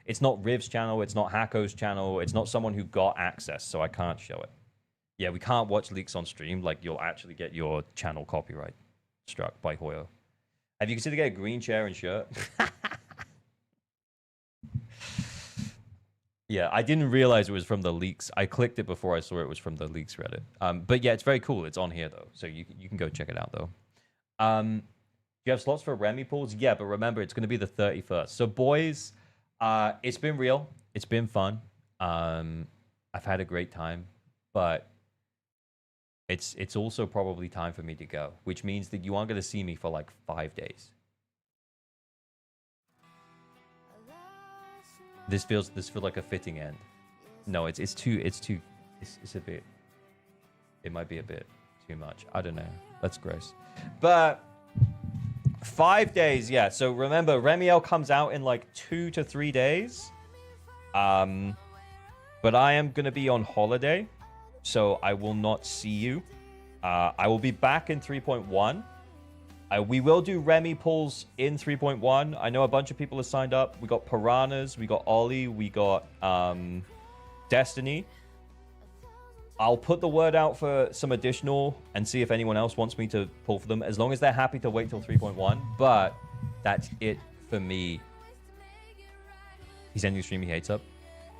It's not Riv's channel, it's not Hako's channel, it's not someone who got access, so I can't show it. Yeah, we can't watch leaks on stream, like you'll actually get your channel copyright struck by Hoyo. Have you considered getting a green chair and shirt? Yeah, I didn't realize it was from the leaks. I clicked it before I saw it was from the leaks Reddit. But yeah, it's very cool. It's on here though, so you can go check it out though. Do you have slots for Remy pools? Yeah, but remember, it's going to be the 31st. So boys... it's been real. It's been fun. I've had a great time, but it's also probably time for me to go, which means that you aren't going to see me for like 5 days. This feels like a fitting end. No, it's a bit. It might be a bit too much. I don't know. That's gross. But 5 days, yeah. So remember, Remielle comes out in like 2 to 3 days. But I am going to be on holiday, so I will not see you. I will be back in 3.1. We will do Remy pulls in 3.1. I know a bunch of people have signed up. We got Piranhas, we got Ollie, we got Destiny. I'll put the word out for some additional and see if anyone else wants me to pull for them, as long as they're happy to wait till 3.1. But that's it for me. He's ending the stream, he hates up.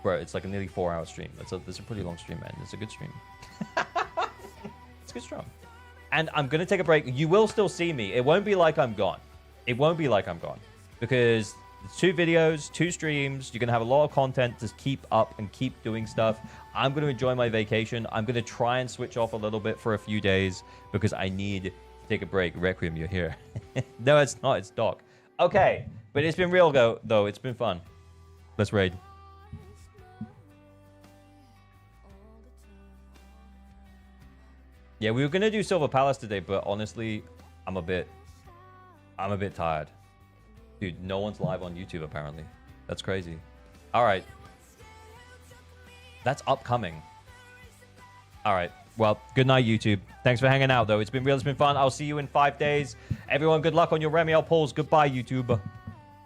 Bro, it's like a nearly 4-hour stream. That's a pretty long stream, man. It's a good stream. It's a good stream. And I'm going to take a break. You will still see me. It won't be like I'm gone. It won't be like I'm gone. Because it's 2 videos, 2 streams. You're going to have a lot of content to keep up and keep doing stuff. I'm going to enjoy my vacation. I'm going to try and switch off a little bit for a few days because I need to take a break. Requiem, you're here. No, it's not. It's Doc. Okay. But it's been real, though. It's been fun. Let's raid. Yeah, we were going to do Silver Palace today, but honestly, I'm a bit tired. Dude, no one's live on YouTube, apparently. That's crazy. All right. That's upcoming. All right. Well, good night, YouTube. Thanks for hanging out, though. It's been real. It's been fun. I'll see you in 5 days. Everyone, good luck on your Remielle polls. Goodbye, YouTube.